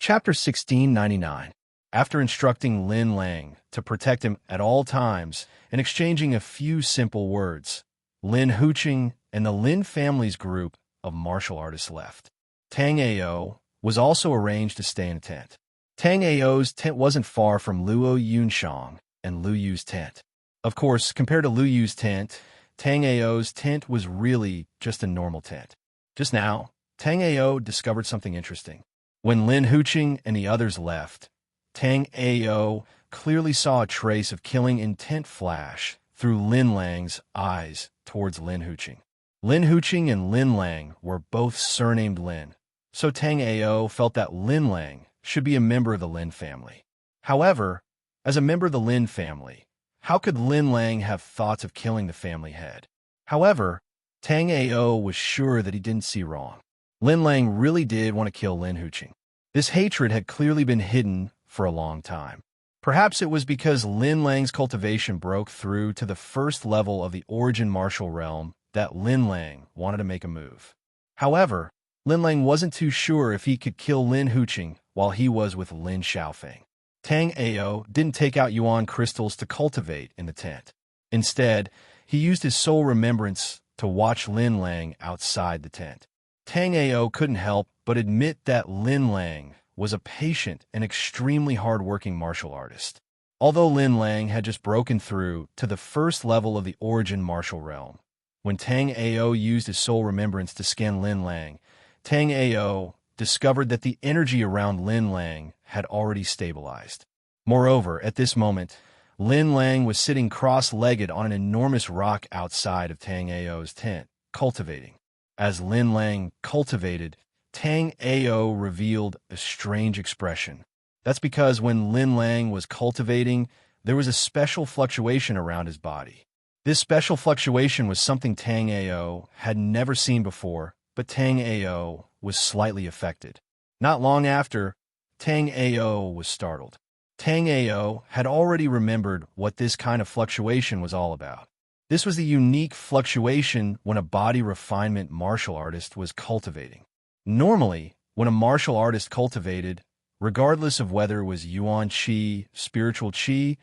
Chapter 1699. After instructing Lin Lang to protect him at all times and exchanging a few simple words, Lin Huqing and the Lin family's group of martial artists left. Tang Ao was also arranged to stay in a tent. Tang Ao's tent wasn't far from Luo Yunshang and Lu Yu's tent. Of course, compared to Lu Yu's tent, Tang Ao's tent was really just a normal tent. Just now, Tang Ao discovered something interesting. When Lin Huqing and the others left, Tang Ao clearly saw a trace of killing intent flash through Lin Lang's eyes towards Lin Huqing. Lin Huqing and Lin Lang were both surnamed Lin, so Tang Ao felt that Lin Lang should be a member of the Lin family. However, as a member of the Lin family, how could Lin Lang have thoughts of killing the family head? However, Tang Ao was sure that he didn't see wrong. Lin Lang really did want to kill Lin Huqing. This hatred had clearly been hidden for a long time. Perhaps it was because Lin Lang's cultivation broke through to the first level of the origin martial realm that Lin Lang wanted to make a move. However, Lin Lang wasn't too sure if he could kill Lin Huqing while he was with Lin Xiaofeng. Tang Ao didn't take out yuan crystals to cultivate in the tent. Instead, he used his soul remembrance to watch Lin Lang outside the tent. Tang Ao couldn't help but admit that Lin Lang was a patient and extremely hard-working martial artist. Although Lin Lang had just broken through to the first level of the origin martial realm, when Tang Ao used his soul remembrance to scan Lin Lang, Tang Ao discovered that the energy around Lin Lang had already stabilized. Moreover, at this moment, Lin Lang was sitting cross-legged on an enormous rock outside of Tang Ao's tent, cultivating. As Lin Lang cultivated, Tang Ao revealed a strange expression. That's because when Lin Lang was cultivating, there was a special fluctuation around his body. This special fluctuation was something Tang Ao had never seen before, but Tang Ao was slightly affected. Not long after, Tang Ao was startled. Tang Ao had already remembered what this kind of fluctuation was all about. This was the unique fluctuation when a body refinement martial artist was cultivating. Normally, when a martial artist cultivated, regardless of whether it was yuan qi, spiritual qi,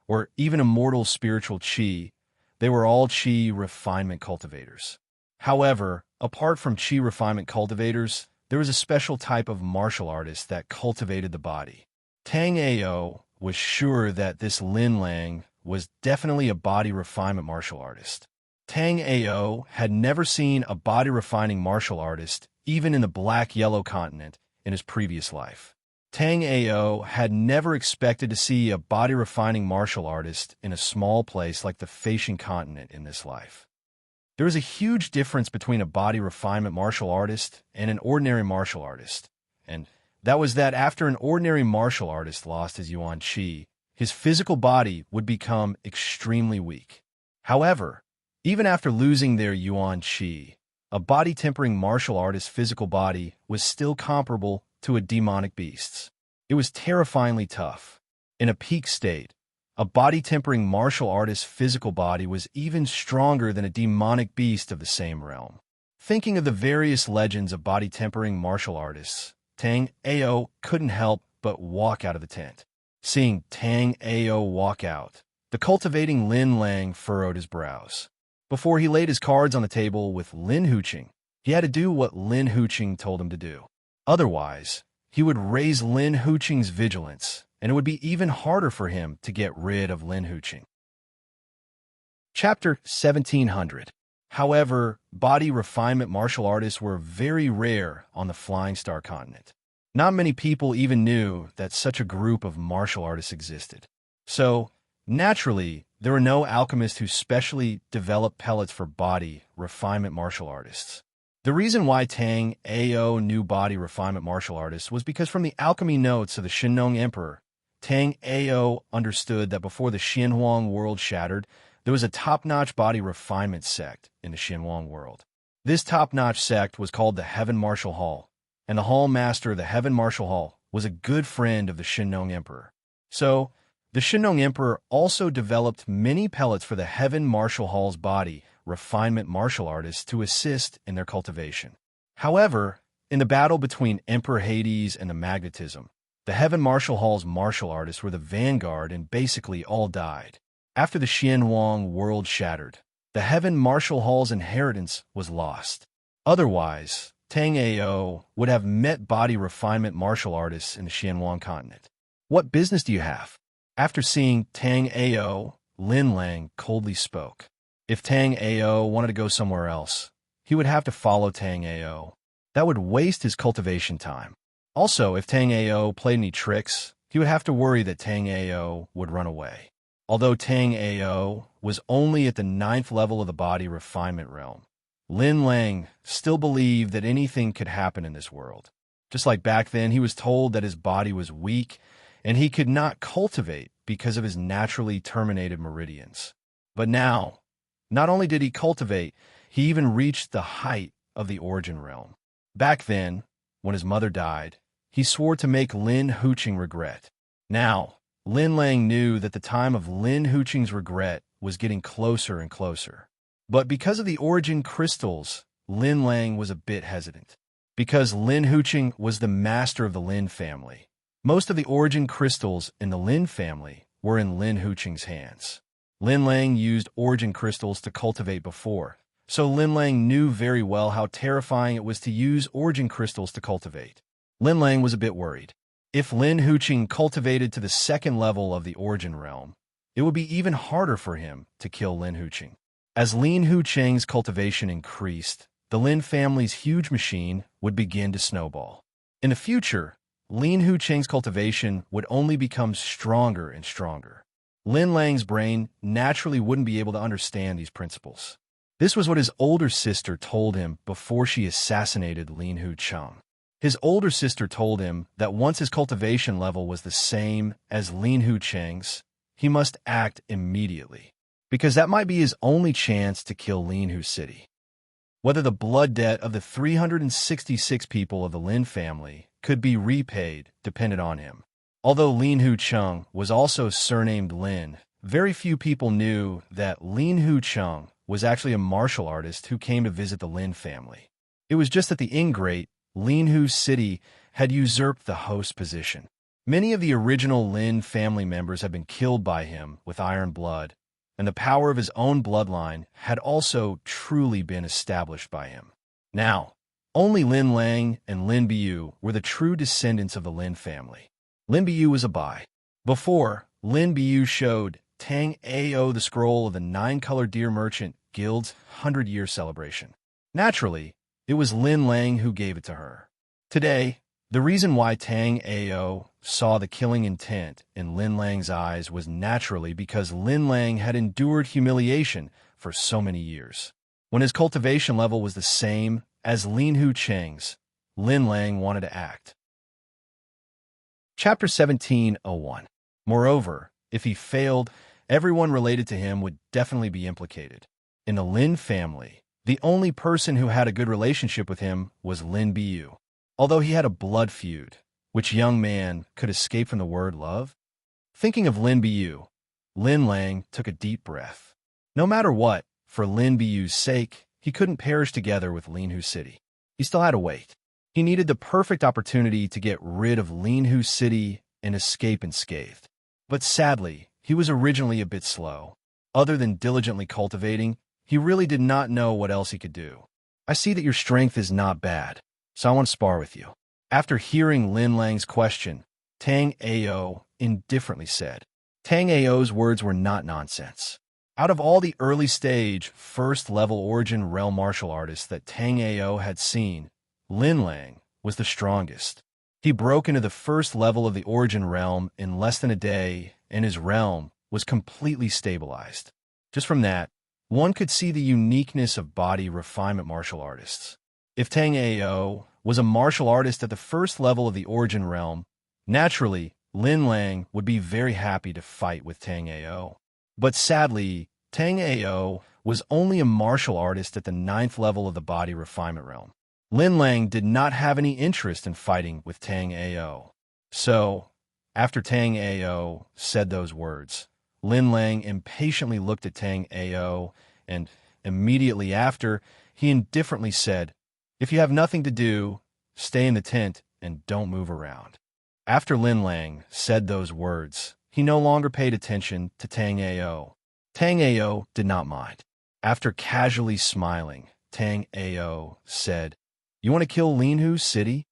or even immortal spiritual qi, they were all qi refinement cultivators. However, apart from qi refinement cultivators, there was a special type of martial artist that cultivated the body. Tang Ao was sure that this Lin Lang was definitely a body refinement martial artist. Tang Ao had never seen a body refining martial artist, even in the black-yellow continent, in his previous life. Tang Ao had never expected to see a body refining martial artist in a small place like the Facian continent in this life. There is a huge difference between a body refinement martial artist and an ordinary martial artist, and that was that after an ordinary martial artist lost his yuan qi, his physical body would become extremely weak. However, even after losing their yuan qi, a body-tempering martial artist's physical body was still comparable to a demonic beast's. It was terrifyingly tough. In a peak state, a body-tempering martial artist's physical body was even stronger than a demonic beast of the same realm. Thinking of the various legends of body-tempering martial artists, Tang Ao couldn't help but walk out of the tent. Seeing Tang Ao walk out, the cultivating Lin Lang furrowed his brows. Before he laid his cards on the table with Lin Huqing, he had to do what Lin Huqing told him to do. Otherwise, he would raise Lin Huqing's vigilance, and it would be even harder for him to get rid of Lin Huqing. Chapter 1700. However, body refinement martial artists were very rare on the Flying Star continent. Not many people even knew that such a group of martial artists existed. So, naturally, there were no alchemists who specially developed pellets for body refinement martial artists. The reason why Tang Ao knew body refinement martial artists was because from the alchemy notes of the Xinnong Emperor, Tang Ao understood that before the Xianhuang world shattered, there was a top-notch body refinement sect in the Xianhuang world. This top-notch sect was called the Heaven Martial Hall, and the Hall Master of the Heaven Martial Hall was a good friend of the Xinnong Emperor. So, the Xinnong Emperor also developed many pellets for the Heaven Martial Hall's body refinement martial artists to assist in their cultivation. However, In the battle between Emperor Hades and the magnetism, the Heaven Martial Hall's martial artists were the vanguard and basically all died. After the Xianwang world shattered, the Heaven Martial Hall's inheritance was lost. Otherwise, Tang Ao would have met body refinement martial artists in the Xianwang continent. What business do you have? After seeing Tang Ao, Lin Lang coldly spoke. If Tang Ao wanted to go somewhere else, he would have to follow Tang Ao. That would waste his cultivation time. Also, if Tang Ao played any tricks, he would have to worry that Tang Ao would run away. Although Tang Ao was only at the 9th level of the body refinement realm, Lin Lang still believed that anything could happen in this world. Just like back then, he was told that his body was weak and he could not cultivate because of his naturally terminated meridians. But now, not only did he cultivate, he even reached the height of the origin realm. Back then, when his mother died, he swore to make Lin Huqing regret. Now, Lin Lang knew that the time of Lin Huqing's regret was getting closer and closer. But because of the origin crystals, Lin Lang was a bit hesitant. Because Lin Huqing was the master of the Lin family, most of the origin crystals in the Lin family were in Lin Huqing's hands. Lin Lang used origin crystals to cultivate before, so Lin Lang knew very well how terrifying it was to use origin crystals to cultivate. Lin Lang was a bit worried. If Lin Huqing cultivated to the 2nd level of the origin realm, it would be even harder for him to kill Lin Huqing. As Lin Huqing's cultivation increased, the Lin family's huge machine would begin to snowball. In the future, Lin Huqing's cultivation would only become stronger and stronger. Lin Lang's brain naturally wouldn't be able to understand these principles. This was what his older sister told him before she assassinated Lin Huqiang. His older sister told him that once his cultivation level was the same as Lin Huqing's, he must act immediately, because that might be his only chance to kill Lin Hu City. Whether the blood debt of the 366 people of the Lin family could be repaid depended on him. Although Lin Huqiang was also surnamed Lin, very few people knew that Lin Huqiang was actually a martial artist who came to visit the Lin family. It was just that the ingrate, Lin Hu City, had usurped the host position. Many of the original Lin family members had been killed by him with iron blood, and the power of his own bloodline had also truly been established by him. Now, only Lin Lang and Lin Biu were the true descendants of the Lin family. Lin Biu was a bai. Before, Lin Biu showed Tang Ao the scroll of the 9-Colored Deer Merchant Guild's 100-year celebration. Naturally, it was Lin Lang who gave it to her. Today, the reason why Tang Ao saw the killing intent in Lin Lang's eyes was naturally because Lin Lang had endured humiliation for so many years. When his cultivation level was the same as Lin Huqing's, Lin Lang wanted to act. Chapter 17:01. Moreover, if he failed, everyone related to him would definitely be implicated. In the Lin family, the only person who had a good relationship with him was Lin Biu. Although he had a blood feud, which young man could escape from the word love? Thinking of Lin Biu, Lin Lang took a deep breath. No matter what, for Lin Biu's sake, he couldn't perish together with Lin Hu City. He still had to wait. He needed the perfect opportunity to get rid of Lin Hu City and escape unscathed. But sadly, he was originally a bit slow. Other than diligently cultivating, he really did not know what else he could do. I see that your strength is not bad, so I want to spar with you. After hearing Lin Lang's question, Tang Ao indifferently said. Tang Ao's words were not nonsense. Out of all the early stage, 1st level origin realm martial artists that Tang Ao had seen, Lin Lang was the strongest. He broke into the 1st level of the origin realm in less than a day, and his realm was completely stabilized. Just from that, one could see the uniqueness of body refinement martial artists. If Tang Ao was a martial artist at the 1st level of the origin realm, naturally, Lin Lang would be very happy to fight with Tang Ao. But sadly, Tang Ao was only a martial artist at the 9th level of the body refinement realm. Lin Lang did not have any interest in fighting with Tang Ao. So, after Tang Ao said those words, Lin Lang impatiently looked at Tang Ao, and immediately after, he indifferently said, "If you have nothing to do, stay in the tent and don't move around." After Lin Lang said those words, he no longer paid attention to Tang Ao. Tang Ao did not mind. After casually smiling, Tang Ao said, "You want to kill Linhu City?"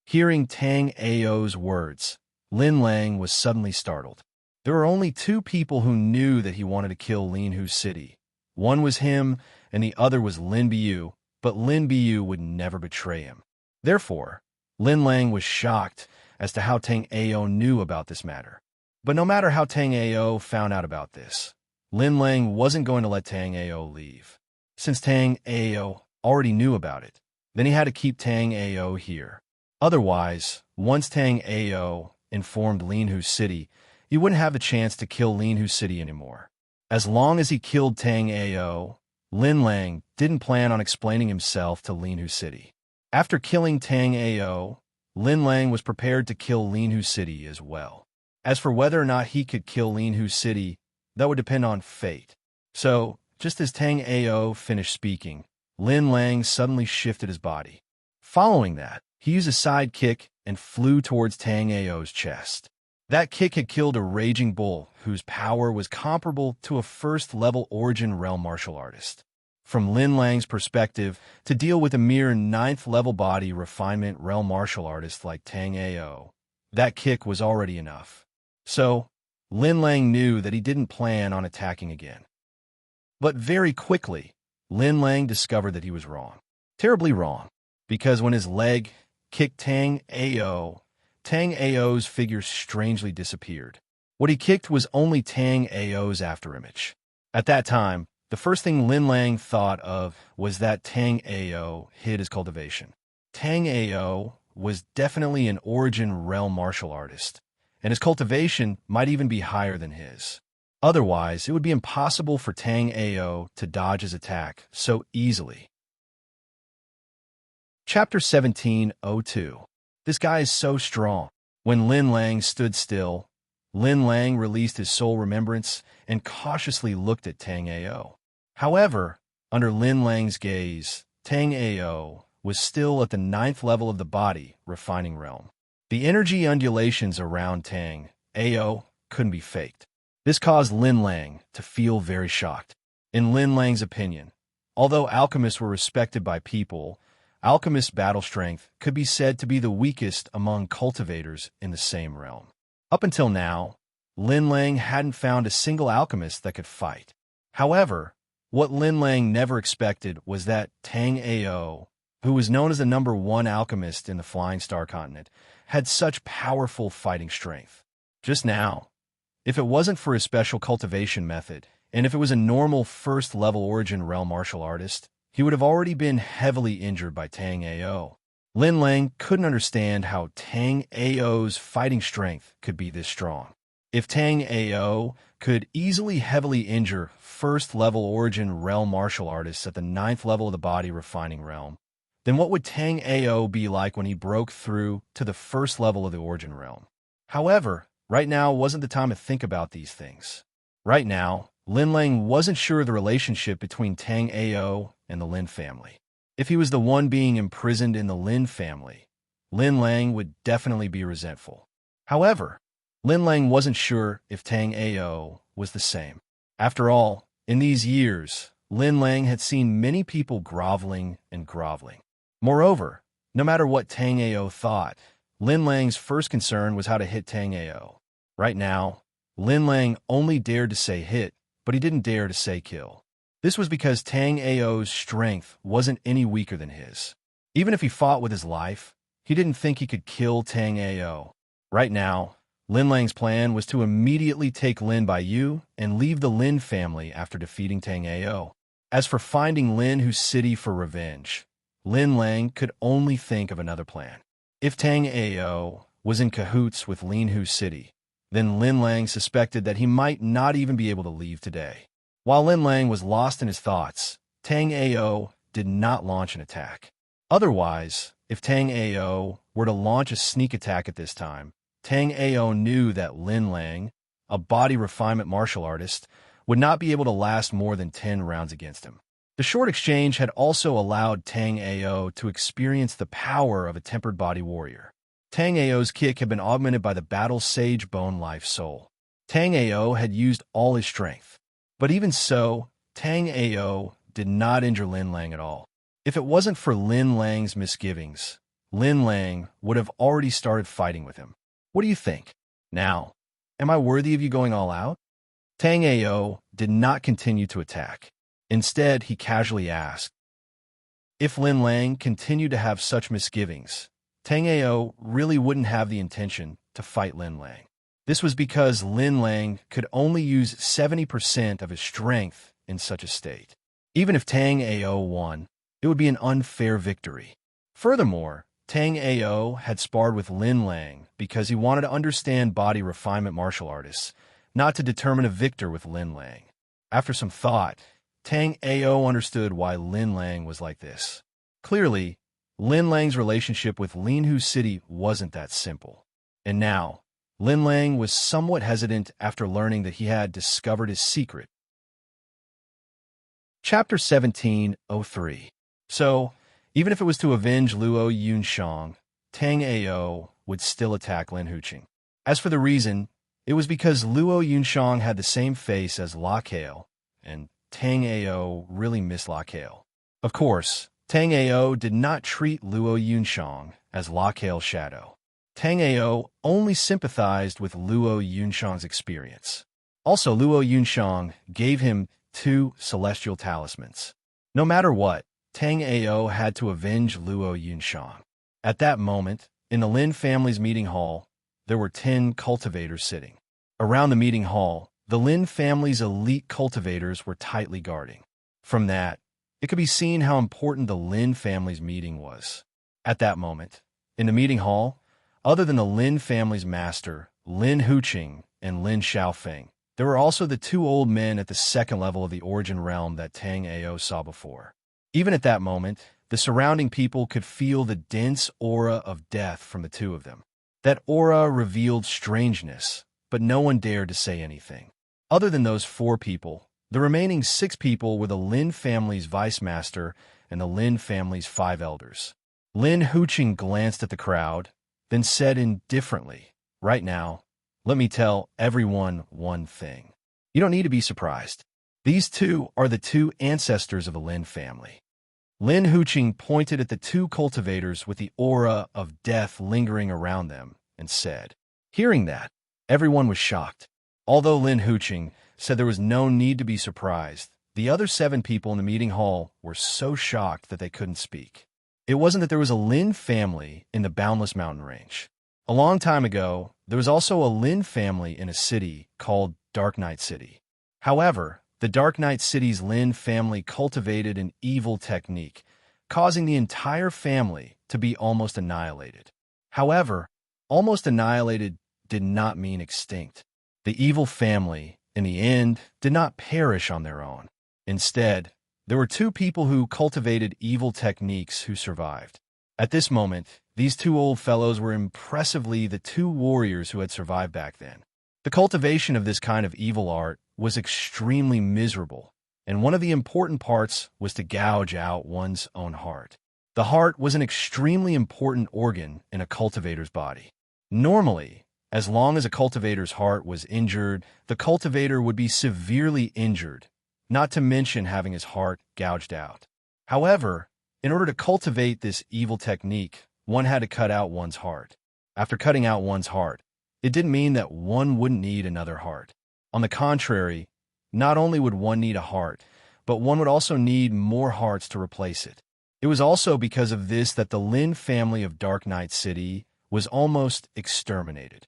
Hearing Tang Ao's words, Lin Lang was suddenly startled. There were only two people who knew that he wanted to kill Linhu City. One was him, and the other was Lin Biu, but Lin Biu would never betray him. Therefore, Lin Lang was shocked as to how Tang Ao knew about this matter. But no matter how Tang Ao found out about this, Lin Lang wasn't going to let Tang Ao leave. Since Tang Ao already knew about it, then he had to keep Tang Ao here. Otherwise, once Tang Ao informed Linhu City, he wouldn't have the chance to kill Linhu City anymore. As long as he killed Tang Ao, Lin Lang didn't plan on explaining himself to Linhu City. After killing Tang Ao, Lin Lang was prepared to kill Linhu City as well. As for whether or not he could kill Linhu City, that would depend on fate. So, just as Tang Ao finished speaking, Lin Lang suddenly shifted his body. Following that, he used a side kick and flew towards Tang Ao's chest. That kick had killed a raging bull whose power was comparable to a first-level Origin Realm martial artist. From Lin Lang's perspective, to deal with a mere 9th-level body refinement realm martial artist like Tang Ao, that kick was already enough. So, Lin Lang knew that he didn't plan on attacking again. But very quickly, Lin Lang discovered that he was wrong. Terribly wrong, because when his leg kicked Tang Ao, Tang Ao's figure strangely disappeared. What he kicked was only Tang Ao's afterimage. At that time, the first thing Lin Lang thought of was that Tang Ao hid his cultivation. Tang Ao was definitely an Origin Realm martial artist, and his cultivation might even be higher than his. Otherwise, it would be impossible for Tang Ao to dodge his attack so easily. Chapter 17:02. This guy is so strong. When Lin Lang stood still, Lin Lang released his soul remembrance and cautiously looked at Tang Ao. However, under Lin Lang's gaze, Tang Ao was still at the 9th level of the body refining realm. The energy undulations around Tang Ao couldn't be faked. This caused Lin Lang to feel very shocked. In Lin Lang's opinion, although alchemists were respected by people, alchemists' battle strength could be said to be the weakest among cultivators in the same realm. Up until now, Lin Lang hadn't found a single alchemist that could fight. However, what Lin Lang never expected was that Tang Ao, who was known as the #1 alchemist in the Flying Star continent, had such powerful fighting strength. Just now, if it wasn't for his special cultivation method, and if it was a normal first-level Origin Realm martial artist, he would have already been heavily injured by Tang Ao. Lin Lang couldn't understand how Tang Ao's fighting strength could be this strong. If Tang Ao could easily heavily injure first-level Origin Realm martial artists at the 9th level of the body refining realm, then what would Tang Ao be like when he broke through to the first level of the Origin Realm? However, right now wasn't the time to think about these things. Right now, Lin Lang wasn't sure of the relationship between Tang Ao and the Lin family. If he was the one being imprisoned in the Lin family, Lin Lang would definitely be resentful. However, Lin Lang wasn't sure if Tang Ao was the same. After all, in these years, Lin Lang had seen many people groveling and groveling. Moreover, no matter what Tang Ao thought, Lin Lang's first concern was how to hit Tang Ao. Right now, Lin Lang only dared to say hit, but he didn't dare to say kill. This was because Tang Ao's strength wasn't any weaker than his. Even if he fought with his life, he didn't think he could kill Tang Ao. Right now, Lin Lang's plan was to immediately take Lin Biu and leave the Lin family after defeating Tang Ao. As for finding Linhu City for revenge, Lin Lang could only think of another plan. If Tang Ao was in cahoots with Linhu City, then Lin Lang suspected that he might not even be able to leave today. While Lin Lang was lost in his thoughts, Tang Ao did not launch an attack. Otherwise, if Tang Ao were to launch a sneak attack at this time, Tang Ao knew that Lin Lang, a body refinement martial artist, would not be able to last more than 10 rounds against him. The short exchange had also allowed Tang Ao to experience the power of a tempered body warrior. Tang Ao's kick had been augmented by the battle sage bone life soul. Tang Ao had used all his strength. But even so, Tang Ao did not injure Lin Lang at all. If it wasn't for Lin Lang's misgivings, Lin Lang would have already started fighting with him. What do you think? Now, am I worthy of you going all out? Tang Ao did not continue to attack. Instead, he casually asked. If Lin Lang continued to have such misgivings, Tang Ao really wouldn't have the intention to fight Lin Lang. This was because Lin Lang could only use 70% of his strength in such a state. Even if Tang Ao won, it would be an unfair victory. Furthermore, Tang Ao had sparred with Lin Lang because he wanted to understand body refinement martial artists, not to determine a victor with Lin Lang. After some thought, Tang Ao understood why Lin Lang was like this. Clearly, Lin Lang's relationship with Linhu City wasn't that simple. And now, Lin Lang was somewhat hesitant after learning that he had discovered his secret. Chapter 17:03. So, even if it was to avenge Luo Yunshang, Tang Ao would still attack Lin Huqing. As for the reason, it was because Luo Yunshang had the same face as La Kale, and Tang Ao really missed La Kale. Of course, Tang Ao did not treat Luo Yunshang as La Kale's shadow. Tang Ao only sympathized with Luo Yunshang's experience. Also, Luo Yunshang gave him 2 celestial talismans. No matter what, Tang Ao had to avenge Luo Yunshang. At that moment, in the Lin family's meeting hall, there were 10 cultivators sitting. Around the meeting hall, the Lin family's elite cultivators were tightly guarding. From that, it could be seen how important the Lin family's meeting was. At that moment, in the meeting hall, other than the Lin family's master, Lin Huqing and Lin Xiaofeng, there were also the 2 old men at the second level of the origin realm that Tang Ao saw before. Even at that moment, the surrounding people could feel the dense aura of death from the 2 of them. That aura revealed strangeness, but no one dared to say anything. Other than those 4 people, the remaining 6 people were the Lin family's vice master and the Lin family's 5 elders. Lin Huqing glanced at the crowd, then said indifferently, "Right now, let me tell everyone one thing. You don't need to be surprised. These 2 are the 2 ancestors of the Lin family." Lin Huqing pointed at the 2 cultivators with the aura of death lingering around them and said. Hearing that, everyone was shocked. Although Lin Huqing said there was no need to be surprised, the other 7 people in the meeting hall were so shocked that they couldn't speak. It wasn't that there was a Lin family in the Boundless Mountain Range. A long time ago, there was also a Lin family in a city called Dark Knight City. However, the Dark Knight City's Lin family cultivated an evil technique, causing the entire family to be almost annihilated. However, almost annihilated did not mean extinct. The evil family, in the end, did not perish on their own. Instead, there were 2 people who cultivated evil techniques who survived. At this moment, these 2 old fellows were impressively the 2 warriors who had survived back then. The cultivation of this kind of evil art was extremely miserable, and one of the important parts was to gouge out one's own heart. The heart was an extremely important organ in a cultivator's body. Normally, as long as a cultivator's heart was injured, the cultivator would be severely injured, not to mention having his heart gouged out. However, in order to cultivate this evil technique, one had to cut out one's heart. After cutting out one's heart, it didn't mean that one wouldn't need another heart. On the contrary, not only would one need a heart, but one would also need more hearts to replace it. It was also because of this that the Lin family of Dark Knight City was almost exterminated.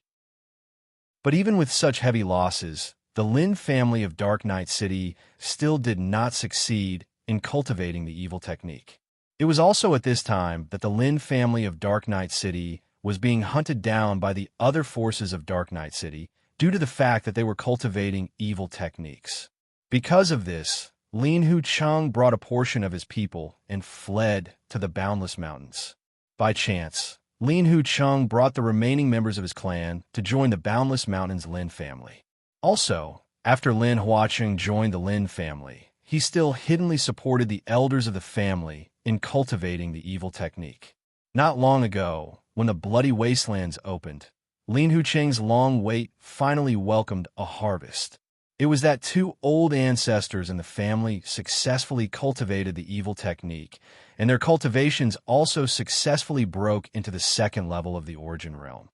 But even with such heavy losses, the Lin family of Dark Knight City still did not succeed in cultivating the evil technique. It was also at this time that the Lin family of Dark Knight City was being hunted down by the other forces of Dark Knight City due to the fact that they were cultivating evil techniques. Because of this, Lin Huqiang brought a portion of his people and fled to the Boundless Mountains. By chance, Lin Huqiang brought the remaining members of his clan to join the Boundless Mountains Lin family. Also, after Lin Huqiang joined the Lin family, he still hiddenly supported the elders of the family in cultivating the evil technique. Not long ago, when the bloody wastelands opened, Lin Huqing's long wait finally welcomed a harvest. It was that two old ancestors in the family successfully cultivated the evil technique, and their cultivations also successfully broke into the second level of the origin realm.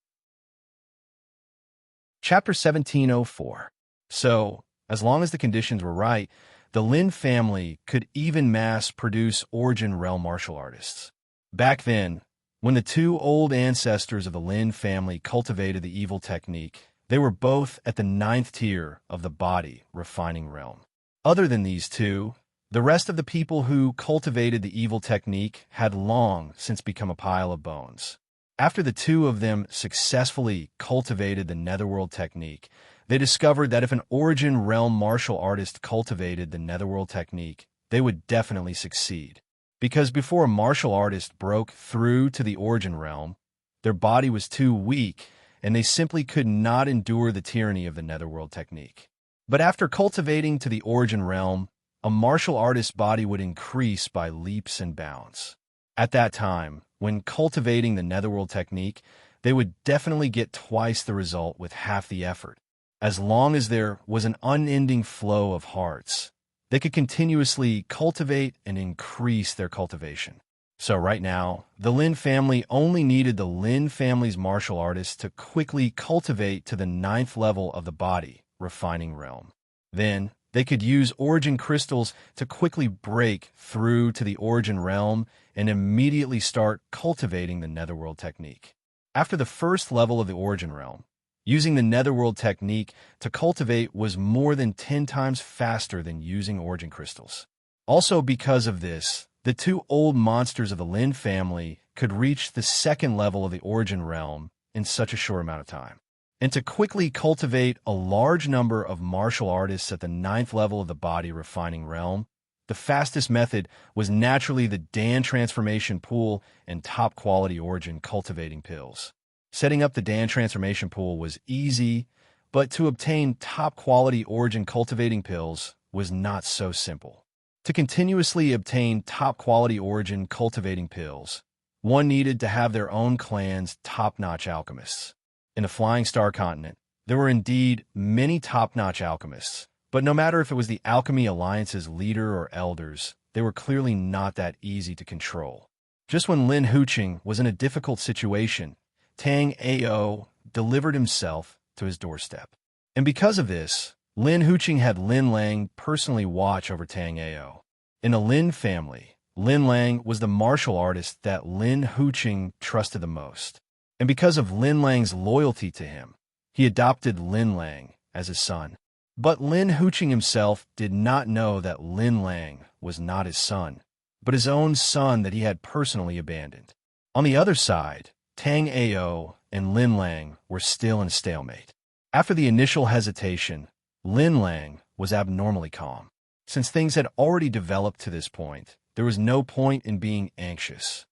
Chapter 1704. So, as long as the conditions were right, the Lin family could even mass-produce origin realm martial artists. Back then, when the two old ancestors of the Lin family cultivated the evil technique, they were both at the 9th tier of the body refining realm. Other than these two, the rest of the people who cultivated the evil technique had long since become a pile of bones. After the two of them successfully cultivated the netherworld technique, they discovered that if an origin realm martial artist cultivated the netherworld technique, they would definitely succeed. Because before a martial artist broke through to the origin realm, their body was too weak, and they simply could not endure the tyranny of the netherworld technique. But after cultivating to the origin realm, a martial artist's body would increase by leaps and bounds. At that time, when cultivating the netherworld technique, they would definitely get twice the result with half the effort. As long as there was an unending flow of hearts, they could continuously cultivate and increase their cultivation. So right now, the Lin family only needed the Lin family's martial artists to quickly cultivate to the 9th level of the body refining realm. Then, they could use origin crystals to quickly break through to the origin realm and immediately start cultivating the netherworld technique. After the first level of the origin realm, using the netherworld technique to cultivate was more than 10 times faster than using origin crystals. Also because of this, the two old monsters of the Lin family could reach the second level of the origin realm in such a short amount of time. And to quickly cultivate a large number of martial artists at the 9th level of the body refining realm, the fastest method was naturally the Dan transformation pool and top-quality origin cultivating pills. Setting up the Dan transformation pool was easy, but to obtain top-quality origin cultivating pills was not so simple. To continuously obtain top-quality origin cultivating pills, one needed to have their own clan's top-notch alchemists. In the Flying Star continent, there were indeed many top-notch alchemists, but no matter if it was the Alchemy Alliance's leader or elders, they were clearly not that easy to control. Just when Lin Huqing was in a difficult situation, Tang Ao delivered himself to his doorstep. And because of this, Lin Huqing had Lin Lang personally watch over Tang Ao. In the Lin family, Lin Lang was the martial artist that Lin Huqing trusted the most. And because of Lin Lang's loyalty to him, he adopted Lin Lang as his son. But Lin Huqing himself did not know that Lin Lang was not his son, but his own son that he had personally abandoned. On the other side, Tang Ao and Lin Lang were still in a stalemate. After the initial hesitation, Lin Lang was abnormally calm. Since things had already developed to this point, there was no point in being anxious.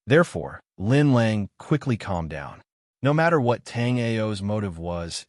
Therefore, Lin Lang quickly calmed down. No matter what Tang Ao's motive was,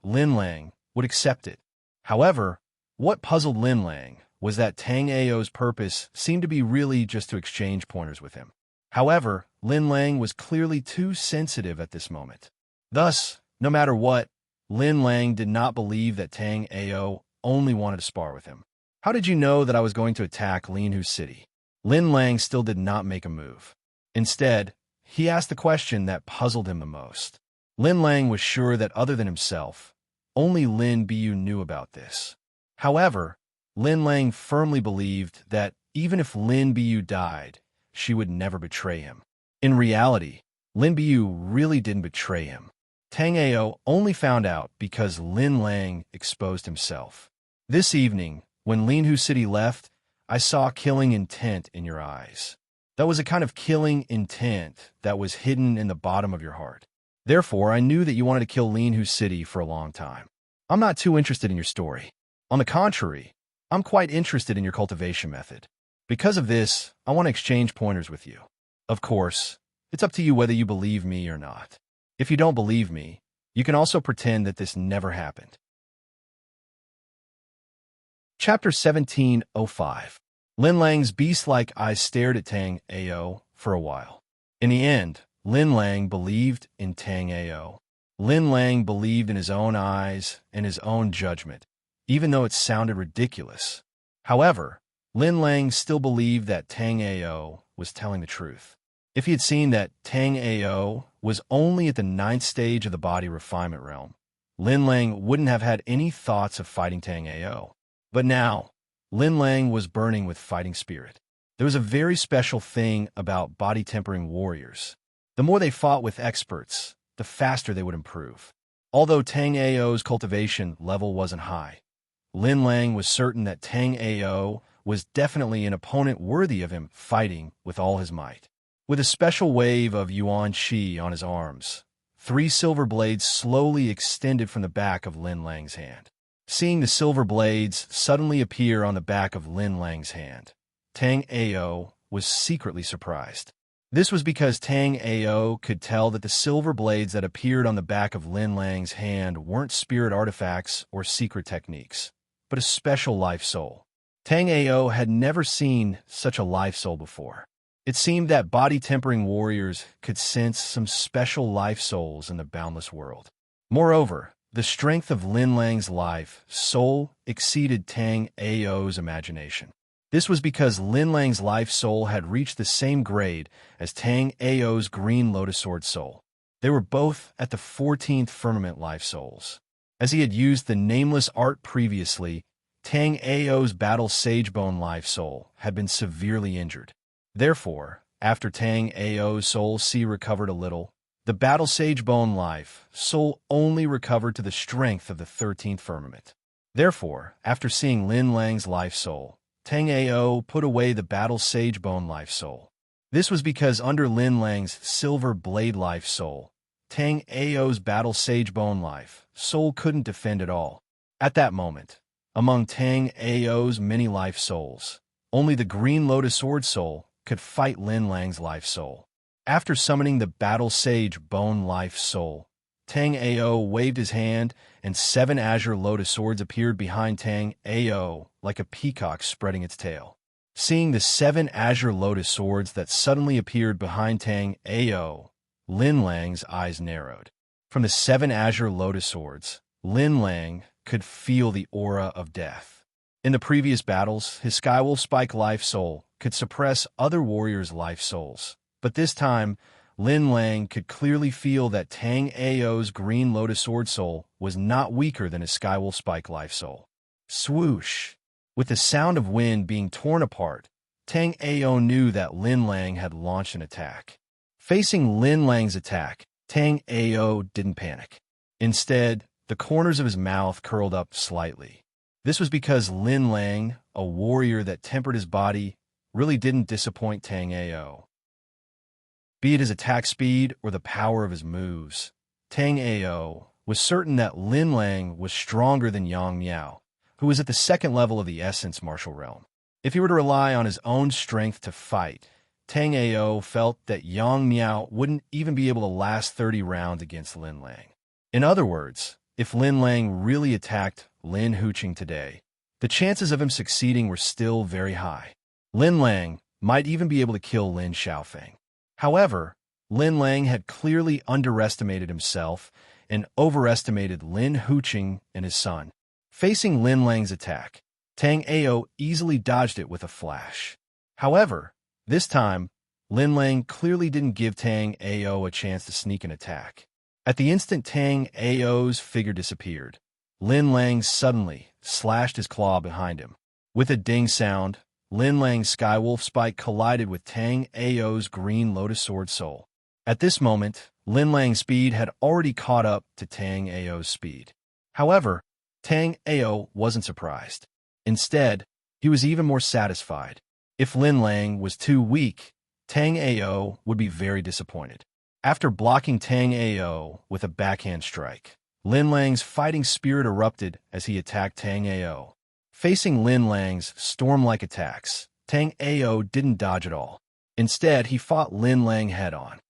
Lin Lang, would accept it. However, what puzzled Lin Lang was that Tang Ao's purpose seemed to be really just to exchange pointers with him. However, Lin Lang was clearly too sensitive at this moment. Thus, no matter what, Lin Lang did not believe that Tang Ao only wanted to spar with him. How did you know that I was going to attack Linhu City? Lin Lang still did not make a move. Instead, he asked the question that puzzled him the most. Lin Lang was sure that other than himself, only Lin Bu knew about this. However, Lin Lang firmly believed that even if Lin Bu died, she would never betray him. In reality, Lin Bu really didn't betray him. Tang Ao only found out because Lin Lang exposed himself. This evening, when Linhu City left, I saw killing intent in your eyes. That was a kind of killing intent that was hidden in the bottom of your heart. Therefore, I knew that you wanted to kill Linhu City for a long time. I'm not too interested in your story. On the contrary, I'm quite interested in your cultivation method. Because of this, I want to exchange pointers with you. Of course, it's up to you whether you believe me or not. If you don't believe me, you can also pretend that this never happened. Chapter 1705. Lin Lang's beast-like eyes stared at Tang Ao for a while. In the end, Lin Lang believed in Tang Ao. Lin Lang believed in his own eyes and his own judgment, even though it sounded ridiculous. However, Lin Lang still believed that Tang Ao was telling the truth. If he had seen that Tang Ao was only at the 9th stage of the body refinement realm, Lin Lang wouldn't have had any thoughts of fighting Tang Ao. But now, Lin Lang was burning with fighting spirit. There was a very special thing about body-tempering warriors. The more they fought with experts, the faster they would improve. Although Tang Ao's cultivation level wasn't high, Lin Lang was certain that Tang Ao was definitely an opponent worthy of him fighting with all his might. With a special wave of yuan qi on his arms, 3 silver blades slowly extended from the back of Lin Lang's hand. Seeing the silver blades suddenly appear on the back of Lin Lang's hand, Tang Ao was secretly surprised. This was because Tang Ao could tell that the silver blades that appeared on the back of Lin Lang's hand weren't spirit artifacts or secret techniques, but a special life soul. Tang Ao had never seen such a life soul before. It seemed that body-tempering warriors could sense some special life souls in the boundless world. Moreover, the strength of Lin Lang's life soul exceeded Tang Ao's imagination. This was because Lin Lang's life soul had reached the same grade as Tang Ao's green lotus sword soul. They were both at the 14th firmament life souls. As he had used the nameless art previously, Tang Ao's battle sagebone life soul had been severely injured. Therefore, after Tang Ao's soul C recovered a little, the battle sagebone life soul only recovered to the strength of the 13th firmament. Therefore, after seeing Lin Lang's life soul, Tang Ao put away the battle sagebone life soul. This was because under Lin Lang's silver blade life soul, Tang Ao's battle sagebone life soul couldn't defend at all. At that moment, among Tang Ao's many life souls, only the green lotus sword soul could fight Lin Lang's life soul. After summoning the battle sage bone life soul, Tang Ao waved his hand, and 7 azure lotus swords appeared behind Tang Ao like a peacock spreading its tail. Seeing the 7 azure lotus swords that suddenly appeared behind Tang Ao, Lin Lang's eyes narrowed. From the 7 azure lotus swords, Lin Lang could feel the aura of death. In the previous battles, his Skywolf Spike life soul could suppress other warriors' life souls. But this time, Lin Lang could clearly feel that Tang Ao's green lotus sword soul was not weaker than his Skywolf Spike life soul. Swoosh! With the sound of wind being torn apart, Tang Ao knew that Lin Lang had launched an attack. Facing Lin Lang's attack, Tang Ao didn't panic. Instead, the corners of his mouth curled up slightly. This was because Lin Lang, a warrior that tempered his body, really didn't disappoint Tang Ao. Be it his attack speed or the power of his moves, Tang Ao was certain that Lin Lang was stronger than Yang Miao, who was at the 2nd level of the Essence Martial Realm. If he were to rely on his own strength to fight, Tang Ao felt that Yang Miao wouldn't even be able to last 30 rounds against Lin Lang. In other words, if Lin Lang really attacked Lin Huqing today, the chances of him succeeding were still very high. Lin Lang might even be able to kill Lin Xiaofeng. However, Lin Lang had clearly underestimated himself and overestimated Lin Huqing and his son. Facing Lin Lang's attack, Tang Ao easily dodged it with a flash. However, this time, Lin Lang clearly didn't give Tang Ao a chance to sneak an attack. At the instant Tang Ao's figure disappeared, Lin Lang suddenly slashed his claw behind him. With a ding sound, Lin Lang's Skywolf Spike collided with Tang Ao's green lotus sword soul. At this moment, Lin Lang's speed had already caught up to Tang Ao's speed. However, Tang Ao wasn't surprised. Instead, he was even more satisfied. If Lin Lang was too weak, Tang Ao would be very disappointed. After blocking Tang Ao with a backhand strike, Lin Lang's fighting spirit erupted as he attacked Tang Ao. Facing Lin Lang's storm-like attacks, Tang Ao didn't dodge at all. Instead, he fought Lin Lang head-on.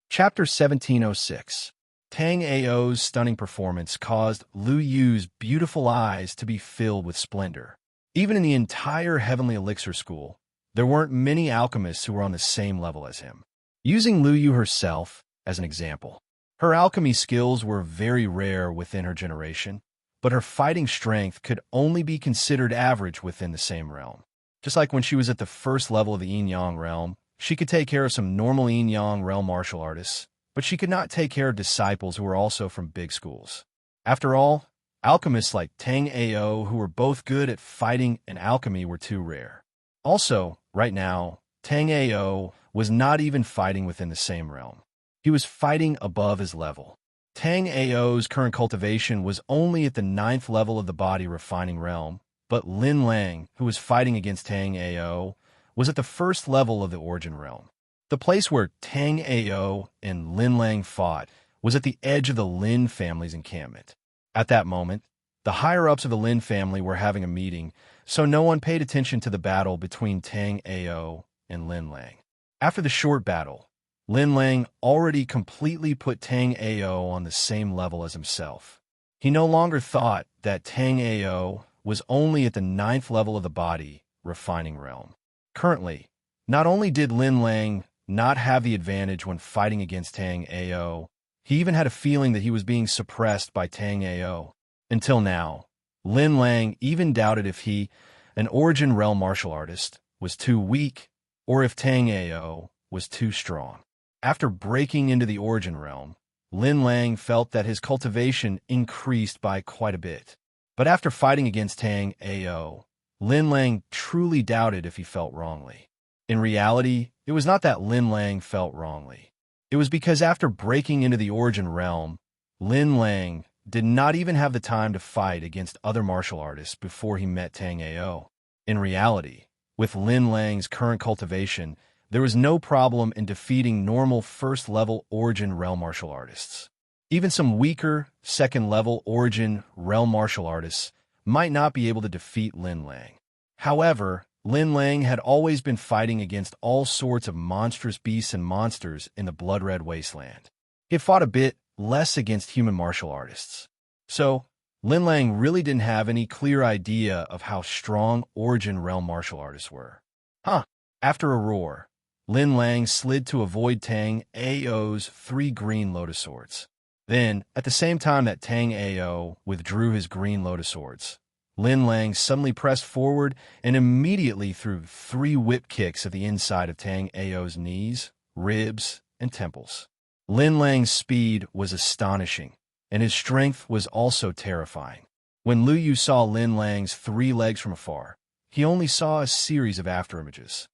Chapter 1706. Tang Ao's stunning performance caused Lu Yu's beautiful eyes to be filled with splendor. Even in the entire Heavenly Elixir School, there weren't many alchemists who were on the same level as him. Using Lu Yu herself as an example, her alchemy skills were very rare within her generation, but her fighting strength could only be considered average within the same realm. Just like when she was at the first level of the Yin-Yang realm, she could take care of some normal Yin-Yang realm martial artists, but she could not take care of disciples who were also from big schools. After all, alchemists like Tang Ao, who were both good at fighting and alchemy, were too rare. Also, right now, Tang Ao was not even fighting within the same realm. He was fighting above his level. Tang Ao's current cultivation was only at the 9th level of the body refining realm, but Lin Lang, who was fighting against Tang Ao, was at the 1st level of the origin realm. The place where Tang Ao and Lin Lang fought was at the edge of the Lin family's encampment. At that moment, the higher-ups of the Lin family were having a meeting, so no one paid attention to the battle between Tang Ao and Lin Lang. After the short battle, Lin Lang already completely put Tang Ao on the same level as himself. He no longer thought that Tang Ao was only at the 9th level of the body refining realm. Currently, not only did Lin Lang not have the advantage when fighting against Tang Ao, he even had a feeling that he was being suppressed by Tang Ao. Until now, Lin Lang even doubted if he, an origin realm martial artist, was too weak or if Tang Ao was too strong. After breaking into the origin realm, Lin Lang felt that his cultivation increased by quite a bit. But after fighting against Tang Ao, Lin Lang truly doubted if he felt wrongly. In reality, it was not that Lin Lang felt wrongly. It was because after breaking into the origin realm, Lin Lang did not even have the time to fight against other martial artists before he met Tang Ao. In reality, with Lin Lang's current cultivation, there was no problem in defeating normal first-level origin realm martial artists. Even some weaker, second-level origin realm martial artists might not be able to defeat Lin Lang. However, Lin Lang had always been fighting against all sorts of monstrous beasts and monsters in the blood-red wasteland. He had fought a bit less against human martial artists. So, Lin Lang really didn't have any clear idea of how strong origin realm martial artists were. After a roar, Lin Lang slid to avoid Tang Ao's 3 green lotus swords. Then, at the same time that Tang Ao withdrew his green lotus swords, Lin Lang suddenly pressed forward and immediately threw 3 whip kicks at the inside of Tang Ao's knees, ribs, and temples. Lin Lang's speed was astonishing, and his strength was also terrifying. When Lu Yu saw Lin Lang's 3 legs from afar, he only saw a series of afterimages.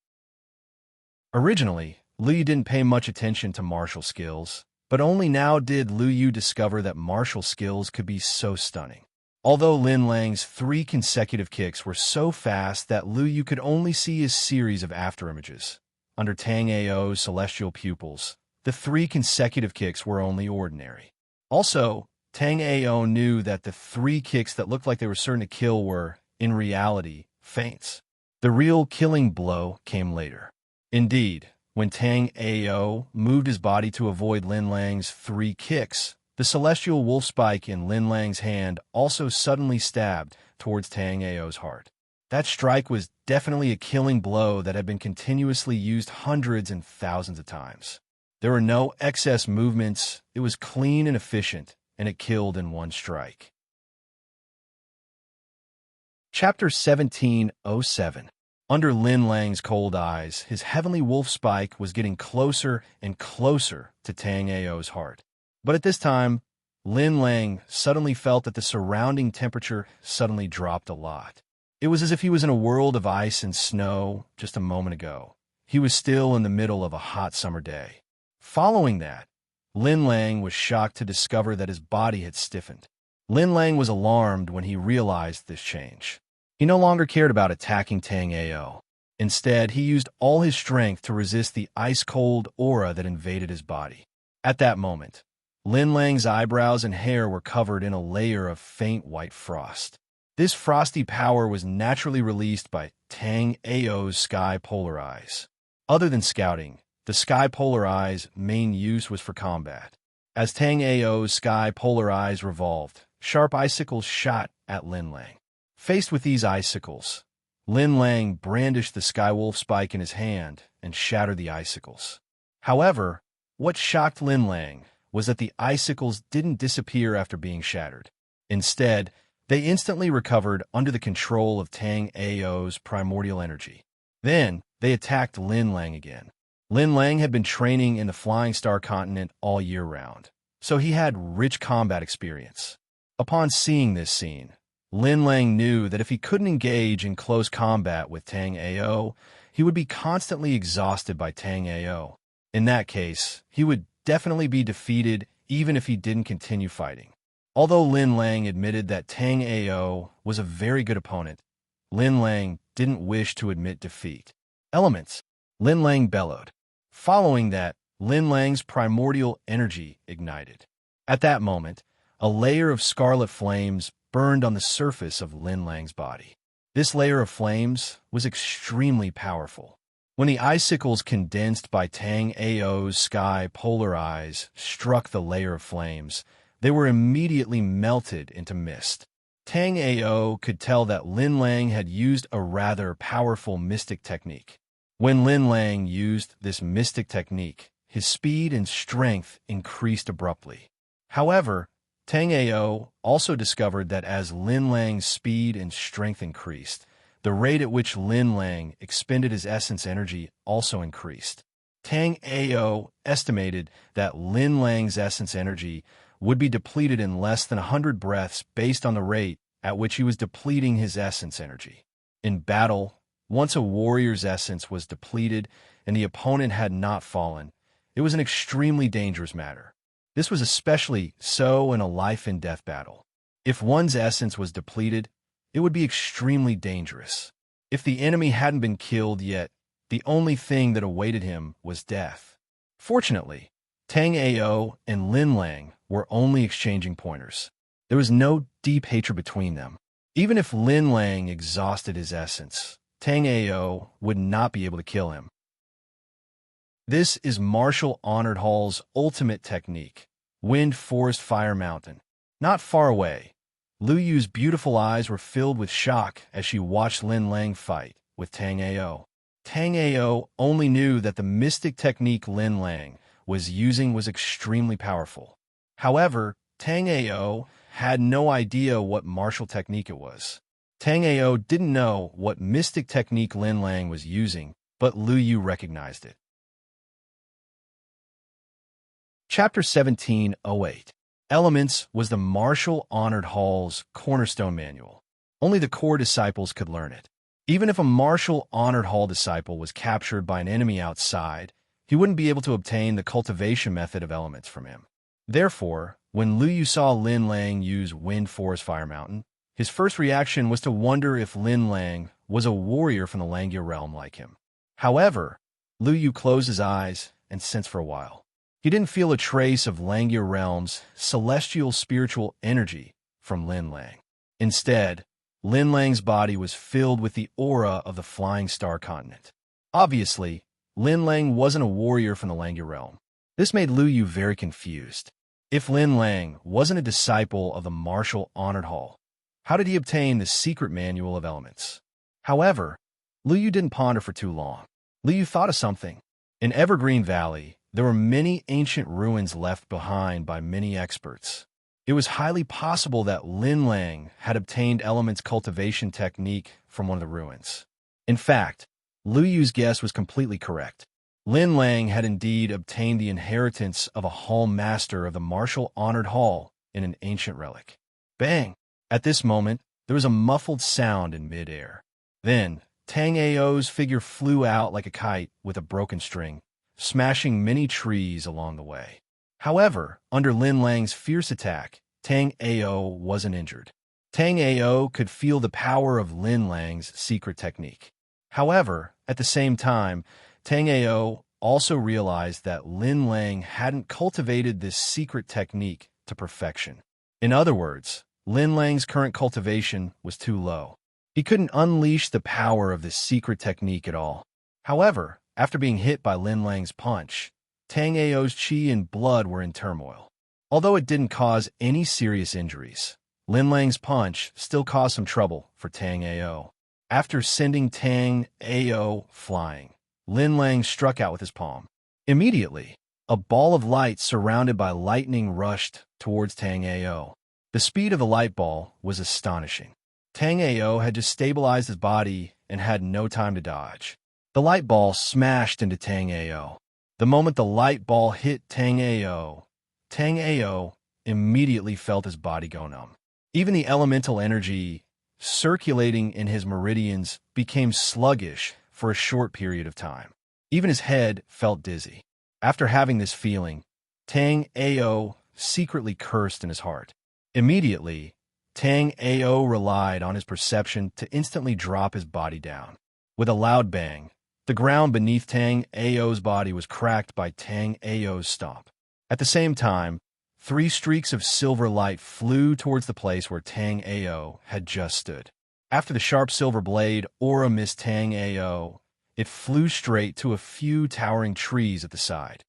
Originally, Lu Yu didn't pay much attention to martial skills, but only now did Lu Yu discover that martial skills could be so stunning. Although Lin Lang's 3 consecutive kicks were so fast that Lu Yu could only see a series of afterimages, under Tang Ao's celestial pupils, the 3 consecutive kicks were only ordinary. Also, Tang Ao knew that the 3 kicks that looked like they were certain to kill were, in reality, feints. The real killing blow came later. Indeed, when Tang Ao moved his body to avoid Lin Lang's 3 kicks, the celestial wolf spike in Lin Lang's hand also suddenly stabbed towards Tang Ao's heart. That strike was definitely a killing blow that had been continuously used hundreds and thousands of times. There were no excess movements, it was clean and efficient, and it killed in one strike. Chapter 1707. Under Lin Lang's cold eyes, his heavenly wolf spike was getting closer and closer to Tang Ao's heart. But at this time, Lin Lang suddenly felt that the surrounding temperature suddenly dropped a lot. It was as if he was in a world of ice and snow just a moment ago. He was still in the middle of a hot summer day. Following that, Lin Lang was shocked to discover that his body had stiffened. Lin Lang was alarmed when he realized this change. He no longer cared about attacking Tang Ao. Instead, he used all his strength to resist the ice-cold aura that invaded his body. At that moment, Lin Lang's eyebrows and hair were covered in a layer of faint white frost. This frosty power was naturally released by Tang Ao's sky polar eyes. Other than scouting, the sky polar eyes' main use was for combat. As Tang Ao's sky-polar eyes revolved, sharp icicles shot at Lin Lang. Faced with these icicles, Lin Lang brandished the skywolf spike in his hand and shattered the icicles. However, what shocked Lin Lang was that the icicles didn't disappear after being shattered. Instead, they instantly recovered under the control of Tang Ao's primordial energy. Then, they attacked Lin Lang again. Lin Lang had been training in the Flying Star continent all year round, so he had rich combat experience. Upon seeing this scene, Lin Lang knew that if he couldn't engage in close combat with Tang Ao, he would be constantly exhausted by Tang Ao. In that case, he would definitely be defeated even if he didn't continue fighting. Although Lin Lang admitted that Tang Ao was a very good opponent, Lin Lang didn't wish to admit defeat. Elements, Lin Lang bellowed. Following that, Lin Lang's primordial energy ignited. At that moment, a layer of scarlet flames burned on the surface of Lin Lang's body. This layer of flames was extremely powerful. When the icicles condensed by Tang Ao's sky polar eyes struck the layer of flames, they were immediately melted into mist. Tang Ao could tell that Lin Lang had used a rather powerful mystic technique. When Lin Lang used this mystic technique, his speed and strength increased abruptly. However, Tang Ao also discovered that as Lin Lang's speed and strength increased, the rate at which Lin Lang expended his essence energy also increased. Tang Ao estimated that Lin Lang's essence energy would be depleted in less than 100 breaths based on the rate at which he was depleting his essence energy. In battle, once a warrior's essence was depleted and the opponent had not fallen, it was an extremely dangerous matter. This was especially so in a life-and-death battle. If one's essence was depleted, it would be extremely dangerous. If the enemy hadn't been killed yet, the only thing that awaited him was death. Fortunately, Tang Ao and Lin Lang were only exchanging pointers. There was no deep hatred between them. Even if Lin Lang exhausted his essence, Tang Ao would not be able to kill him. This is Marshal Honored Hall's ultimate technique, Wind, Forest, Fire, Mountain. Not far away, Lu Yu's beautiful eyes were filled with shock as she watched Lin Lang fight with Tang Ao. Tang Ao only knew that the mystic technique Lin Lang was using was extremely powerful. However, Tang Ao had no idea what martial technique it was. Tang Ao didn't know what mystic technique Lin Lang was using, but Lu Yu recognized it. Chapter 1708. Elements was the Marshal Honored Hall's cornerstone manual. Only the core disciples could learn it. Even if a Marshal Honored Hall disciple was captured by an enemy outside, he wouldn't be able to obtain the cultivation method of elements from him. Therefore, when Lu Yu saw Lin Lang use Wind, Forest, Fire, Mountain, his first reaction was to wonder if Lin Lang was a warrior from the Langya realm like him. However, Lu Yu closed his eyes and sensed for a while. He didn't feel a trace of Langya realm's celestial spiritual energy from Lin Lang. Instead, Lin Lang's body was filled with the aura of the Flying Star continent. Obviously, Lin Lang wasn't a warrior from the Langya realm. This made Lu Yu very confused. If Lin Lang wasn't a disciple of the Marshal Honored Hall, how did he obtain the secret manual of elements? However, Lu Yu didn't ponder for too long. Lu Yu thought of something. In Evergreen Valley, there were many ancient ruins left behind by many experts. It was highly possible that Lin Lang had obtained Element's cultivation technique from one of the ruins. In fact, Lu Yu's guess was completely correct. Lin Lang had indeed obtained the inheritance of a Hall Master of the Marshal Honored Hall in an ancient relic. Bang! At this moment, there was a muffled sound in midair. Then, Tang Ao's figure flew out like a kite with a broken string, smashing many trees along the way. However, under Lin Lang's fierce attack, Tang Ao wasn't injured. Tang Ao could feel the power of Lin Lang's secret technique. However, at the same time, Tang Ao also realized that Lin Lang hadn't cultivated this secret technique to perfection. In other words, Lin Lang's current cultivation was too low. He couldn't unleash the power of this secret technique at all. However, after being hit by Lin Lang's punch, Tang Ao's chi and blood were in turmoil. Although it didn't cause any serious injuries, Lin Lang's punch still caused some trouble for Tang Ao. After sending Tang Ao flying, Lin Lang struck out with his palm. Immediately, a ball of light surrounded by lightning rushed towards Tang Ao. The speed of the light ball was astonishing. Tang Ao had just stabilized his body and had no time to dodge. The light ball smashed into Tang Ao. The moment the light ball hit Tang Ao immediately felt his body go numb. Even the elemental energy circulating in his meridians became sluggish for a short period of time. Even his head felt dizzy. After having this feeling, Tang Ao secretly cursed in his heart. Immediately, Tang Ao relied on his perception to instantly drop his body down. With a loud bang, the ground beneath Tang Ao's body was cracked by Tang Ao's stomp. At the same time, 3 streaks of silver light flew towards the place where Tang Ao had just stood. After the sharp silver blade aura missed Tang Ao, it flew straight to a few towering trees at the side.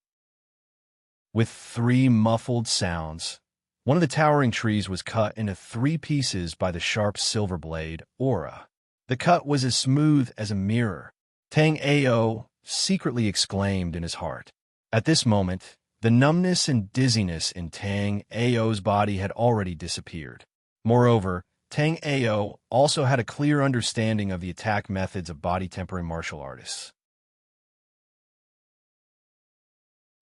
With 3 muffled sounds, one of the towering trees was cut into 3 pieces by the sharp silver blade aura. The cut was as smooth as a mirror. Tang Ao secretly exclaimed in his heart. At this moment, the numbness and dizziness in Tang Ao's body had already disappeared. Moreover, Tang Ao also had a clear understanding of the attack methods of body-tempering martial artists.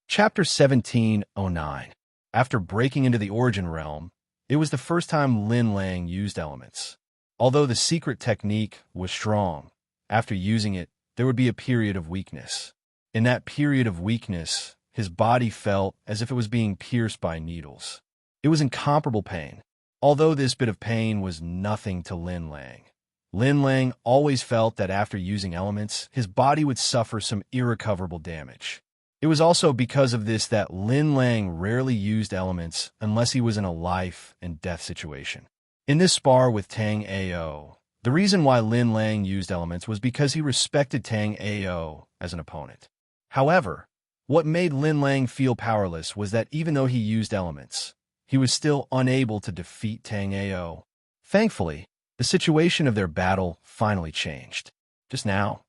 Chapter 1709. After breaking into the Origin Realm, it was the first time Lin Lang used elements. Although the secret technique was strong, after using it, there would be a period of weakness. In that period of weakness, his body felt as if it was being pierced by needles. It was incomparable pain. Although this bit of pain was nothing to Lin Lang always felt that after using elements, his body would suffer some irrecoverable damage. It was also because of this that Lin Lang rarely used elements unless he was in a life and death situation. In this spar with Tang Ao, the reason why Lin Lang used elements was because he respected Tang Ao as an opponent. However, what made Lin Lang feel powerless was that even though he used elements, he was still unable to defeat Tang Ao. Thankfully, the situation of their battle finally changed. Just now,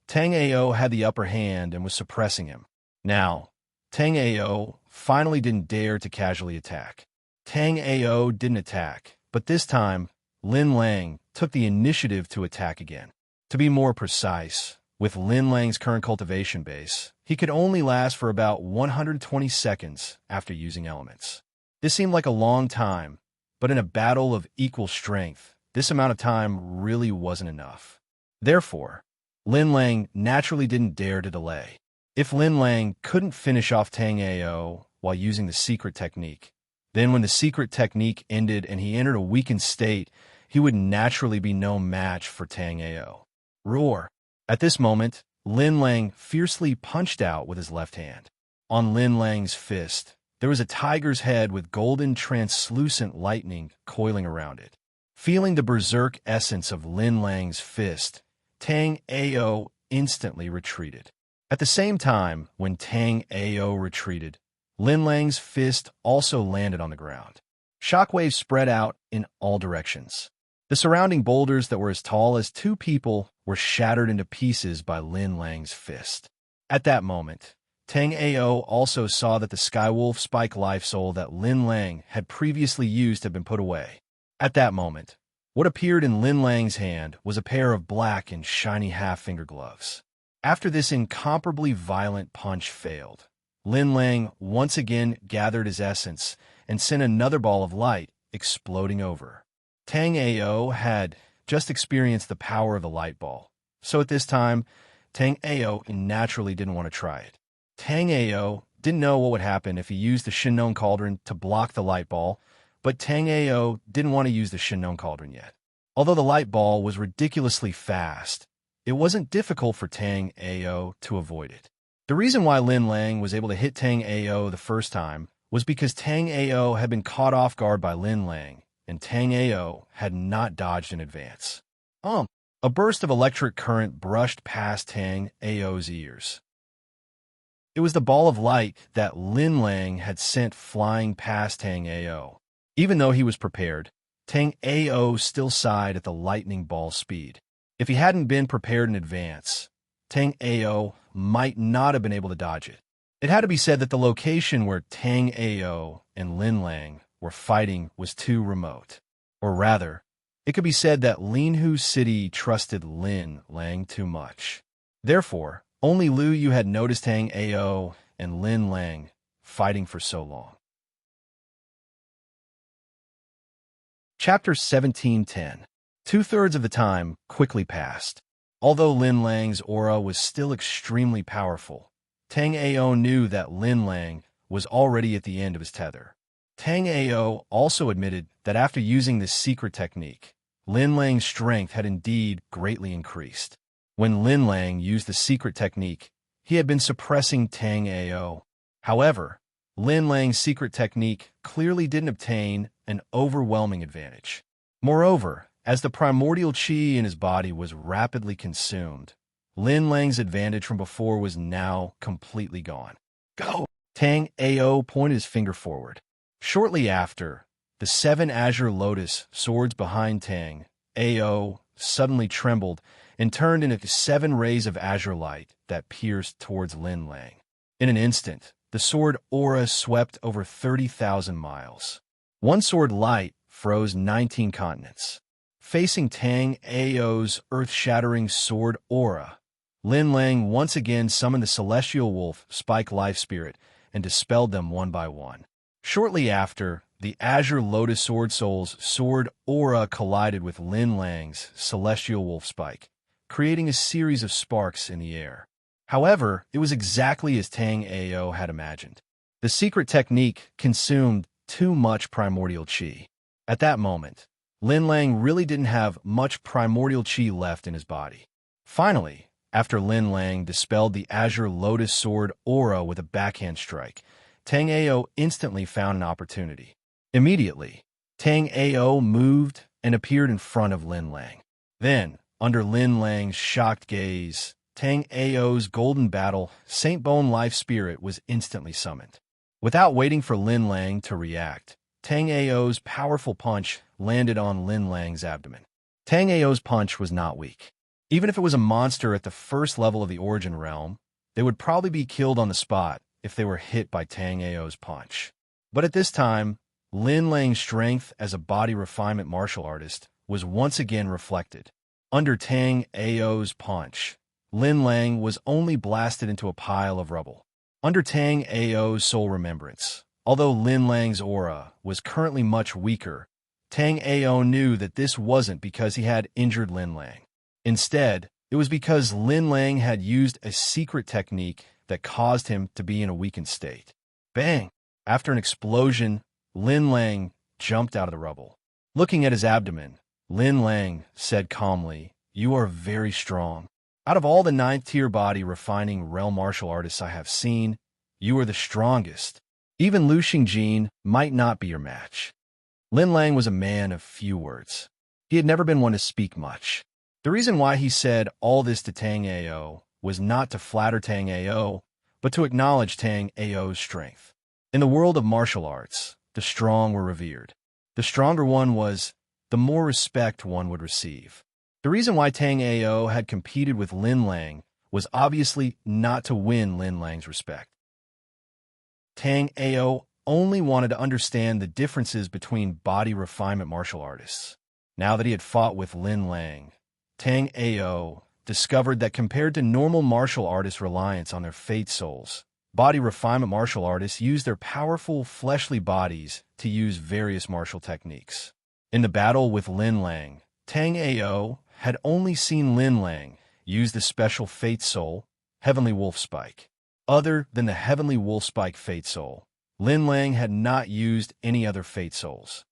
Tang Ao had the upper hand and was suppressing him. Now, Tang Ao finally didn't dare to casually attack. Tang Ao didn't attack, but this time, Lin Lang took the initiative to attack again. To be more precise, with Lin Lang's current cultivation base, he could only last for about 120 seconds after using elements. This seemed like a long time, but in a battle of equal strength, this amount of time really wasn't enough. Therefore, Lin Lang naturally didn't dare to delay. If Lin Lang couldn't finish off Tang Ao while using the secret technique, then when the secret technique ended and he entered a weakened state, he would naturally be no match for Tang Ao. Roar! At this moment, Lin Lang fiercely punched out with his left hand. On Lin Lang's fist, there was a tiger's head with golden translucent lightning coiling around it. Feeling the berserk essence of Lin Lang's fist, Tang Ao instantly retreated. At the same time, when Tang Ao retreated, Lin Lang's fist also landed on the ground. Shockwaves spread out in all directions. The surrounding boulders that were as tall as 2 people were shattered into pieces by Lin Lang's fist. At that moment, Tang Ao also saw that the Skywolf Spike Life Soul that Lin Lang had previously used had been put away. At that moment, what appeared in Lin Lang's hand was a pair of black and shiny half-finger gloves. After this incomparably violent punch failed, Lin Lang once again gathered his essence and sent another ball of light exploding over. Tang Ao had just experienced the power of the light ball, so at this time, Tang Ao naturally didn't want to try it. Tang Ao didn't know what would happen if he used the Shinnon Cauldron to block the light ball, but Tang Ao didn't want to use the Shinnon Cauldron yet. Although the light ball was ridiculously fast, it wasn't difficult for Tang Ao to avoid it. The reason why Lin Lang was able to hit Tang Ao the first time was because Tang Ao had been caught off guard by Lin Lang, and Tang Ao had not dodged in advance. A burst of electric current brushed past Tang Ao's ears. It was the ball of light that Lin Lang had sent flying past Tang Ao. Even though he was prepared, Tang Ao still sighed at the lightning ball speed. If he hadn't been prepared in advance, Tang Ao might not have been able to dodge it. It had to be said that the location where Tang Ao and Lin Lang were fighting was too remote. Or rather, it could be said that Linhu City trusted Lin Lang too much. Therefore, only Liu Yu had noticed Tang Ao and Lin Lang fighting for so long. Chapter 17:10. Two-thirds of the time quickly passed. Although Lin Lang's aura was still extremely powerful, Tang Ao knew that Lin Lang was already at the end of his tether. Tang Ao also admitted that after using this secret technique, Lin Lang's strength had indeed greatly increased. When Lin Lang used the secret technique, he had been suppressing Tang Ao. However, Lin Lang's secret technique clearly didn't obtain an overwhelming advantage. Moreover, as the primordial qi in his body was rapidly consumed, Lin Lang's advantage from before was now completely gone. Go! Tang Ao pointed his finger forward. Shortly after, the 7 azure lotus swords behind Tang Ao suddenly trembled and turned into 7 rays of azure light that pierced towards Lin Lang. In an instant, the sword aura swept over 30,000 miles. One sword light froze 19 continents. Facing Tang Ao's earth-shattering sword aura, Lin Lang once again summoned the celestial wolf Spike Life Spirit and dispelled them one by one. Shortly after, the Azure Lotus Sword Soul's sword aura collided with Lin Lang's celestial wolf spike, creating a series of sparks in the air. However, it was exactly as Tang Ao had imagined. The secret technique consumed too much primordial qi. At that moment, Lin Lang really didn't have much primordial qi left in his body. Finally, after Lin Lang dispelled the Azure Lotus Sword aura with a backhand strike, Tang Ao instantly found an opportunity. Immediately, Tang Ao moved and appeared in front of Lin Lang. Then, under Lin Lang's shocked gaze, Tang Ao's golden battle, Saint Bone Life Spirit was instantly summoned. Without waiting for Lin Lang to react, Tang Ao's powerful punch landed on Lin Lang's abdomen. Tang Ao's punch was not weak. Even if it was a monster at the first level of the Origin Realm, they would probably be killed on the spot if they were hit by Tang Ao's punch. But at this time, Lin Lang's strength as a body refinement martial artist was once again reflected. Under Tang Ao's punch, Lin Lang was only blasted into a pile of rubble. Under Tang Ao's soul remembrance, although Lin Lang's aura was currently much weaker, Tang Ao knew that this wasn't because he had injured Lin Lang. Instead, it was because Lin Lang had used a secret technique that caused him to be in a weakened state. Bang! After an explosion, Lin Lang jumped out of the rubble. Looking at his abdomen, Lin Lang said calmly, "You are very strong. Out of all the 9th-tier body refining realm martial artists I have seen, you are the strongest. Even Lu Xingjin might not be your match." Lin Lang was a man of few words. He had never been one to speak much. The reason why he said all this to Tang Ao was not to flatter Tang Ao, but to acknowledge Tang Ao's strength. In the world of martial arts, the strong were revered. The stronger one was, the more respect one would receive. The reason why Tang Ao had competed with Lin Lang was obviously not to win Lin Lang's respect. Tang Ao only wanted to understand the differences between body refinement martial artists. Now that he had fought with Lin Lang, Tang Ao discovered that compared to normal martial artists' reliance on their fate souls, body refinement martial artists use their powerful fleshly bodies to use various martial techniques. In the battle with Lin Lang, Tang Ao had only seen Lin Lang use the special Fate Soul, Heavenly Wolf Spike. Other than the Heavenly Wolf Spike Fate Soul, Lin Lang had not used any other Fate Souls.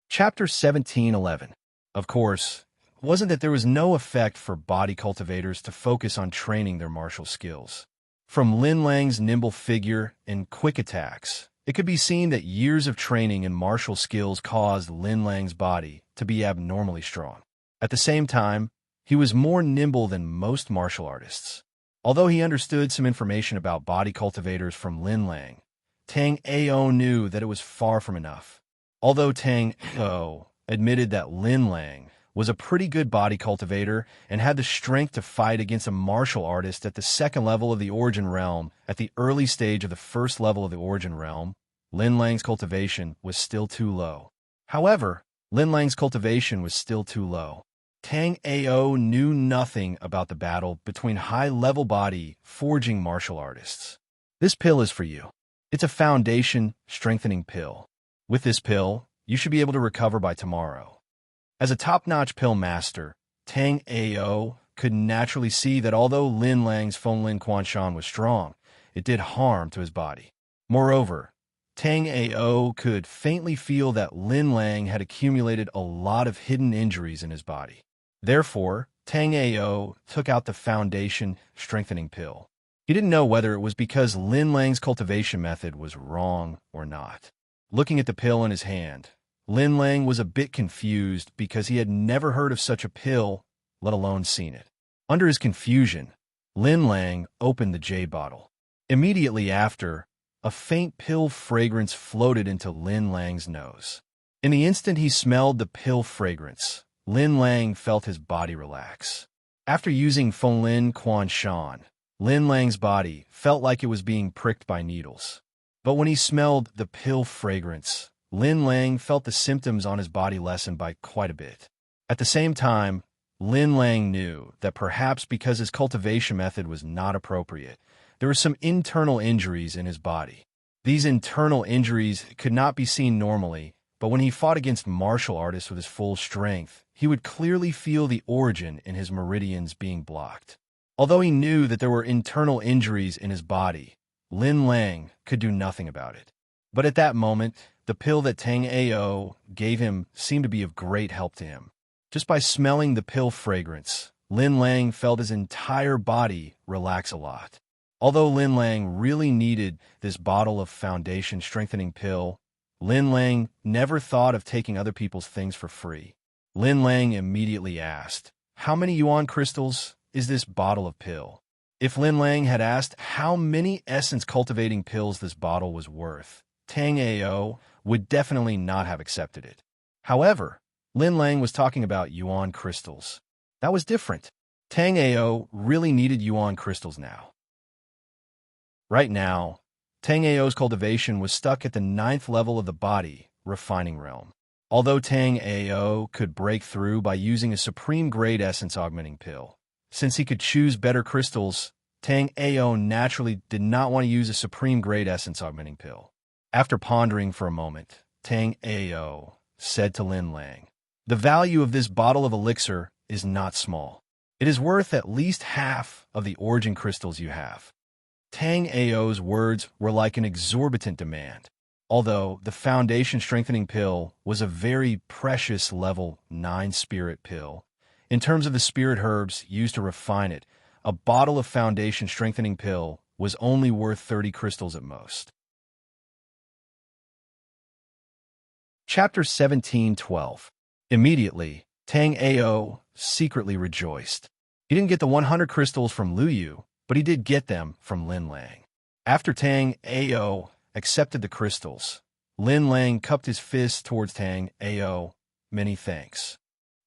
Chapter 17:11. Of course, it wasn't that there was no effect for body cultivators to focus on training their martial skills. From Lin Lang's nimble figure and quick attacks, it could be seen that years of training in martial skills caused Lin Lang's body to be abnormally strong. At the same time, he was more nimble than most martial artists. Although he understood some information about body cultivators from Lin Lang, Tang Ao knew that it was far from enough. Although Tang Ao admitted that Lin Lang was a pretty good body cultivator and had the strength to fight against a martial artist at the second level of the origin realm, at the early stage of the first level of the origin realm, Lin Lang's cultivation was still too low. However, Lin Lang's cultivation was still too low. Tang Ao knew nothing about the battle between high-level body forging martial artists. This pill is for you. It's a foundation strengthening pill. With this pill, you should be able to recover by tomorrow. As a top-notch pill master, Tang Ao could naturally see that although Lin Lang's Feng Lin Quan Shan was strong, it did harm to his body. Moreover, Tang Ao could faintly feel that Lin Lang had accumulated a lot of hidden injuries in his body. Therefore, Tang Ao took out the foundation strengthening pill. He didn't know whether it was because Lin Lang's cultivation method was wrong or not. Looking at the pill in his hand, Lin Lang was a bit confused because he had never heard of such a pill, let alone seen it. Under his confusion, Lin Lang opened the jade bottle. Immediately after, a faint pill fragrance floated into Lin Lang's nose. In the instant he smelled the pill fragrance, Lin Lang felt his body relax. After using Feng Lin Quan Shan, Lin Lang's body felt like it was being pricked by needles. But when he smelled the pill fragrance, Lin Lang felt the symptoms on his body lessen by quite a bit. At the same time, Lin Lang knew that perhaps because his cultivation method was not appropriate, there were some internal injuries in his body. These internal injuries could not be seen normally, but when he fought against martial artists with his full strength, he would clearly feel the origin in his meridians being blocked. Although he knew that there were internal injuries in his body, Lin Lang could do nothing about it. But at that moment, the pill that Tang Ao gave him seemed to be of great help to him. Just by smelling the pill fragrance, Lin Lang felt his entire body relax a lot. Although Lin Lang really needed this bottle of foundation strengthening pill, Lin Lang never thought of taking other people's things for free. Lin Lang immediately asked, "How many yuan crystals is this bottle of pill?" If Lin Lang had asked how many essence-cultivating pills this bottle was worth, Tang Ao would definitely not have accepted it. However, Lin Lang was talking about yuan crystals. That was different. Tang Ao really needed yuan crystals now. Right now, Tang Ao's cultivation was stuck at the 9th level of the body refining realm. Although Tang Ao could break through by using a supreme-grade essence-augmenting pill, since he could choose better crystals, Tang Ao naturally did not want to use a supreme-grade essence-augmenting pill. After pondering for a moment, Tang Ao said to Lin Lang, "The value of this bottle of elixir is not small. It is worth at least half of the origin crystals you have." Tang Ao's words were like an exorbitant demand. Although the foundation strengthening pill was a very precious level 9 spirit pill, in terms of the spirit herbs used to refine it, a bottle of foundation strengthening pill was only worth 30 crystals at most. Chapter 17:12. Immediately, Tang Ao secretly rejoiced. He didn't get the 100 crystals from Lu Yu, but he did get them from Lin Lang. After Tang Ao accepted the crystals, Lin Lang cupped his fist towards Tang Ao. "Many thanks."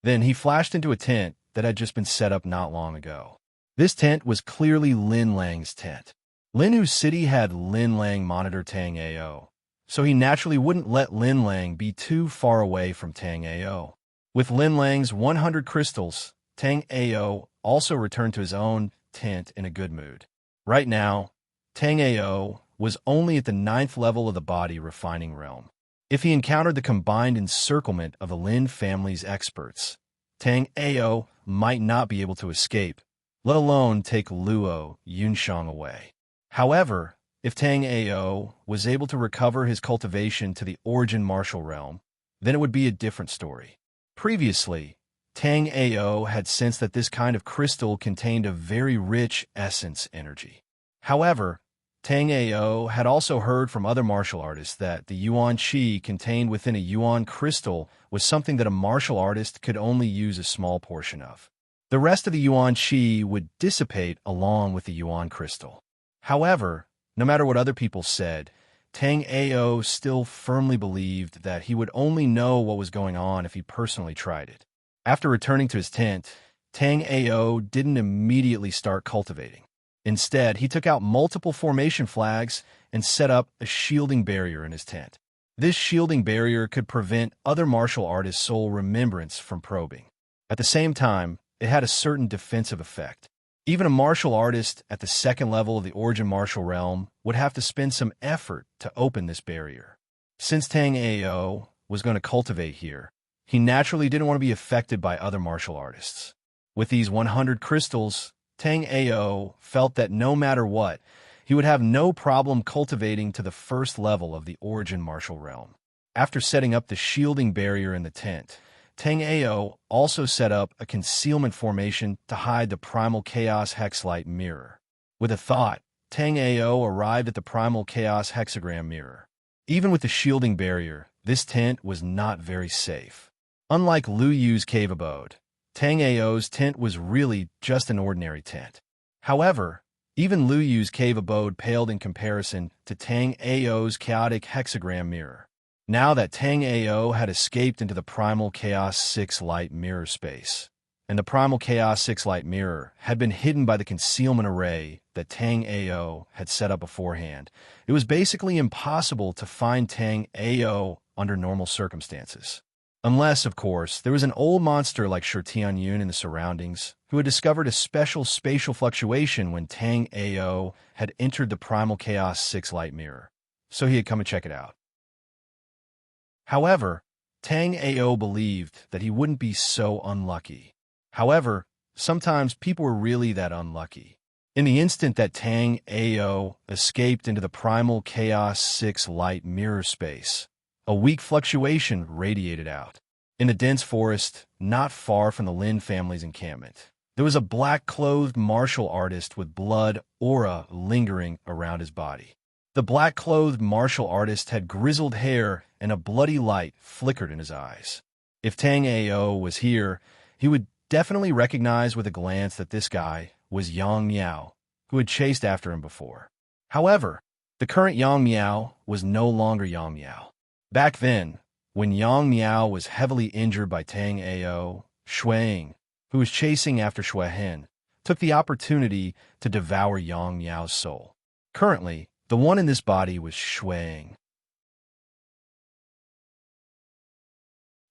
Then he flashed into a tent that had just been set up not long ago. This tent was clearly Lin Lang's tent. Lin Yu's city had Lin Lang monitor Tang Ao, so he naturally wouldn't let Lin Lang be too far away from Tang Ao. With Lin Lang's 100 crystals, Tang Ao also returned to his own tent in a good mood. Right now, Tang Ao was only at the 9th level of the body refining realm. If he encountered the combined encirclement of the Lin family's experts, Tang Ao might not be able to escape, let alone take Luo Yunshang away. However, if Tang Ao was able to recover his cultivation to the origin martial realm, then it would be a different story. Previously, Tang Ao had sensed that this kind of crystal contained a very rich essence energy. However, Tang Ao had also heard from other martial artists that the Yuan Qi contained within a Yuan crystal was something that a martial artist could only use a small portion of. The rest of the yuan qi would dissipate along with the yuan crystal. However, no matter what other people said, Tang Ao still firmly believed that he would only know what was going on if he personally tried it. After returning to his tent, Tang Ao didn't immediately start cultivating. Instead, he took out multiple formation flags and set up a shielding barrier in his tent. This shielding barrier could prevent other martial artists' soul remembrance from probing. At the same time, it had a certain defensive effect. Even a martial artist at the second level of the origin martial realm would have to spend some effort to open this barrier. Since Tang Ao was going to cultivate here, he naturally didn't want to be affected by other martial artists. With these 100 crystals, Tang Ao felt that no matter what, he would have no problem cultivating to the first level of the origin martial realm. After setting up the shielding barrier in the tent, Tang Ao also set up a concealment formation to hide the primal chaos hexlight mirror. With a thought, Tang Ao arrived at the primal chaos hexagram mirror. Even with the shielding barrier, this tent was not very safe. Unlike Lu Yu's cave abode, Tang Ao's tent was really just an ordinary tent. However, even Lu Yu's cave abode paled in comparison to Tang Ao's chaotic hexagram mirror. Now that Tang Ao had escaped into the Primal Chaos 6 light mirror space, and the Primal Chaos 6 light mirror had been hidden by the concealment array that Tang Ao had set up beforehand, it was basically impossible to find Tang Ao under normal circumstances. Unless, of course, there was an old monster like Shi Tianyun in the surroundings who had discovered a special spatial fluctuation when Tang Ao had entered the Primal Chaos 6 light mirror, so he had come to check it out. However, Tang Ao believed that he wouldn't be so unlucky. However, sometimes people were really that unlucky. In the instant that Tang Ao escaped into the Primal Chaos 6 light mirror space, a weak fluctuation radiated out. In the dense forest, not far from the Lin family's encampment, there was a black-clothed martial artist with blood aura lingering around his body. The black-clothed martial artist had grizzled hair and a bloody light flickered in his eyes. If Tang Ao was here, he would definitely recognize with a glance that this guy was Yang Miao, who had chased after him before. However, the current Yang Miao was no longer Yang Miao. Back then, when Yang Miao was heavily injured by Tang Ao, Shuang, who was chasing after Shuehen, took the opportunity to devour Yang Miao's soul. Currently, the one in this body was Shuang.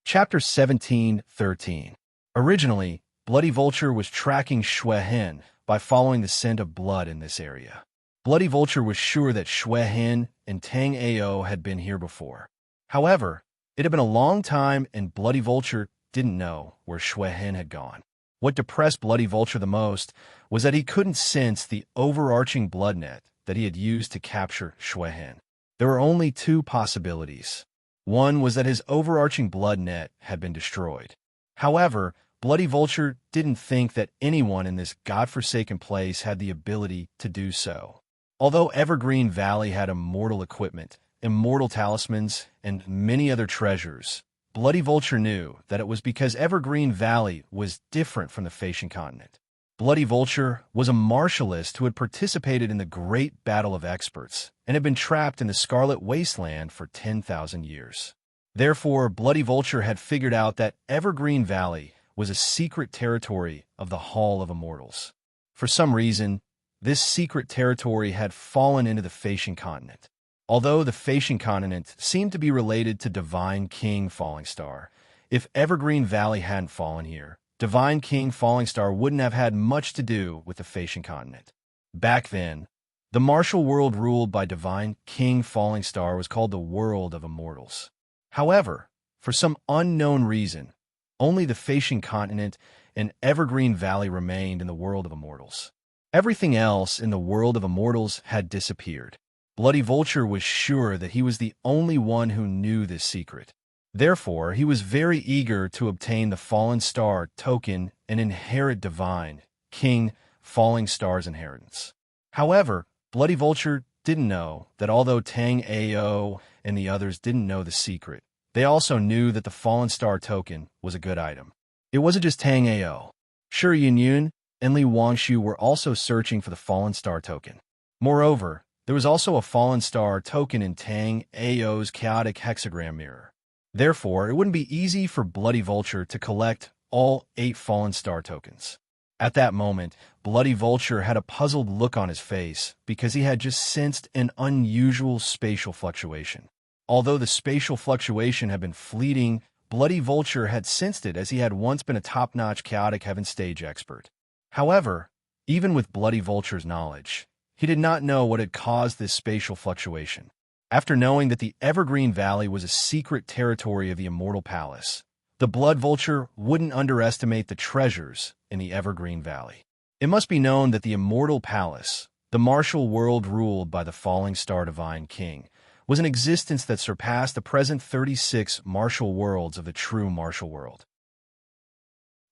Chapter 17:13. Originally, Bloody Vulture was tracking Shuehen by following the scent of blood in this area. Bloody Vulture was sure that Shuehen and Tang Ao had been here before. However, it had been a long time and Bloody Vulture didn't know where Shuehen had gone. What depressed Bloody Vulture the most was that he couldn't sense the overarching blood net that he had used to capture Shuehen. There were only two possibilities. One was that his overarching blood net had been destroyed. However, Bloody Vulture didn't think that anyone in this godforsaken place had the ability to do so. Although Evergreen Valley had immortal equipment, immortal talismans, and many other treasures, Bloody Vulture knew that it was because Evergreen Valley was different from the Phasian continent. Bloody Vulture was a martialist who had participated in the Great Battle of Experts and had been trapped in the Scarlet Wasteland for 10,000 years. Therefore, Bloody Vulture had figured out that Evergreen Valley was a secret territory of the Hall of Immortals. For some reason, this secret territory had fallen into the Phasian continent. Although the Phasian continent seemed to be related to Divine King Falling Star, if Evergreen Valley hadn't fallen here, Divine King Falling Star wouldn't have had much to do with the Phasian continent. Back then, the martial world ruled by Divine King Falling Star was called the World of Immortals. However, for some unknown reason, only the Phasian continent and Evergreen Valley remained in the World of Immortals. Everything else in the World of Immortals had disappeared. Bloody Vulture was sure that he was the only one who knew this secret. Therefore, he was very eager to obtain the Fallen Star token and inherit Divine King Falling Star's inheritance. However, Bloody Vulture didn't know that although Tang Ao and the others didn't know the secret, they also knew that the Fallen Star token was a good item. It wasn't just Tang Ao. Shi Yunyun and Li Wangshu were also searching for the fallen star token. Moreover, there was also a fallen star token in Tang Ao's chaotic hexagram mirror. Therefore, it wouldn't be easy for Bloody Vulture to collect all 8 fallen star tokens. At that moment, Bloody Vulture had a puzzled look on his face because he had just sensed an unusual spatial fluctuation. Although the spatial fluctuation had been fleeting, Bloody Vulture had sensed it as he had once been a top-notch chaotic heaven stage expert. However, even with Bloody Vulture's knowledge, he did not know what had caused this spatial fluctuation. After knowing that the Evergreen Valley was a secret territory of the Immortal Palace, the Blood Vulture wouldn't underestimate the treasures in the Evergreen Valley. It must be known that the Immortal Palace, the martial world ruled by the Falling Star Divine King, was an existence that surpassed the present 36 martial worlds of the true martial world.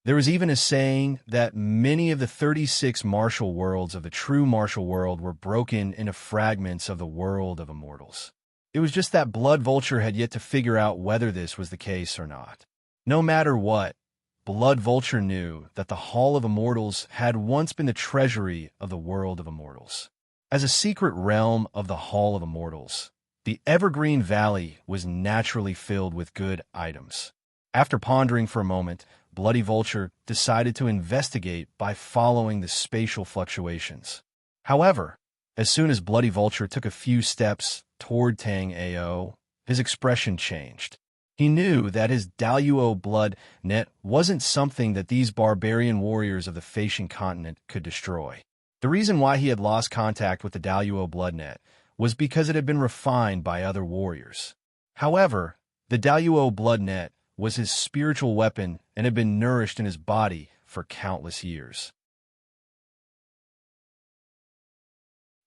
There is even a saying that many of the 36 martial worlds of the true martial world were broken into fragments of the world of immortals. It was just that Blood Vulture had yet to figure out whether this was the case or not. No matter what, Blood Vulture knew that the Hall of Immortals had once been the treasury of the world of immortals. As a secret realm of the Hall of Immortals, the Evergreen Valley was naturally filled with good items. After pondering for a moment, Bloody Vulture decided to investigate by following the spatial fluctuations. However, as soon as Bloody Vulture took a few steps toward Tang Ao, his expression changed. He knew that his Daluo blood net wasn't something that these barbarian warriors of the Facian continent could destroy. The reason why he had lost contact with the Daluo blood net was because it had been refined by other warriors. However, the Daluo blood net was his spiritual weapon and had been nourished in his body for countless years.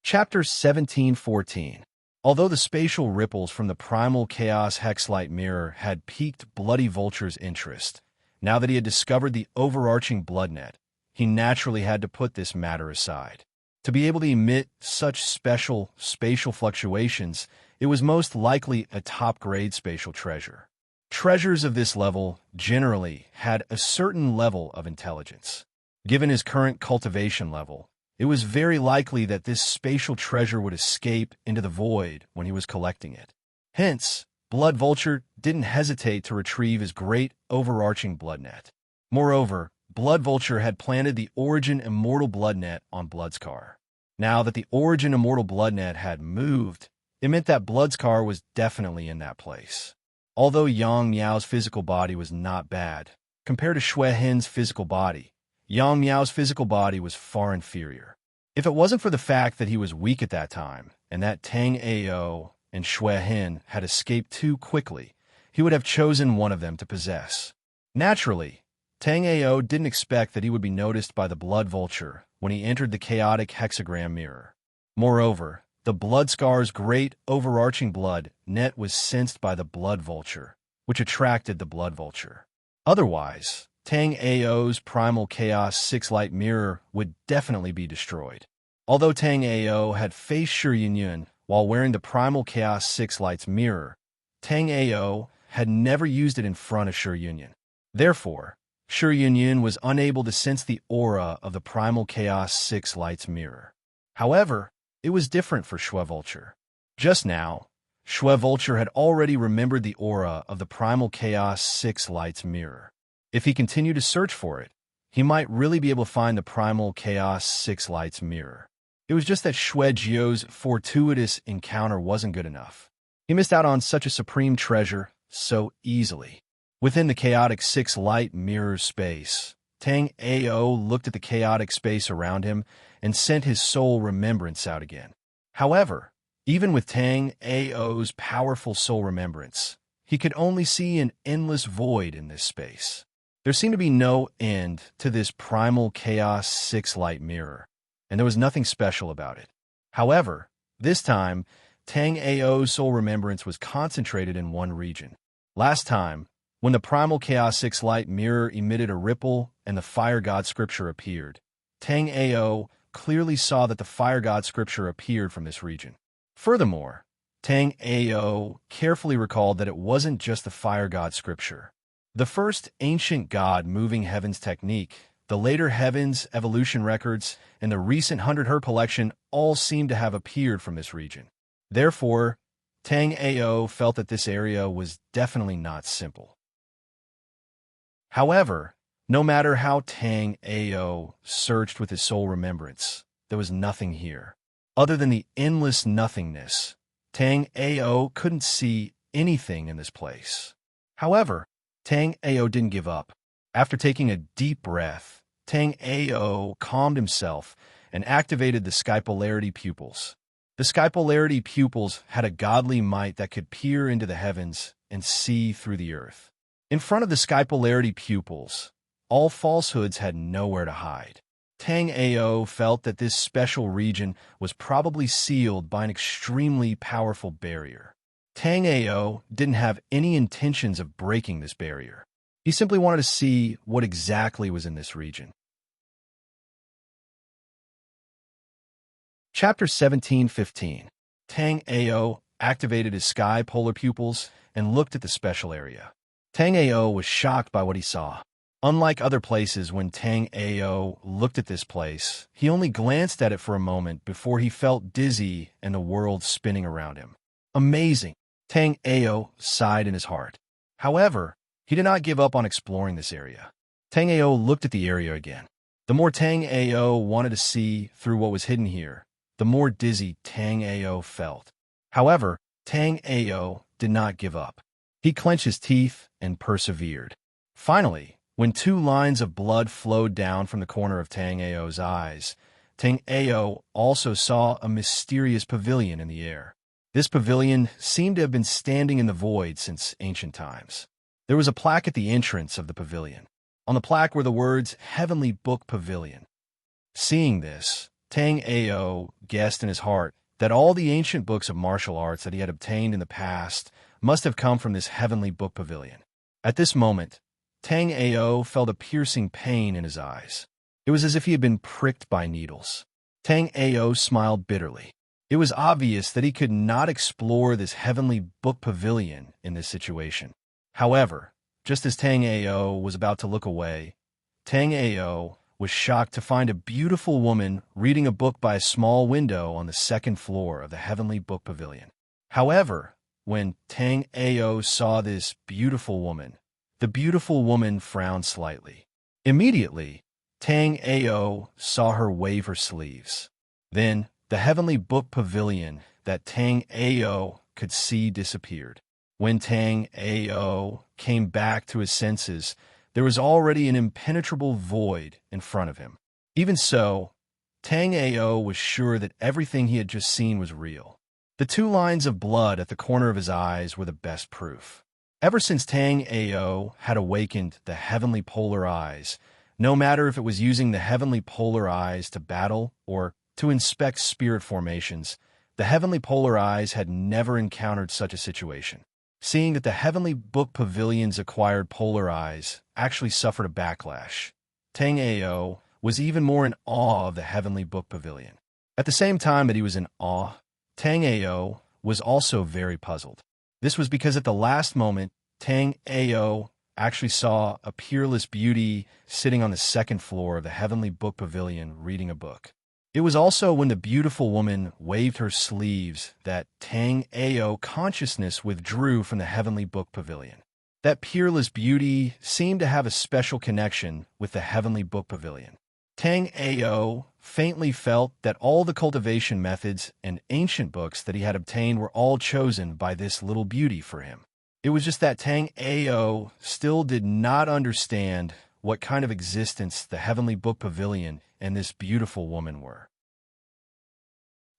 Chapter 1714. Although the spatial ripples from the primal chaos hexlight mirror had piqued Bloody Vulture's interest, now that he had discovered the overarching blood net, he naturally had to put this matter aside. To be able to emit such special spatial fluctuations, it was most likely a top-grade spatial treasure. Treasures of this level generally had a certain level of intelligence. Given his current cultivation level, it was very likely that this spatial treasure would escape into the void when he was collecting it. Hence, Blood Vulture didn't hesitate to retrieve his great overarching blood net. Moreover, Blood Vulture had planted the Origin Immortal Blood Net on Bloodscar. Now that the Origin Immortal Blood Net had moved, it meant that Bloodscar was definitely in that place. Although Yang Miao's physical body was not bad, compared to Xue Hen's physical body, Yang Miao's physical body was far inferior. If it wasn't for the fact that he was weak at that time, and that Tang Ao and Xue Hen had escaped too quickly, he would have chosen one of them to possess. Naturally, Tang Ao didn't expect that he would be noticed by the Blood Vulture when he entered the chaotic hexagram mirror. Moreover, the Bloodscar's great overarching blood net was sensed by the Blood Vulture, which attracted the Blood Vulture. Otherwise, Tang Ao's primal chaos 6-light mirror would definitely be destroyed. Although Tang Ao had faced Shi Yunyun while wearing the primal chaos 6-light's mirror, Tang Ao had never used it in front of Shi Yunyun. Therefore, Shi Yunyun was unable to sense the aura of the primal chaos 6-light's mirror. However, it was different for Xue Vulture. Just now, Xue Vulture had already remembered the aura of the primal chaos 6-light's mirror. If he continued to search for it, he might really be able to find the primal chaos 6-light's mirror. It was just that Xue Jio's fortuitous encounter wasn't good enough. He missed out on such a supreme treasure so easily. Within the chaotic 6-light mirror space, Tang Ao looked at the chaotic space around him and sent his soul remembrance out again. However, even with Tang Ao's powerful soul remembrance, he could only see an endless void in this space. There seemed to be no end to this primal chaos 6-light mirror, and there was nothing special about it. However, this time, Tang Ao's soul remembrance was concentrated in one region. Last time, when the primal chaos 6-light mirror emitted a ripple and the fire god scripture appeared, Tang Ao clearly saw that the fire god scripture appeared from this region. Furthermore, Tang Ao carefully recalled that it wasn't just the fire god scripture. The first ancient god moving heavens technique the later heavens, evolution records, and the recent 100 Her collection all seem to have appeared from this region. Therefore, Tang Ao felt that this area was definitely not simple. However, no matter how Tang Ao searched with his soul remembrance, there was nothing here. Other than the endless nothingness, Tang Ao couldn't see anything in this place. However, Tang Ao didn't give up. After taking a deep breath, Tang Ao calmed himself and activated the skypolarity pupils. The skypolarity pupils had a godly might that could peer into the heavens and see through the earth. In front of the skypolarity pupils, all falsehoods had nowhere to hide. Tang Ao felt that this special region was probably sealed by an extremely powerful barrier. Tang Ao didn't have any intentions of breaking this barrier. He simply wanted to see what exactly was in this region. Chapter 17:15. Tang Ao activated his sky polar pupils and looked at the special area. Tang Ao was shocked by what he saw. Unlike other places, when Tang Ao looked at this place, he only glanced at it for a moment before he felt dizzy and the world spinning around him. Amazing! Tang Ao sighed in his heart. However, he did not give up on exploring this area. Tang Ao looked at the area again. The more Tang Ao wanted to see through what was hidden here, the more dizzy Tang Ao felt. However, Tang Ao did not give up. He clenched his teeth and persevered. Finally, when 2 lines of blood flowed down from the corner of Tang Ao's eyes, Tang Ao also saw a mysterious pavilion in the air. This pavilion seemed to have been standing in the void since ancient times. There was a plaque at the entrance of the pavilion. On the plaque were the words, "Heavenly Book Pavilion." Seeing this, Tang Ao guessed in his heart that all the ancient books of martial arts that he had obtained in the past must have come from this Heavenly Book Pavilion. At this moment, Tang Ao felt a piercing pain in his eyes. It was as if he had been pricked by needles. Tang Ao smiled bitterly. It was obvious that he could not explore this Heavenly Book Pavilion in this situation. However, just as Tang Ao was about to look away, Tang Ao was shocked to find a beautiful woman reading a book by a small window on the 2nd floor of the Heavenly Book Pavilion. However, when Tang Ao saw this beautiful woman, the beautiful woman frowned slightly. Immediately, Tang Ao saw her wave her sleeves. Then, the Heavenly Book Pavilion that Tang Ao could see disappeared. When Tang Ao came back to his senses, there was already an impenetrable void in front of him. Even so, Tang Ao was sure that everything he had just seen was real. The 2 lines of blood at the corner of his eyes were the best proof. Ever since Tang Ao had awakened the Heavenly Polar Eyes, no matter if it was using the Heavenly Polar Eyes to battle or to inspect spirit formations, the Heavenly Polar Eyes had never encountered such a situation. Seeing that the Heavenly Book Pavilion's acquired polar eyes actually suffered a backlash, Tang Ao was even more in awe of the Heavenly Book Pavilion. At the same time that he was in awe, Tang Ao was also very puzzled. This was because at the last moment, Tang Ao actually saw a peerless beauty sitting on the 2nd floor of the Heavenly Book Pavilion reading a book. It was also when the beautiful woman waved her sleeves that Tang Ao consciousness withdrew from the Heavenly Book Pavilion. That peerless beauty seemed to have a special connection with the Heavenly Book Pavilion. Tang Ao faintly felt that all the cultivation methods and ancient books that he had obtained were all chosen by this little beauty for him. It was just that Tang Ao still did not understand what kind of existence the Heavenly Book Pavilion and this beautiful woman were.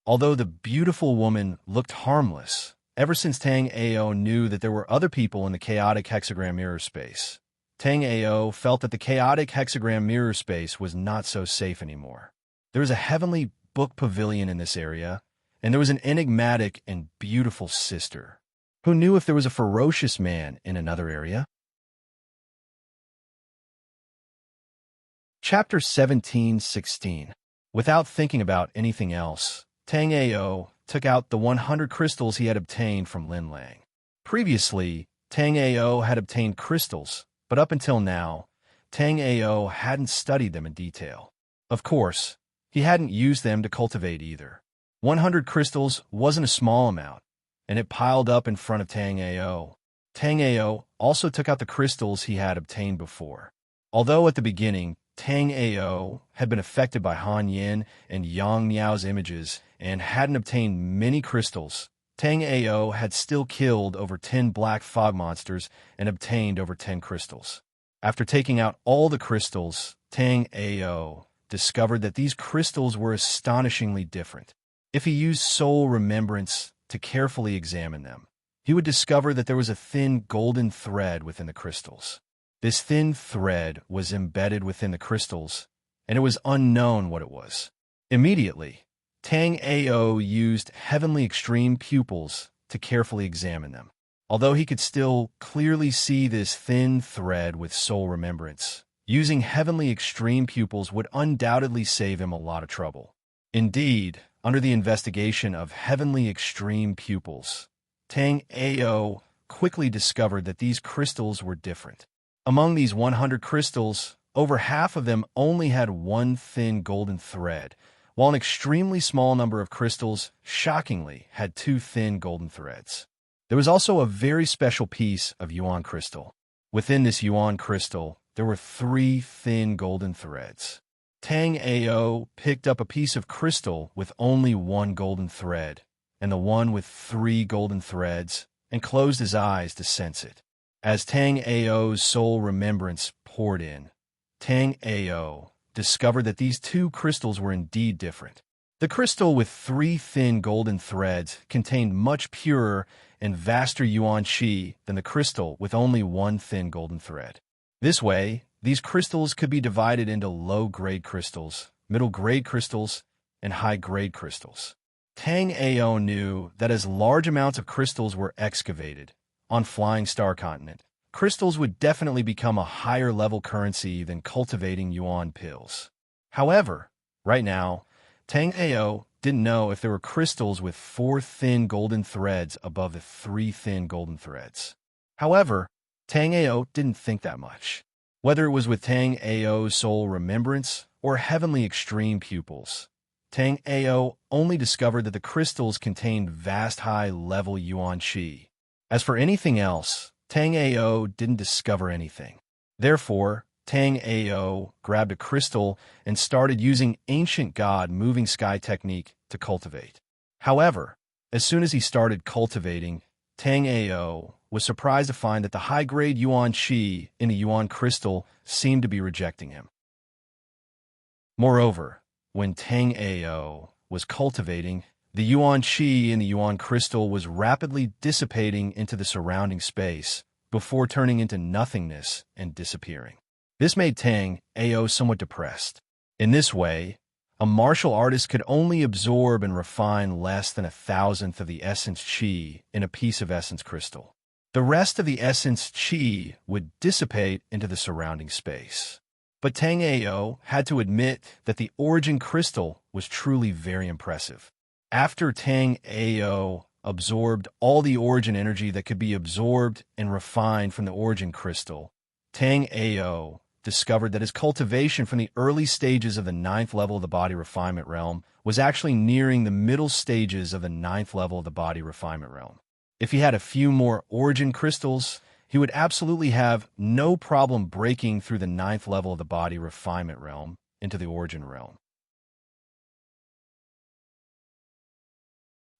Although the beautiful woman looked harmless, ever since Tang Ao knew that there were other people in the chaotic hexagram mirror space, Tang Ao felt that the chaotic hexagram mirror space was not so safe anymore. There was a Heavenly Book Pavilion in this area, and there was an enigmatic and beautiful sister. Who knew if there was a ferocious man in another area? Chapter 17:16. Without thinking about anything else, Tang Ao took out the 100 crystals he had obtained from Lin Lang. Previously, Tang Ao had obtained crystals, but up until now, Tang Ao hadn't studied them in detail. Of course, he hadn't used them to cultivate either. 100 crystals wasn't a small amount, and it piled up in front of Tang Ao. Tang Ao also took out the crystals he had obtained before. Although at the beginning, Tang Ao had been affected by Han Yin and Yang Miao's images and hadn't obtained many crystals, Tang Ao had still killed over 10 black fog monsters and obtained over 10 crystals. After taking out all the crystals, Tang Ao discovered that these crystals were astonishingly different. If he used soul remembrance to carefully examine them, he would discover that there was a thin golden thread within the crystals. This thin thread was embedded within the crystals, and it was unknown what it was. Immediately, Tang Ao used heavenly extreme pupils to carefully examine them. Although he could still clearly see this thin thread with soul remembrance, using heavenly extreme pupils would undoubtedly save him a lot of trouble. Indeed, under the investigation of heavenly extreme pupils, Tang Ao quickly discovered that these crystals were different. Among these 100 crystals, over half of them only had one thin golden thread, while an extremely small number of crystals, shockingly, had two thin golden threads. There was also a very special piece of yuan crystal. Within this yuan crystal, there were 3 thin golden threads. Tang Ao picked up a piece of crystal with only one golden thread, and the one with 3 golden threads, and closed his eyes to sense it. As Tang Ao's soul remembrance poured in, Tang Ao discovered that these 2 crystals were indeed different. The crystal with 3 thin golden threads contained much purer and vaster yuan qi than the crystal with only one thin golden thread. This way, these crystals could be divided into low-grade crystals, middle-grade crystals, and high-grade crystals. Tang Ao knew that as large amounts of crystals were excavated on Flying Star Continent, crystals would definitely become a higher-level currency than cultivating yuan pills. However, right now, Tang Ao didn't know if there were crystals with 4 thin golden threads above the 3 thin golden threads. However, Tang Ao didn't think that much. Whether it was with Tang Ao's soul remembrance or heavenly extreme pupils, Tang Ao only discovered that the crystals contained vast high-level yuan qi. As for anything else, Tang Ao didn't discover anything. Therefore, Tang Ao grabbed a crystal and started using Ancient God Moving Sky technique to cultivate. However, as soon as he started cultivating, Tang Ao was surprised to find that the high-grade yuan qi in the yuan crystal seemed to be rejecting him. Moreover, when Tang Ao was cultivating, the yuan qi in the yuan crystal was rapidly dissipating into the surrounding space before turning into nothingness and disappearing. This made Tang Ao somewhat depressed. In this way, a martial artist could only absorb and refine less than 1,000th of the essence qi in a piece of essence crystal. The rest of the essence qi would dissipate into the surrounding space. But Tang Ao had to admit that the origin crystal was truly very impressive. After Tang Ao absorbed all the origin energy that could be absorbed and refined from the origin crystal, Tang Ao discovered that his cultivation from the early stages of the 9th level of the body refinement realm was actually nearing the middle stages of the 9th level of the body refinement realm. If he had a few more origin crystals, he would absolutely have no problem breaking through the 9th level of the body refinement realm into the origin realm.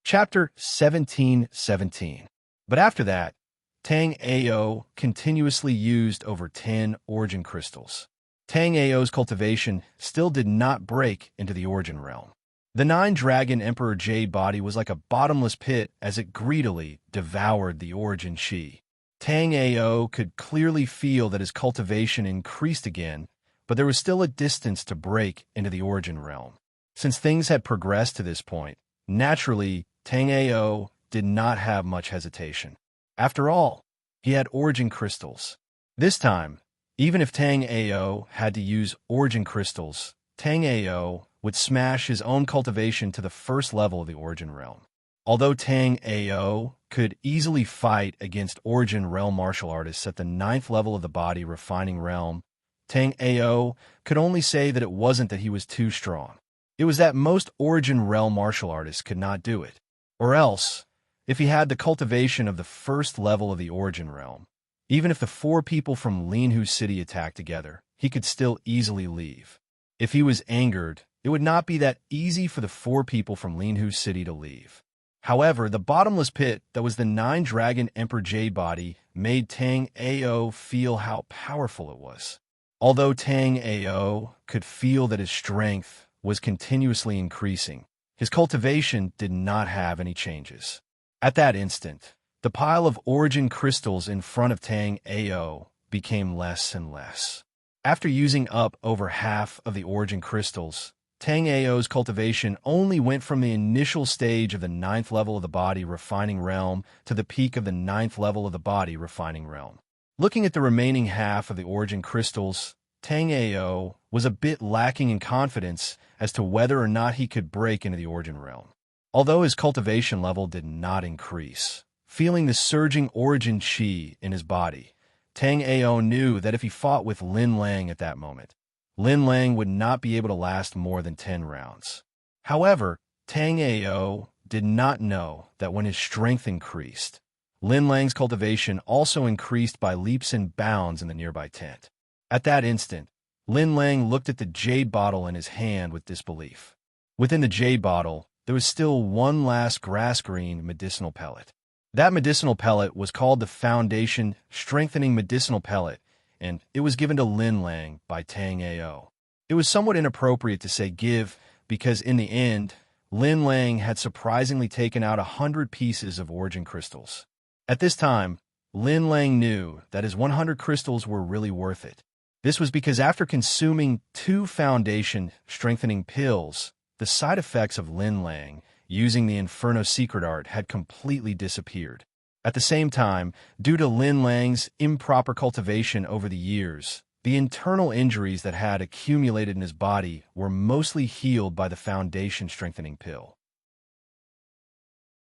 Chapter 17:17. But after that, Tang Ao continuously used over 10 origin crystals. Tang Ao's cultivation still did not break into the origin realm. The 9-dragon Emperor Jade body was like a bottomless pit as it greedily devoured the origin qi. Tang Ao could clearly feel that his cultivation increased again, but there was still a distance to break into the origin realm. Since things had progressed to this point, naturally, Tang Ao did not have much hesitation. After all, he had origin crystals. This time, even if Tang Ao had to use origin crystals, Tang Ao would smash his own cultivation to the 1st level of the origin realm. Although Tang Ao could easily fight against origin realm martial artists at the 9th level of the body refining realm, Tang Ao could only say that it wasn't that he was too strong. It was that most Origin Realm martial artists could not do it. Or else, if he had the cultivation of the first level of the Origin Realm, even if the 4 people from Linhu City attacked together, he could still easily leave. If he was angered, it would not be that easy for the 4 people from Linhu City to leave. However, the bottomless pit that was the 9-dragon Emperor Jade body made Tang Ao feel how powerful it was. Although Tang Ao could feel that his strength was continuously increasing, his cultivation did not have any changes. At that instant, the pile of origin crystals in front of Tang Ao became less and less. After using up over half of the origin crystals, Tang Ao's cultivation only went from the initial stage of the 9th level of the body refining realm to the peak of the 9th level of the body refining realm. Looking at the remaining half of the origin crystals, Tang Ao was a bit lacking in confidence as to whether or not he could break into the origin realm. Although his cultivation level did not increase, feeling the surging origin chi in his body, Tang Ao knew that if he fought with Lin Lang at that moment, Lin Lang would not be able to last more than 10 rounds. However, Tang Ao did not know that when his strength increased, Lin Lang's cultivation also increased by leaps and bounds in the nearby tent. At that instant, Lin Lang looked at the jade bottle in his hand with disbelief. Within the jade bottle, there was still one last grass-green medicinal pellet. That medicinal pellet was called the Foundation Strengthening Medicinal Pellet, and it was given to Lin Lang by Tang Ao. It was somewhat inappropriate to say give, because in the end, Lin Lang had surprisingly taken out 100 pieces of origin crystals. At this time, Lin Lang knew that his 100 crystals were really worth it. This was because after consuming 2 Foundation Strengthening pills, the side effects of Lin Lang using the Inferno secret art had completely disappeared. At the same time, due to Lin Lang's improper cultivation over the years, the internal injuries that had accumulated in his body were mostly healed by the Foundation Strengthening pill.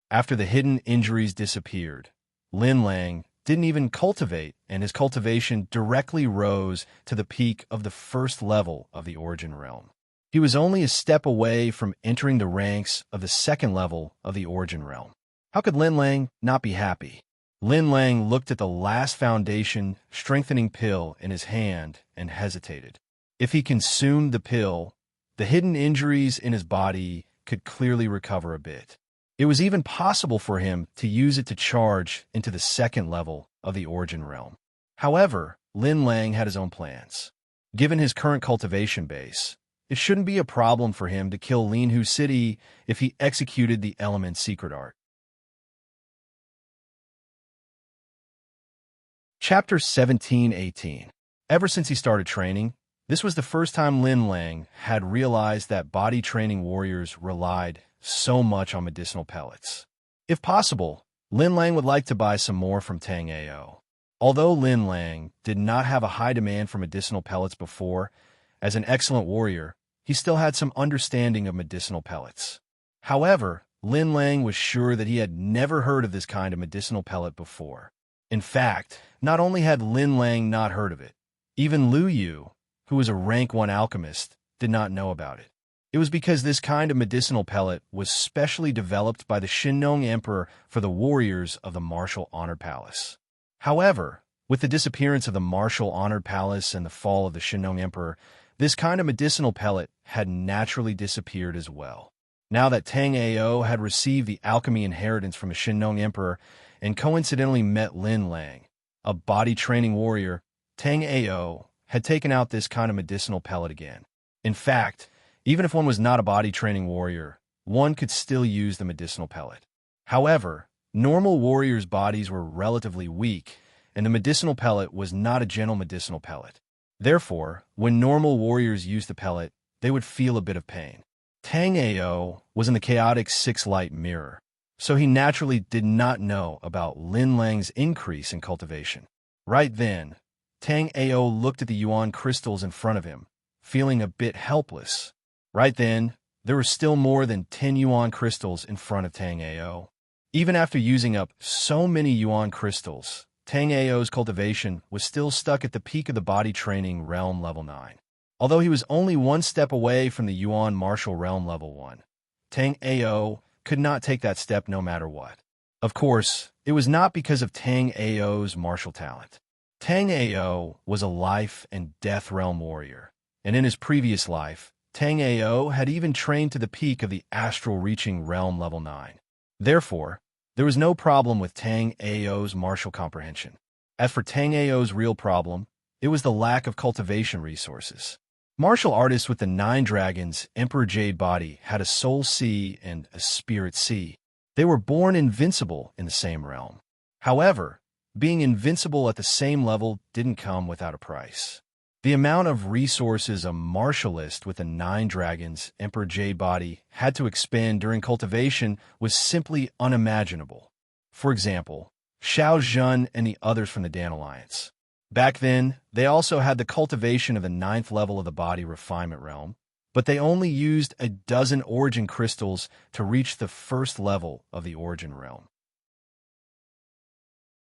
After the hidden injuries disappeared, Lin Lang didn't even cultivate, and his cultivation directly rose to the peak of the first level of the Origin Realm. He was only a step away from entering the ranks of the second level of the Origin Realm. How could Lin Lang not be happy? Lin Lang looked at the last Foundation Strengthening pill in his hand and hesitated. If he consumed the pill, the hidden injuries in his body could clearly recover a bit. It was even possible for him to use it to charge into the second level of the Origin Realm. However, Lin Lang had his own plans. Given his current cultivation base, it shouldn't be a problem for him to kill Linhu City if he executed the Element secret art. Chapter 17-18. Ever since he started training, this was the first time Lin Lang had realized that body training warriors relied so much on medicinal pellets. If possible, Lin Lang would like to buy some more from Tang Ao. Although Lin Lang did not have a high demand for medicinal pellets before, as an excellent warrior, he still had some understanding of medicinal pellets. However, Lin Lang was sure that he had never heard of this kind of medicinal pellet before. In fact, not only had Lin Lang not heard of it, even Lu Yu, who was a rank 1 alchemist, did not know about it. It was because this kind of medicinal pellet was specially developed by the Shinnong Emperor for the warriors of the Martial Honored Palace. However, with the disappearance of the Martial Honored Palace and the fall of the Shinnong Emperor, this kind of medicinal pellet had naturally disappeared as well. Now that Tang Ao had received the alchemy inheritance from the Shinnong Emperor and coincidentally met Lin Lang, a body training warrior, Tang Ao had taken out this kind of medicinal pellet again. In fact, even if one was not a body training warrior, one could still use the medicinal pellet. However, normal warriors' bodies were relatively weak, and the medicinal pellet was not a gentle medicinal pellet. Therefore, when normal warriors used the pellet, they would feel a bit of pain. Tang Ao was in the chaotic 6-light mirror, so he naturally did not know about Lin Lang's increase in cultivation. Right then, Tang Ao looked at the yuan crystals in front of him, feeling a bit helpless. Right then, there were still more than 10 yuan crystals in front of Tang Ao. Even after using up so many yuan crystals, Tang Ao's cultivation was still stuck at the peak of the body training realm level 9. Although he was only one step away from the Yuan martial realm level 1, Tang Ao could not take that step no matter what. Of course, it was not because of Tang Ao's martial talent. Tang Ao was a life and death realm warrior, and in his previous life, Tang Ao had even trained to the peak of the astral reaching realm level 9. Therefore, there was no problem with Tang Ao's martial comprehension. As for Tang Ao's real problem, it was the lack of cultivation resources. Martial artists with the 9 dragons, Emperor Jade body, had a soul C and a spirit C. They were born invincible in the same realm. However, being invincible at the same level didn't come without a price. The amount of resources a martialist with the 9 dragons, Emperor Jade body, had to expend during cultivation was simply unimaginable. For example, Xiao Zhen and the others from the Dan Alliance. Back then, they also had the cultivation of the 9th level of the body refinement realm, but they only used a dozen origin crystals to reach the 1st level of the origin realm.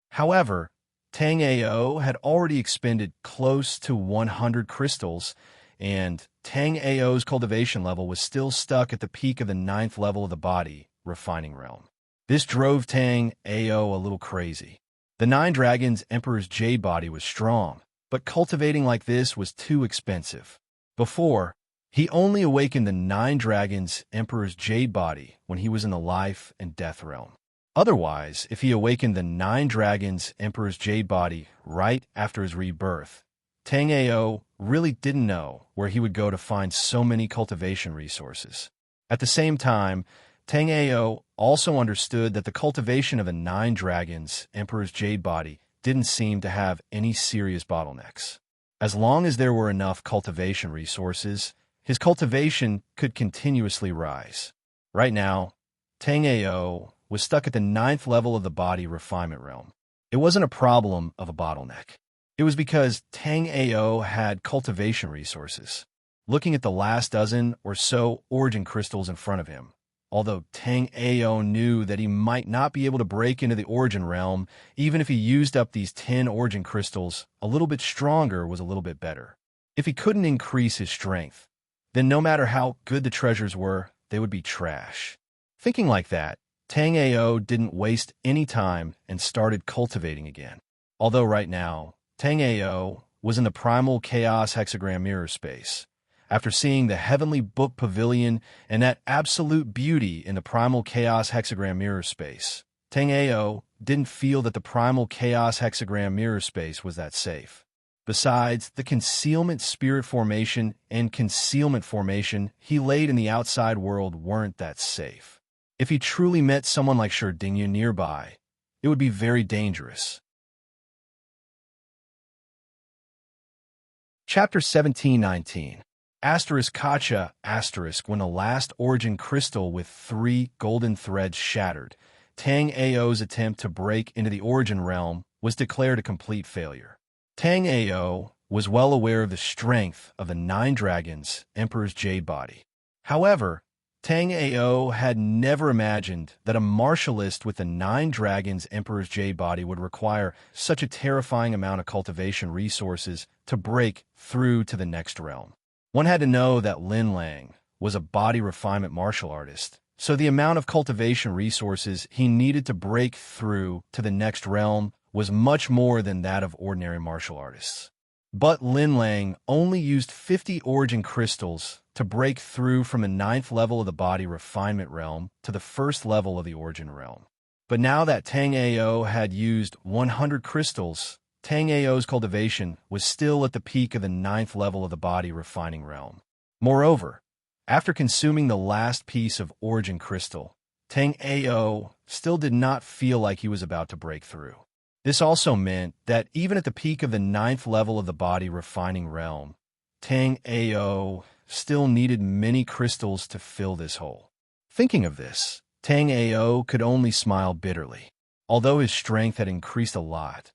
However, Tang Ao had already expended close to 100 crystals, and Tang Ao's cultivation level was still stuck at the peak of the 9th level of the body refining realm. This drove Tang Ao a little crazy. The 9 dragons Emperor's Jade body was strong, but cultivating like this was too expensive. Before, he only awakened the 9 dragons Emperor's Jade body when he was in the life and death realm. Otherwise, if he awakened the 9 dragons Emperor's Jade body right after his rebirth, Tang Ao really didn't know where he would go to find so many cultivation resources. At the same time, Tang Ao also understood that the cultivation of the 9 dragons Emperor's Jade body didn't seem to have any serious bottlenecks. As long as there were enough cultivation resources, his cultivation could continuously rise. Right now, Tang Ao was stuck at the 9th level of the body refinement realm. It wasn't a problem of a bottleneck. It was because Tang Ao had cultivation resources. Looking at the last dozen or so origin crystals in front of him, although Tang Ao knew that he might not be able to break into the origin realm, even if he used up these 10 origin crystals, a little bit stronger was a little bit better. If he couldn't increase his strength, then no matter how good the treasures were, they would be trash. Thinking like that, Tang Ao didn't waste any time and started cultivating again. Although right now, Tang Ao was in the primal chaos hexagram mirror space. After seeing the heavenly book pavilion and that absolute beauty in the primal chaos hexagram mirror space, Tang Ao didn't feel that the primal chaos hexagram mirror space was that safe. Besides, the concealment spirit formation and concealment formation he laid in the outside world weren't that safe. If he truly met someone like Sherdingya nearby, it would be very dangerous. Chapter 17:19. Asterisk Kacha, asterisk, when the last origin crystal with 3 golden threads shattered, Tang Ao's attempt to break into the origin realm was declared a complete failure. Tang Ao was well aware of the strength of the 9 dragons, Emperor's Jade body. However, Tang Ao had never imagined that a martialist with the 9 dragons Emperor's Jade body would require such a terrifying amount of cultivation resources to break through to the next realm. One had to know that Lin Lang was a body refinement martial artist, so the amount of cultivation resources he needed to break through to the next realm was much more than that of ordinary martial artists. But Lin Lang only used 50 origin crystals to break through from the 9th level of the body refinement realm to the 1st level of the origin realm. But now that Tang Ao had used 100 crystals, Tang Ao's cultivation was still at the peak of the 9th level of the body refining realm. Moreover, after consuming the last piece of origin crystal, Tang Ao still did not feel like he was about to break through. This also meant that even at the peak of the 9th level of the body refining realm, Tang Ao still needed many crystals to fill this hole. Thinking of this, Tang Ao could only smile bitterly. Although his strength had increased a lot,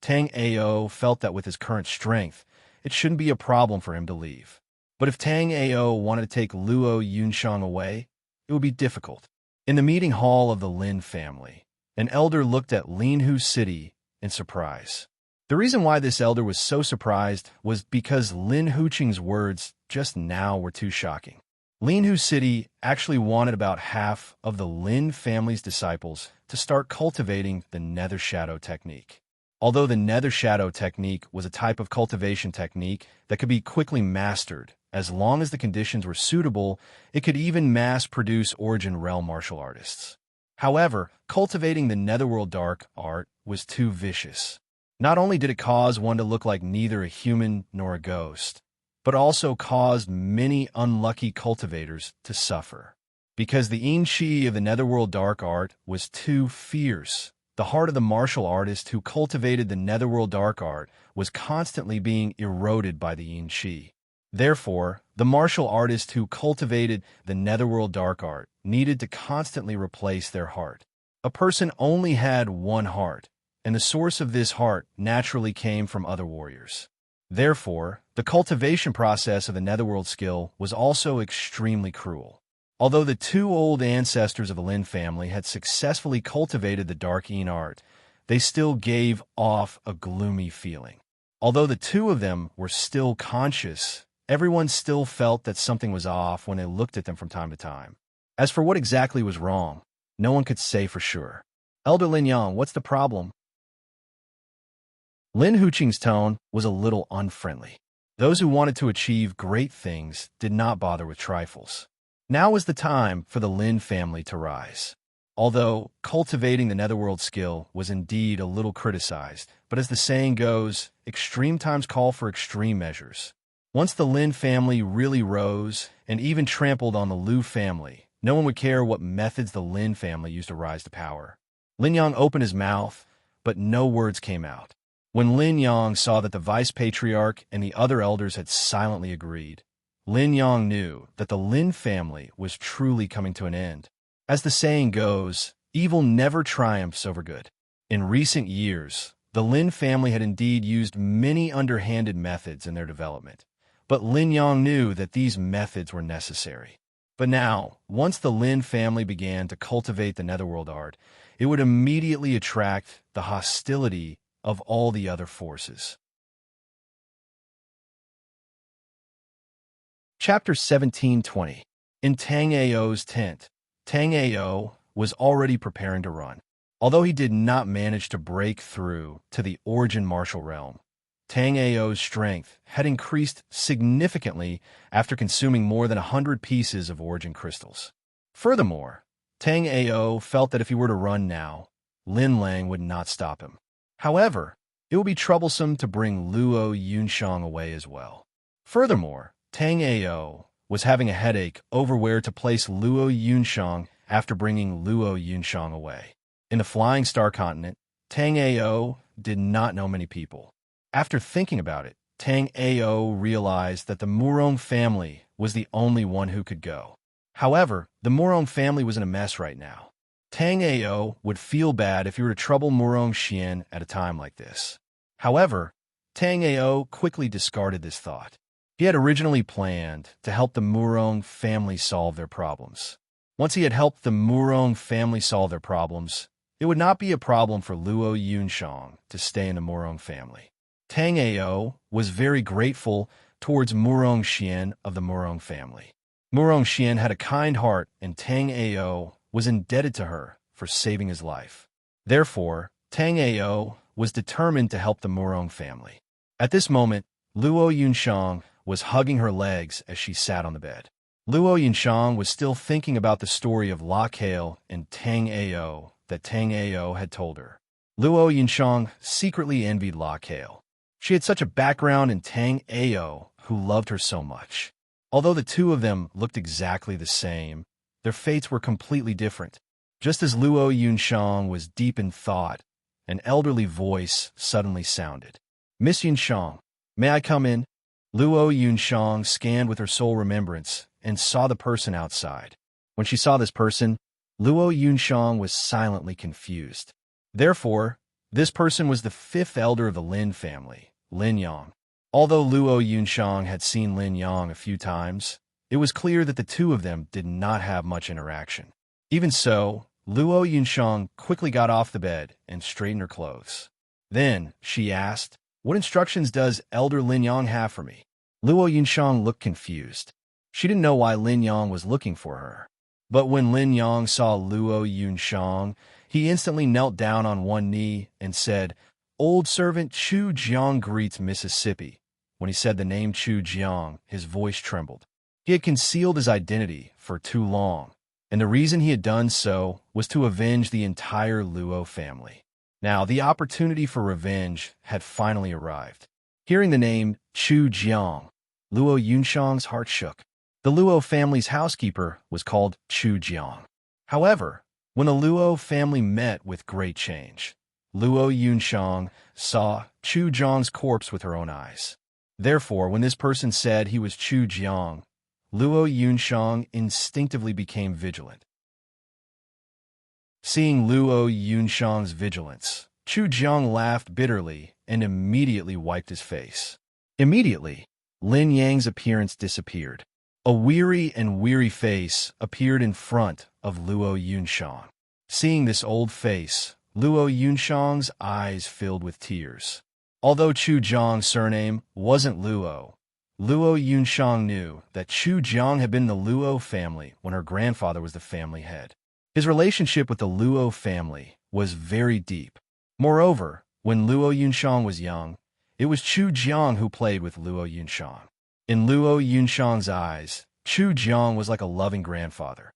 Tang Ao felt that with his current strength, it shouldn't be a problem for him to leave. But if Tang Ao wanted to take Luo Yunshang away, it would be difficult. In the meeting hall of the Lin family, an elder looked at Linhu City in surprise. The reason why this elder was so surprised was because Lin Huqing's words just now were too shocking. Lin Hu City actually wanted about half of the Lin family's disciples to start cultivating the nether shadow technique. Although the nether shadow technique was a type of cultivation technique that could be quickly mastered, as long as the conditions were suitable, it could even mass-produce Origin Realm martial artists. However, cultivating the netherworld dark art was too vicious. Not only did it cause one to look like neither a human nor a ghost, but also caused many unlucky cultivators to suffer. Because the yin qi of the netherworld dark art was too fierce, the heart of the martial artist who cultivated the netherworld dark art was constantly being eroded by the yin qi. Therefore, the martial artist who cultivated the netherworld dark art needed to constantly replace their heart. A person only had one heart, and the source of this heart naturally came from other warriors. Therefore, the cultivation process of the netherworld skill was also extremely cruel. Although the two old ancestors of the Lin family had successfully cultivated the dark yin art, they still gave off a gloomy feeling. Although the two of them were still conscious, everyone still felt that something was off when they looked at them from time to time. As for what exactly was wrong, no one could say for sure. Elder Lin Yang, what's the problem? Lin Huqing's tone was a little unfriendly. Those who wanted to achieve great things did not bother with trifles. Now was the time for the Lin family to rise. Although cultivating the netherworld skill was indeed a little criticized, but as the saying goes, extreme times call for extreme measures. Once the Lin family really rose and even trampled on the Liu family, no one would care what methods the Lin family used to rise to power. Lin Yang opened his mouth, but no words came out. When Lin Yang saw that the vice-patriarch and the other elders had silently agreed, Lin Yang knew that the Lin family was truly coming to an end. As the saying goes, evil never triumphs over good. In recent years, the Lin family had indeed used many underhanded methods in their development, but Lin Yang knew that these methods were necessary. But now, once the Lin family began to cultivate the netherworld art, it would immediately attract the hostility of all the other forces. Chapter 1720. In Tang Ao's tent, Tang Ao was already preparing to run. Although he did not manage to break through to the Origin martial realm, Tang Ao's strength had increased significantly after consuming more than 100 pieces of Origin crystals. Furthermore, Tang Ao felt that if he were to run now, Lin Lang would not stop him. However, it would be troublesome to bring Luo Yunshang away as well. Furthermore, Tang Ao was having a headache over where to place Luo Yunshang after bringing Luo Yunshang away. In the Flying Star Continent, Tang Ao did not know many people. After thinking about it, Tang Ao realized that the Murong family was the only one who could go. However, the Murong family was in a mess right now. Tang Ao would feel bad if he were to trouble Murong Xian at a time like this. However, Tang Ao quickly discarded this thought. He had originally planned to help the Murong family solve their problems. Once he had helped the Murong family solve their problems, it would not be a problem for Luo Yunshang to stay in the Murong family. Tang Ao was very grateful towards Murong Xian of the Murong family. Murong Xian had a kind heart, and Tang Ao was indebted to her for saving his life. Therefore, Tang Ao was determined to help the Murong family. At this moment, Luo Yunshang was hugging her legs as she sat on the bed. Luo Yunshang was still thinking about the story of La Kale and Tang Ao that Tang Ao had told her. Luo Yunshang secretly envied La Kale. She had such a background in Tang Ao, who loved her so much. Although the two of them looked exactly the same, their fates were completely different. Just as Luo Yunshang was deep in thought, an elderly voice suddenly sounded. "Miss Yunshang, may I come in?" Luo Yunshang scanned with her soul remembrance and saw the person outside. When she saw this person, Luo Yunshang was silently confused. Therefore, this person was the fifth elder of the Lin family, Lin Yang. Although Luo Yunshang had seen Lin Yang a few times, it was clear that the two of them did not have much interaction. Even so, Luo Yunshang quickly got off the bed and straightened her clothes. Then, she asked, "What instructions does Elder Lin Yang have for me?" Luo Yunshang looked confused. She didn't know why Lin Yang was looking for her. But when Lin Yang saw Luo Yunshang, he instantly knelt down on one knee and said, "Old servant Chu Jiang greets Mississippi." When he said the name Chu Jiang, his voice trembled. He had concealed his identity for too long, and the reason he had done so was to avenge the entire Luo family. Now, the opportunity for revenge had finally arrived. Hearing the name Chu Jiang, Luo Yunshang's heart shook. The Luo family's housekeeper was called Chu Jiang. However, when the Luo family met with great change, Luo Yunshang saw Chu Jiang's corpse with her own eyes. Therefore, when this person said he was Chu Jiang, Luo Yunshang instinctively became vigilant. Seeing Luo Yunshang's vigilance, Chu Jiang laughed bitterly and immediately wiped his face. Immediately, Lin Yang's appearance disappeared. A weary face appeared in front of Luo Yunshang. Seeing this old face, Luo Yunshang's eyes filled with tears. Although Chu Jiang's surname wasn't Luo, Luo Yunshang knew that Chu Jiang had been in the Luo family when her grandfather was the family head. His relationship with the Luo family was very deep. Moreover, when Luo Yunshang was young, it was Chu Jiang who played with Luo Yunshang. In Luo Yunshang's eyes, Chu Jiang was like a loving grandfather.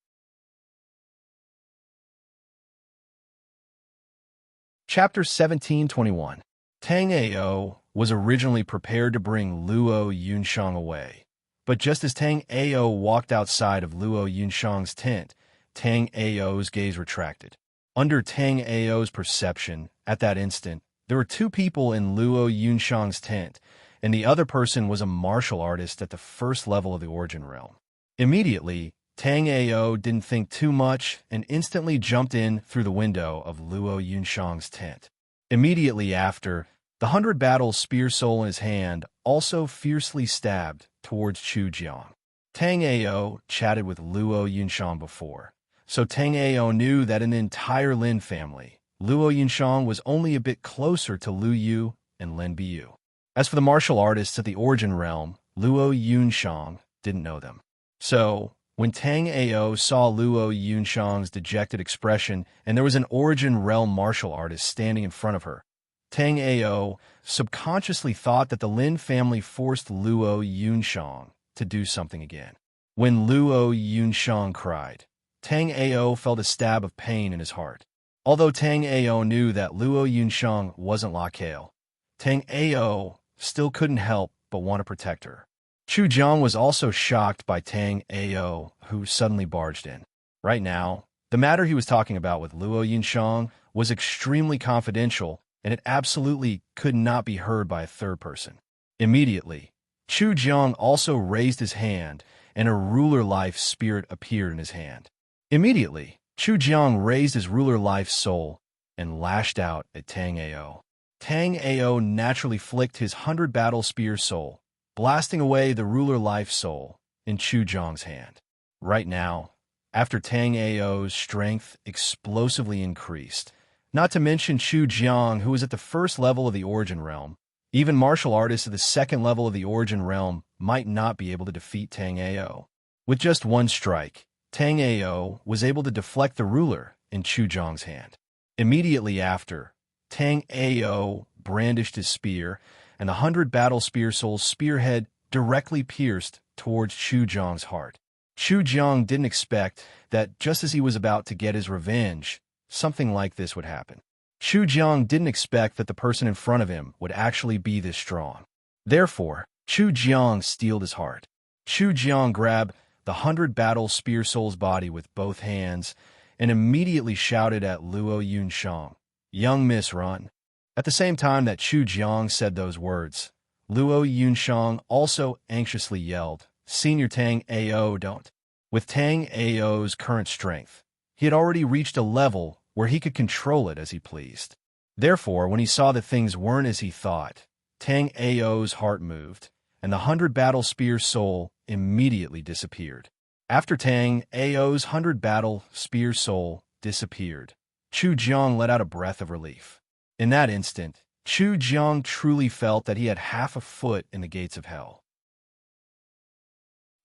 Chapter 1721. Tang Ao was originally prepared to bring Luo Yunshang away, but just as Tang Ao walked outside of Luo Yunshang's tent, Tang Ao's gaze retracted. Under Tang Ao's perception, at that instant, there were two people in Luo Yunshang's tent, and the other person was a martial artist at the first level of the Origin Realm. Immediately, Tang Ao didn't think too much and instantly jumped in through the window of Luo Yunshang's tent. Immediately after, the 100-battle spear soul in his hand also fiercely stabbed towards Chu Jiang. Tang Ao chatted with Luo Yunshang before, so Tang Ao knew that in the entire Lin family, Luo Yunshang was only a bit closer to Lu Yu and Lin Biu. As for the martial artists at the Origin Realm, Luo Yunshang didn't know them. So, when Tang Ao saw Luo Yunshang's dejected expression and there was an Origin Realm martial artist standing in front of her, Tang Ao subconsciously thought that the Lin family forced Luo Yunshang to do something again. When Luo Yunshang cried, Tang Ao felt a stab of pain in his heart. Although Tang Ao knew that Luo Yunshang wasn't Lakale, Tang Ao still couldn't help but want to protect her. Chu Jiang was also shocked by Tang Ao, who suddenly barged in. Right now, the matter he was talking about with Luo Yunshang was extremely confidential, and it absolutely could not be heard by a third person. Immediately, Chu Jiang also raised his hand, and a ruler-life spirit appeared in his hand. Immediately, Chu Jiang raised his ruler-life soul and lashed out at Tang Ao. Tang Ao naturally flicked his 100-battle spear soul, blasting away the ruler life soul in Chu Jiang's hand. Right now, after Tang Ao's strength explosively increased, not to mention Chu Jiang, who was at the first level of the Origin Realm, even martial artists at the second level of the Origin Realm might not be able to defeat Tang Ao. With just one strike, Tang Ao was able to deflect the ruler in Chu Jiang's hand. Immediately after, Tang Ao brandished his spear, and the 100-battle spear soul's spearhead directly pierced towards Chu Jiang's heart. Chu Jiang didn't expect that just as he was about to get his revenge, something like this would happen. Chu Jiang didn't expect that the person in front of him would actually be this strong. Therefore, Chu Jiang steeled his heart. Chu Jiang grabbed the 100-battle spear soul's body with both hands and immediately shouted at Luo Yunshang, "Young miss, run." At the same time that Chu Jiang said those words, Luo Yunshang also anxiously yelled, "Senior Tang Ao, don't." With Tang Ao's current strength, he had already reached a level where he could control it as he pleased. Therefore, when he saw that things weren't as he thought, Tang Ao's heart moved, and the 100-battle spear soul immediately disappeared. After Tang Ao's 100-battle spear soul disappeared, Chu Jiang let out a breath of relief. In that instant, Chu Jiang truly felt that he had half a foot in the gates of hell.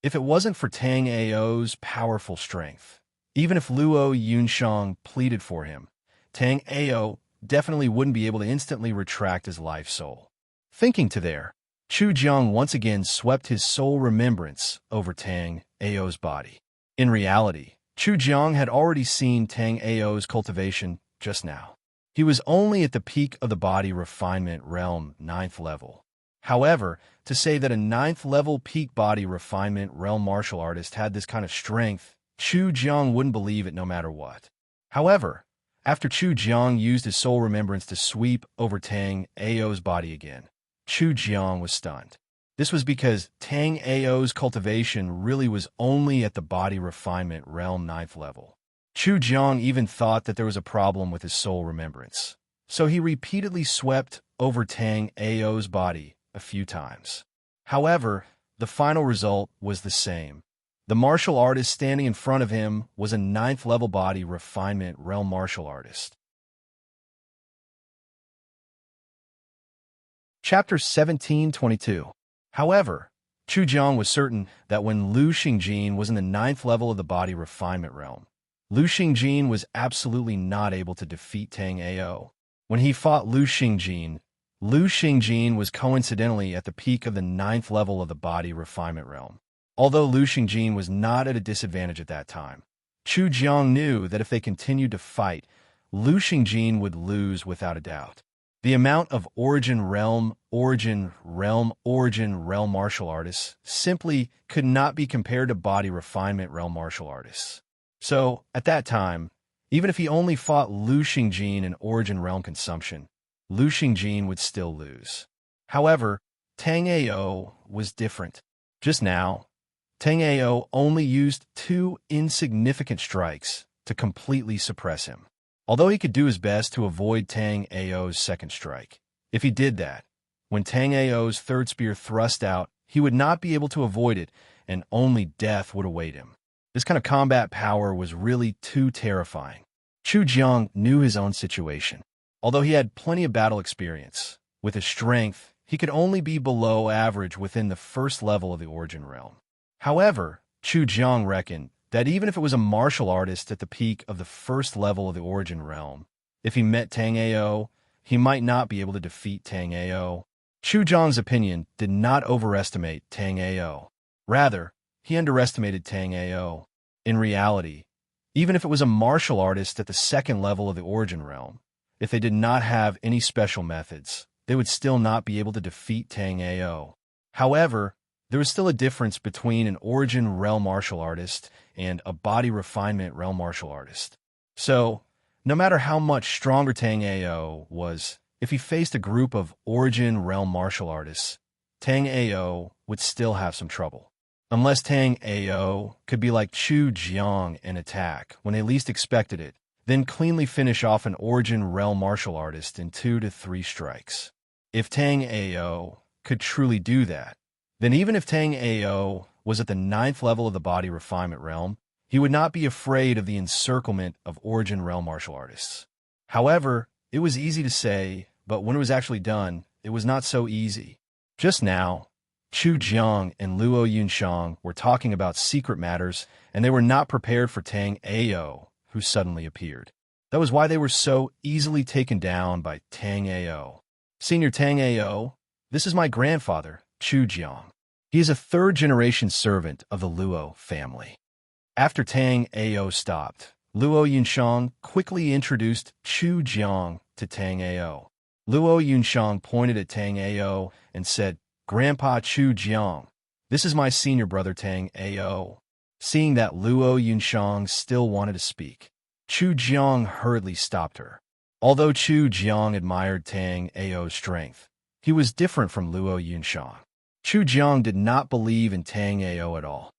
If it wasn't for Tang Ao's powerful strength, even if Luo Yunshang pleaded for him, Tang Ao definitely wouldn't be able to instantly retract his life soul. Thinking to there, Chu Jiang once again swept his soul remembrance over Tang Ao's body. In reality, Chu Jiang had already seen Tang Ao's cultivation just now. He was only at the peak of the body refinement realm 9th level. However, to say that a 9th level peak body refinement realm martial artist had this kind of strength, Chu Jiang wouldn't believe it no matter what. However, after Chu Jiang used his soul remembrance to sweep over Tang Ao's body again, Chu Jiang was stunned. This was because Tang Ao's cultivation really was only at the body refinement realm 9th level. Chu Jiang even thought that there was a problem with his soul remembrance, so he repeatedly swept over Tang Ao's body a few times. However, the final result was the same. The martial artist standing in front of him was a 9th level body refinement realm martial artist. Chapter 1722. However, Chu Jiang was certain that when Lu Xingjin was in the 9th level of the body refinement realm, Lu Xingjin was absolutely not able to defeat Tang Ao. When he fought Lu Xingjin was coincidentally at the peak of the 9th level of the body refinement realm. Although Lu Xingjin was not at a disadvantage at that time, Chu Jiang knew that if they continued to fight, Lu Xingjin would lose without a doubt. The amount of origin realm martial artists simply could not be compared to body refinement realm martial artists. So, at that time, even if he only fought Lu Xingjin in origin realm consumption, Lu Xingjin would still lose. However, Tang Ao was different. Just now, Tang Ao only used 2 insignificant strikes to completely suppress him. Although he could do his best to avoid Tang Ao's second strike, if he did that, when Tang Ao's third spear thrust out, he would not be able to avoid it, and only death would await him. This kind of combat power was really too terrifying. Chu Jiang knew his own situation. Although he had plenty of battle experience, with his strength, he could only be below average within the 1st level of the origin realm. However, Chu Jiang reckoned that even if it was a martial artist at the peak of the 1st level of the origin realm, if he met Tang Ao, he might not be able to defeat Tang Ao. Chu Jiang's opinion did not overestimate Tang Ao. Rather, he underestimated Tang Ao. In reality, even if it was a martial artist at the 2nd level of the origin realm, if they did not have any special methods, they would still not be able to defeat Tang Ao. However, there was still a difference between an origin realm martial artist and a body refinement realm martial artist. So, no matter how much stronger Tang Ao was, if he faced a group of origin realm martial artists, Tang Ao would still have some trouble. Unless Tang Ao could be like Chu Jiang and attack when they least expected it, then cleanly finish off an origin realm martial artist in 2 to 3 strikes. If Tang Ao could truly do that, then even if Tang Ao was at the 9th level of the body refinement realm, he would not be afraid of the encirclement of origin realm martial artists. However, it was easy to say, but when it was actually done, it was not so easy. Just now, Chu Jiang and Luo Yunshang were talking about secret matters, and they were not prepared for Tang Ao, who suddenly appeared. That was why they were so easily taken down by Tang Ao. Senior Tang Ao, this is my grandfather, Chu Jiang. He is a 3rd-generation servant of the Luo family. After Tang Ao stopped, Luo Yunshang quickly introduced Chu Jiang to Tang Ao. Luo Yunshang pointed at Tang Ao and said, "Grandpa Chu Jiang, this is my senior brother Tang Ao." Seeing that Luo Yunshang still wanted to speak, Chu Jiang hurriedly stopped her. Although Chu Jiang admired Tang Ao's strength, he was different from Luo Yunshang. Chu Jiang did not believe in Tang Ao at all.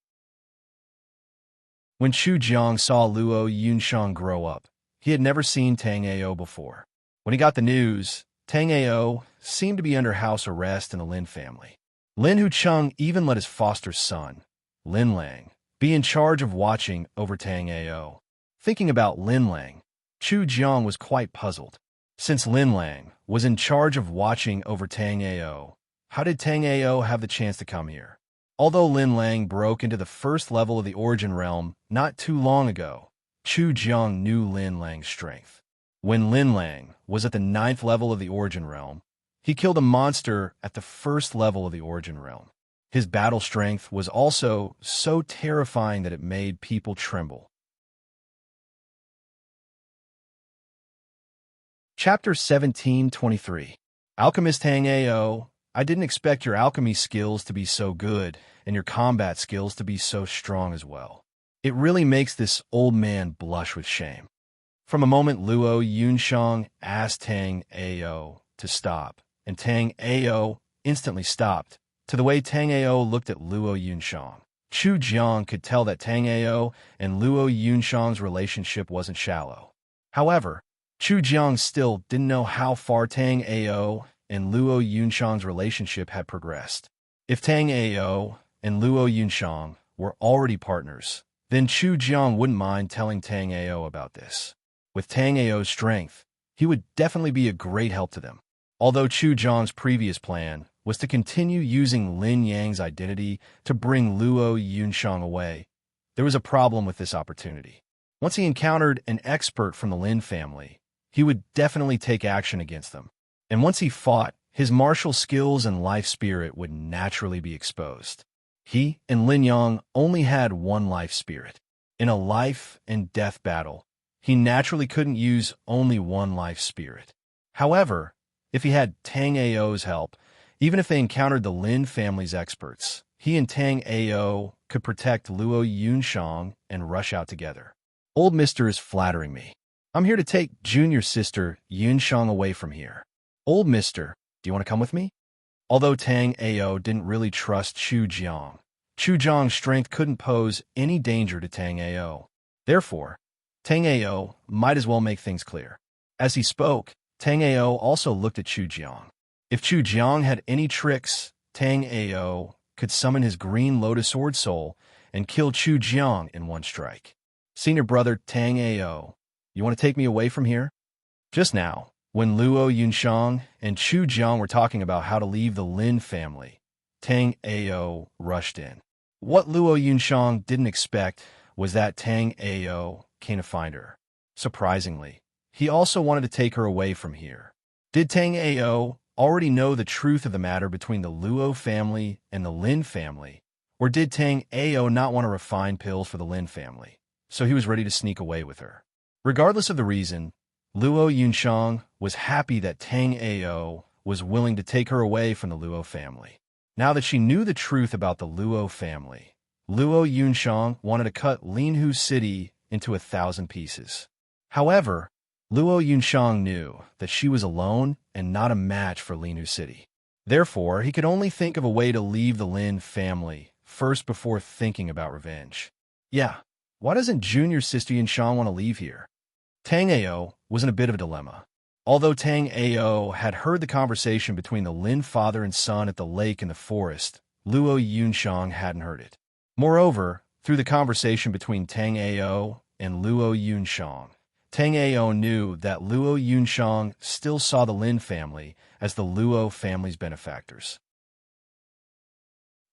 When Chu Jiang saw Luo Yunshang grow up, he had never seen Tang Ao before. When he got the news, Tang Ao seemed to be under house arrest in the Lin family. Lin Hucheng even let his foster son, Lin Lang, be in charge of watching over Tang Ao. Thinking about Lin Lang, Chu Jiang was quite puzzled. Since Lin Lang was in charge of watching over Tang Ao. How did Tang Ao have the chance to come here? Although Lin Lang broke into the first level of the Origin Realm not too long ago, Chu Jiang knew Lin Lang's strength. When Lin Lang was at the 9th level of the Origin Realm, he killed a monster at the 1st level of the Origin Realm. His battle strength was also so terrifying that it made people tremble. Chapter 1723. Alchemist Tang Ao, I didn't expect your alchemy skills to be so good and your combat skills to be so strong as well. It really makes this old man blush with shame. From a moment Luo Yunshang asked Tang Ao to stop, and Tang Ao instantly stopped, to the way Tang Ao looked at Luo Yunshang. Chu Jiang could tell that Tang Ao and Luo Yunshang's relationship wasn't shallow. However, Chu Jiang still didn't know how far Tang Ao and Luo Yunshang's relationship had progressed. If Tang Ao and Luo Yunshang were already partners, then Chu Jiang wouldn't mind telling Tang Ao about this. With Tang Ao's strength, he would definitely be a great help to them. Although Chu Jiang's previous plan was to continue using Lin Yang's identity to bring Luo Yunshang away, there was a problem with this opportunity. Once he encountered an expert from the Lin family, he would definitely take action against them. And once he fought, his martial skills and life spirit would naturally be exposed. He and Lin Yang only had one life spirit. In a life and death battle, he naturally couldn't use only one life spirit. However, if he had Tang Ao's help, even if they encountered the Lin family's experts, he and Tang Ao could protect Luo Yunshang and rush out together. Old Mister is flattering me. I'm here to take junior sister Yunshang away from here. Old Mister, do you want to come with me? Although Tang Ao didn't really trust Chu Jiang's strength couldn't pose any danger to Tang Ao. Therefore, Tang Ao might as well make things clear. As he spoke, Tang Ao also looked at Chu Jiang. If Chu Jiang had any tricks, Tang Ao could summon his green lotus sword soul and kill Chu Jiang in one strike. Senior brother Tang Ao, you want to take me away from here? Just now, when Luo Yunshang and Chu Jiang were talking about how to leave the Lin family, Tang Ao rushed in. What Luo Yunshang didn't expect was that Tang Ao came to find her. Surprisingly, he also wanted to take her away from here. Did Tang Ao already know the truth of the matter between the Luo family and the Lin family, or did Tang Ao not want to refine pills for the Lin family, so he was ready to sneak away with her? Regardless of the reason, Luo Yunshang was happy that Tang Ao was willing to take her away from the Luo family. Now that she knew the truth about the Luo family, Luo Yunshang wanted to cut Linhu City into 1,000 pieces. However, Luo Yunshang knew that she was alone and not a match for Linhu City. Therefore, he could only think of a way to leave the Lin family first before thinking about revenge. Yeah, why doesn't junior sister Yunshang want to leave here? Tang Ao was in a bit of a dilemma. Although Tang Ao had heard the conversation between the Lin father and son at the lake in the forest, Luo Yunshang hadn't heard it. Moreover, through the conversation between Tang Ao and Luo Yunshang, Tang Ao knew that Luo Yunshang still saw the Lin family as the Luo family's benefactors.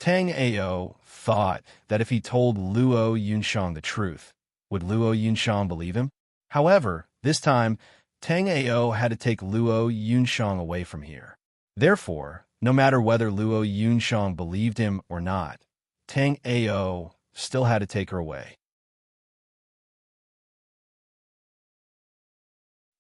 Tang Ao thought that if he told Luo Yunshang the truth, would Luo Yunshang believe him? However, this time, Tang Ao had to take Luo Yunshang away from here. Therefore, no matter whether Luo Yunshang believed him or not, Tang Ao still had to take her away.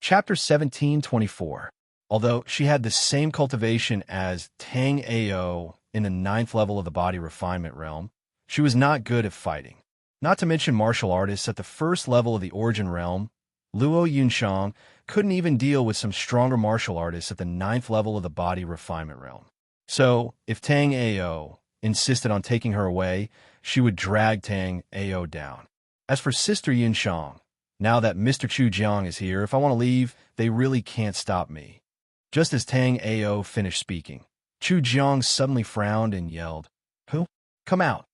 Chapter 1724. Although she had the same cultivation as Tang Ao in the 9th level of the body refinement realm, she was not good at fighting. Not to mention martial artists at the 1st level of the origin realm, Luo Yunshang couldn't even deal with some stronger martial artists at the 9th level of the body refinement realm. So, if Tang Ao insisted on taking her away, she would drag Tang Ao down. As for Sister Yunshang, now that Mr. Chu Jiang is here, if I want to leave, they really can't stop me. Just as Tang Ao finished speaking, Chu Jiang suddenly frowned and yelled, "Who? Come out."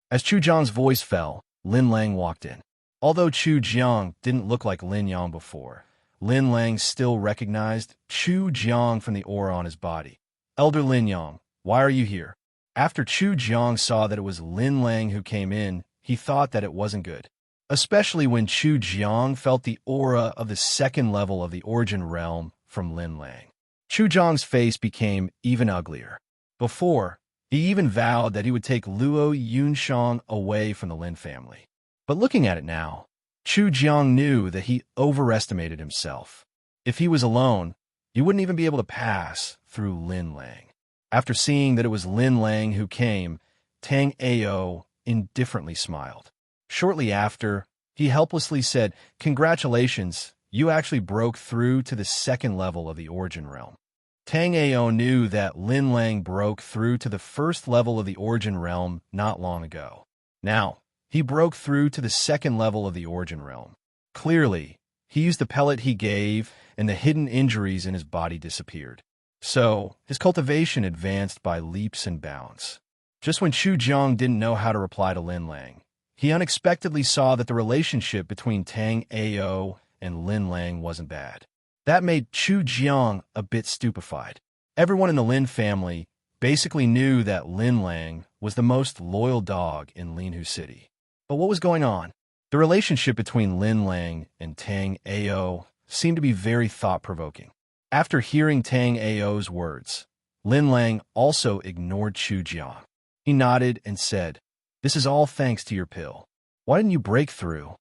As Chu Jiang's voice fell, Lin Lang walked in. Although Chu Jiang didn't look like Lin Yang before, Lin Lang still recognized Chu Jiang from the aura on his body. "Elder Lin Yang, why are you here?" After Chu Jiang saw that it was Lin Lang who came in, he thought that it wasn't good. Especially when Chu Jiang felt the aura of the second level of the origin realm from Lin Lang. Chu Jiang's face became even uglier. Before, he even vowed that he would take Luo Yunshang away from the Lin family. But looking at it now, Chu Jiang knew that he overestimated himself. If he was alone, he wouldn't even be able to pass through Lin Lang. After seeing that it was Lin Lang who came, Tang Ao indifferently smiled. Shortly after, he helplessly said, "Congratulations, you actually broke through to the second level of the origin realm." Tang Ao knew that Lin Lang broke through to the first level of the origin realm not long ago. Now, he broke through to the second level of the origin realm. Clearly, he used the pellet he gave, and the hidden injuries in his body disappeared. So, his cultivation advanced by leaps and bounds. Just when Chu Jiang didn't know how to reply to Lin Lang, he unexpectedly saw that the relationship between Tang Ao and Lin Lang wasn't bad. That made Chu Jiang a bit stupefied. Everyone in the Lin family basically knew that Lin Lang was the most loyal dog in Linhu City. But what was going on? The relationship between Lin Lang and Tang Ao seemed to be very thought-provoking. After hearing Tang Ao's words, Lin Lang also ignored Chu Jiang. He nodded and said, "This is all thanks to your pill. Why didn't you break through?"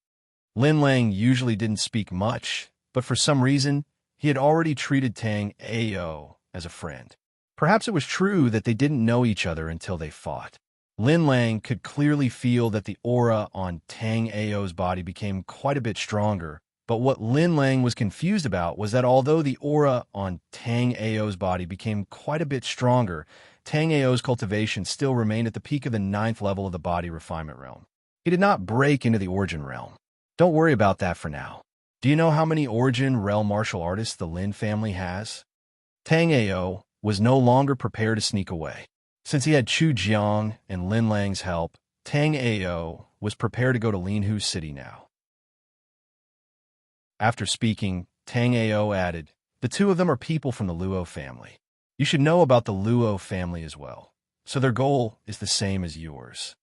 Lin Lang usually didn't speak much, but for some reason, he had already treated Tang Ao as a friend. Perhaps it was true that they didn't know each other until they fought. Lin Lang could clearly feel that the aura on Tang Ao's body became quite a bit stronger, but what Lin Lang was confused about was that although the aura on Tang Ao's body became quite a bit stronger, Tang Ao's cultivation still remained at the peak of the 9th level of the body refinement realm. He did not break into the origin realm. Don't worry about that for now. Do you know how many origin realm martial artists the Lin family has? Tang Ao was no longer prepared to sneak away. Since he had Chu Jiang and Lin Lang's help, Tang Ao was prepared to go to Linhu City now. After speaking, Tang Ao added, "The two of them are people from the Luo family. You should know about the Luo family as well, so their goal is the same as yours."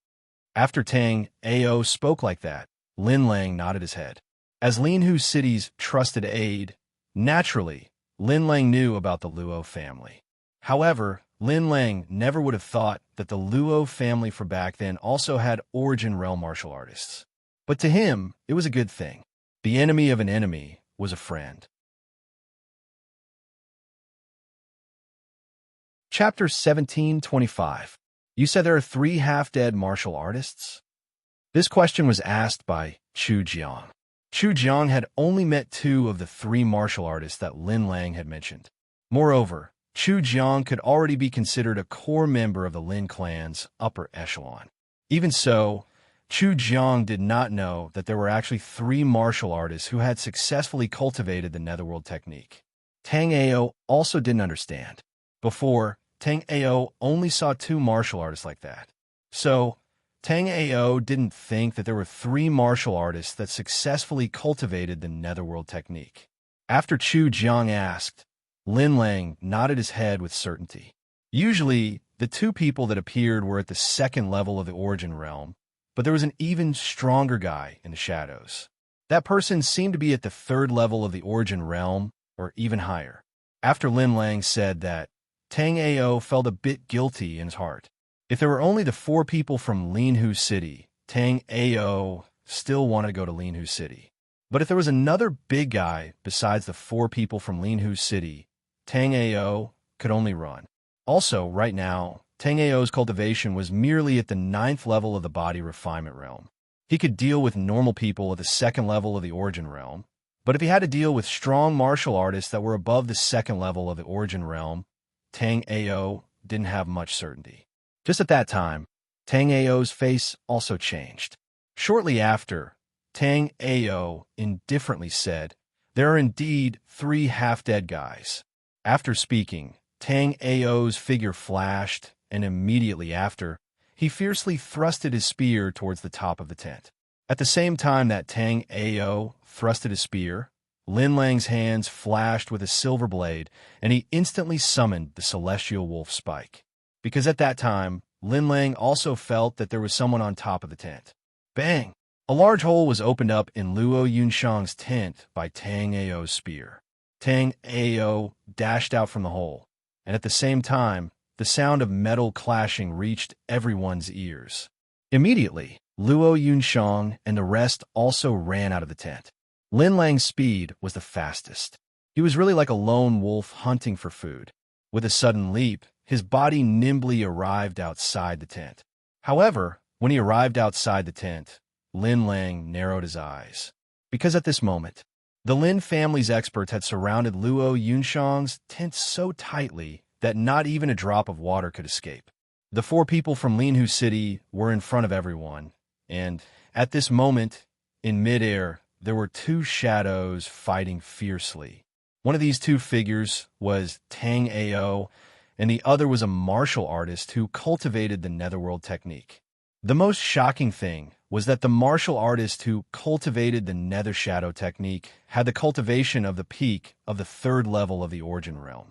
After Tang Ao spoke like that, Lin Lang nodded his head. As Linhu City's trusted aide, naturally, Lin Lang knew about the Luo family. However, Lin Lang never would have thought that the Luo family from back then also had origin realm martial artists. But to him, it was a good thing. The enemy of an enemy was a friend. Chapter 1725. You said there are 3 half-dead martial artists? This question was asked by Chu Jiang. Chu Jiang had only met 2 of the 3 martial artists that Lin Lang had mentioned. Moreover, Chu Jiang could already be considered a core member of the Lin clan's upper echelon. Even so, Chu Jiang did not know that there were actually 3 martial artists who had successfully cultivated the Netherworld technique. Tang Ao also didn't understand. Before, Tang Ao only saw 2 martial artists like that. So, Tang Ao didn't think that there were 3 martial artists that successfully cultivated the Netherworld technique. After Chu Jiang asked, Lin Lang nodded his head with certainty. Usually, the 2 people that appeared were at the 2nd level of the origin realm, but there was an even stronger guy in the shadows. That person seemed to be at the 3rd level of the origin realm, or even higher. After Lin Lang said that, Tang Ao felt a bit guilty in his heart. If there were only the 4 people from Linhu City, Tang Ao still wanted to go to Linhu City. But if there was another big guy besides the 4 people from Linhu City, Tang Ao could only run. Also, right now, Tang Ao's cultivation was merely at the 9th level of the body refinement realm. He could deal with normal people at the 2nd level of the origin realm, but if he had to deal with strong martial artists that were above the 2nd level of the origin realm, Tang Ao didn't have much certainty. Just at that time, Tang Ao's face also changed. Shortly after, Tang Ao indifferently said, "There are indeed 3 half-dead guys." After speaking, Tang Ao's figure flashed, and immediately after, he fiercely thrusted his spear towards the top of the tent. At the same time that Tang Ao thrusted his spear, Lin Lang's hands flashed with a silver blade, and he instantly summoned the celestial wolf spike. Because at that time, Lin Lang also felt that there was someone on top of the tent. Bang! A large hole was opened up in Luo Yunshang's tent by Tang Ao's spear. Tang Ao dashed out from the hole, and at the same time, the sound of metal clashing reached everyone's ears. Immediately, Luo Yunshang and the rest also ran out of the tent. Lin Lang's speed was the fastest. He was really like a lone wolf hunting for food. With a sudden leap, his body nimbly arrived outside the tent. However, when he arrived outside the tent, Lin Lang narrowed his eyes. Because at this moment, the Lin family's experts had surrounded Luo Yunshang's tent so tightly that not even a drop of water could escape. The 4 people from Linhu City were in front of everyone, and at this moment, in midair, there were 2 shadows fighting fiercely. One of these 2 figures was Tang Ao, and the other was a martial artist who cultivated the netherworld technique. The most shocking thing was that the martial artist who cultivated the nether shadow technique had the cultivation of the peak of the 3rd level of the origin realm.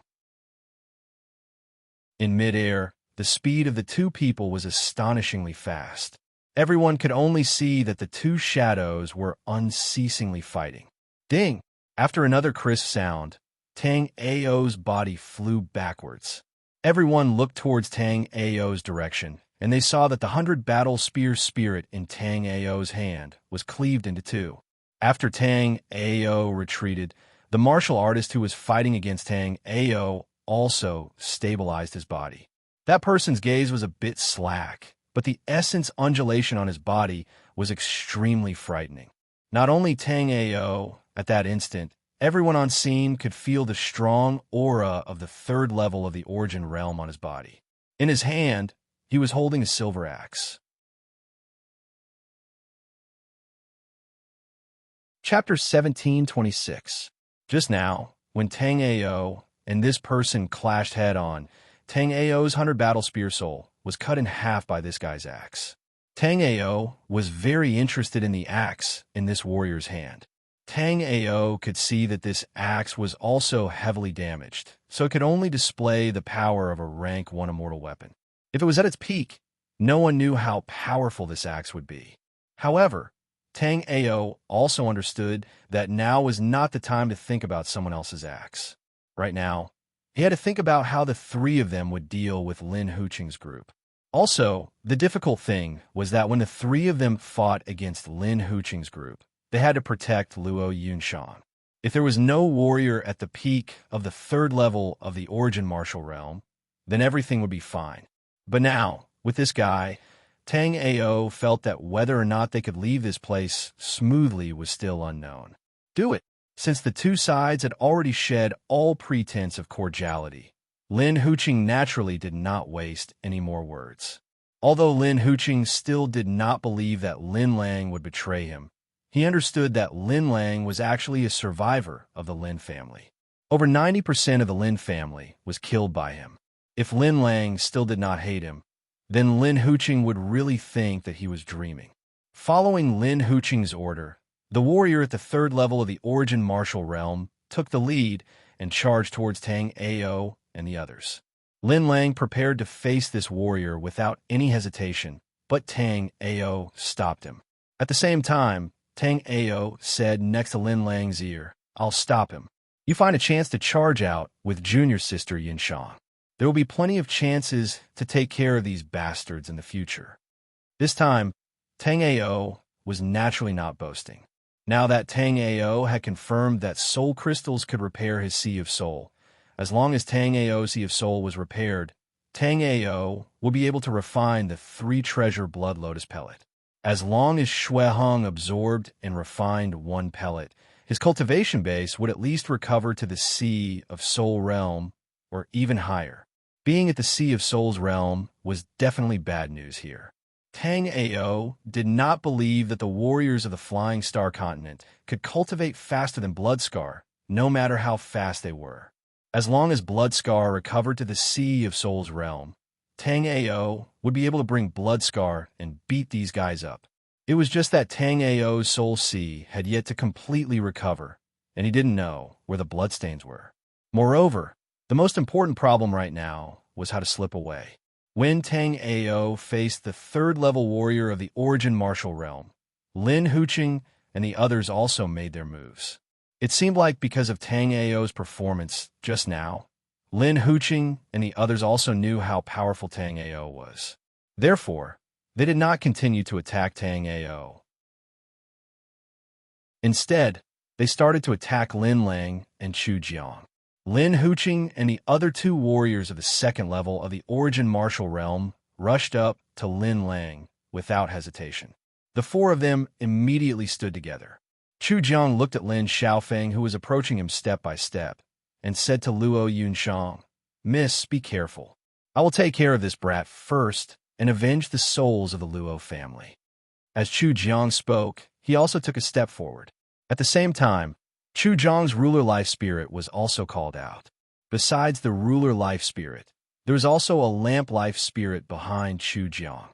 In midair, the speed of the 2 people was astonishingly fast. Everyone could only see that the 2 shadows were unceasingly fighting. Ding! After another crisp sound, Tang Ao's body flew backwards. Everyone looked towards Tang Ao's direction, and they saw that the 100 battle spear spirit in Tang Ao's hand was cleaved into 2. After Tang Ao retreated, the martial artist who was fighting against Tang Ao also stabilized his body. That person's gaze was a bit slack, but the essence undulation on his body was extremely frightening. Not only Tang Ao, at that instant, everyone on scene could feel the strong aura of the 3rd level of the origin realm on his body. In his hand, he was holding a silver axe. Chapter 1726. Just now, when Tang Ao and this person clashed head-on, Tang Ao's 100 battle spear soul was cut in half by this guy's axe. Tang Ao was very interested in the axe in this warrior's hand. Tang Ao could see that this axe was also heavily damaged, so it could only display the power of a rank 1 immortal weapon. If it was at its peak, no one knew how powerful this axe would be. However, Tang Ao also understood that now was not the time to think about someone else's axe. Right now, he had to think about how the 3 of them would deal with Lin Huqing's group. Also, the difficult thing was that when the 3 of them fought against Lin Huqing's group, they had to protect Luo Yunshang. If there was no warrior at the peak of the 3rd level of the origin martial realm, then everything would be fine. But now, with this guy, Tang Ao felt that whether or not they could leave this place smoothly was still unknown. Do it, since the 2 sides had already shed all pretense of cordiality. Lin Huqing naturally did not waste any more words. Although Lin Huqing still did not believe that Lin Lang would betray him, he understood that Lin Lang was actually a survivor of the Lin family. Over 90% of the Lin family was killed by him. If Lin Lang still did not hate him, then Lin Huqing would really think that he was dreaming. Following Lin Huqing's order, the warrior at the 3rd level of the origin martial realm took the lead and charged towards Tang Ao and the others. Lin Lang prepared to face this warrior without any hesitation, but Tang Ao stopped him. At the same time, Tang Ao said next to Lin Lang's ear, "I'll stop him. You find a chance to charge out with junior sister Yinshang. There will be plenty of chances to take care of these bastards in the future." This time, Tang Ao was naturally not boasting. Now that Tang Ao had confirmed that soul crystals could repair his Sea of Soul, as long as Tang Ao's Sea of Soul was repaired, Tang Ao would be able to refine the 3-treasure Blood Lotus pellet. As long as Xue Hong absorbed and refined 1 pellet, his cultivation base would at least recover to the Sea of Soul realm, or even higher. Being at the Sea of Soul's realm was definitely bad news here. Tang Ao did not believe that the warriors of the Flying Star Continent could cultivate faster than Bloodscar, no matter how fast they were. As long as Bloodscar recovered to the Sea of Soul's realm, Tang Ao would be able to bring Bloodscar and beat these guys up. It was just that Tang Ao's Soul Sea had yet to completely recover, and he didn't know where the bloodstains were. Moreover, the most important problem right now was how to slip away. When Tang Ao faced the third-level warrior of the Origin Martial Realm, Lin Huqing and the others also made their moves. It seemed like because of Tang Ao's performance just now, Lin Huqing and the others also knew how powerful Tang Ao was. Therefore, they did not continue to attack Tang Ao. Instead, they started to attack Lin Lang and Chu Jiang. Lin Huqing and the other two warriors of the second level of the Origin Martial Realm rushed up to Lin Lang without hesitation. The four of them immediately stood together. Chu Jiang looked at Lin Xiaofeng, who was approaching him step by step, and said to Luo Yunshang, "Miss, be careful. I will take care of this brat first and avenge the souls of the Luo family." As Chu Jiang spoke, he also took a step forward. At the same time, Chu Jiang's ruler life spirit was also called out. Besides the ruler life spirit, there is also a lamp life spirit behind Chu Jiang.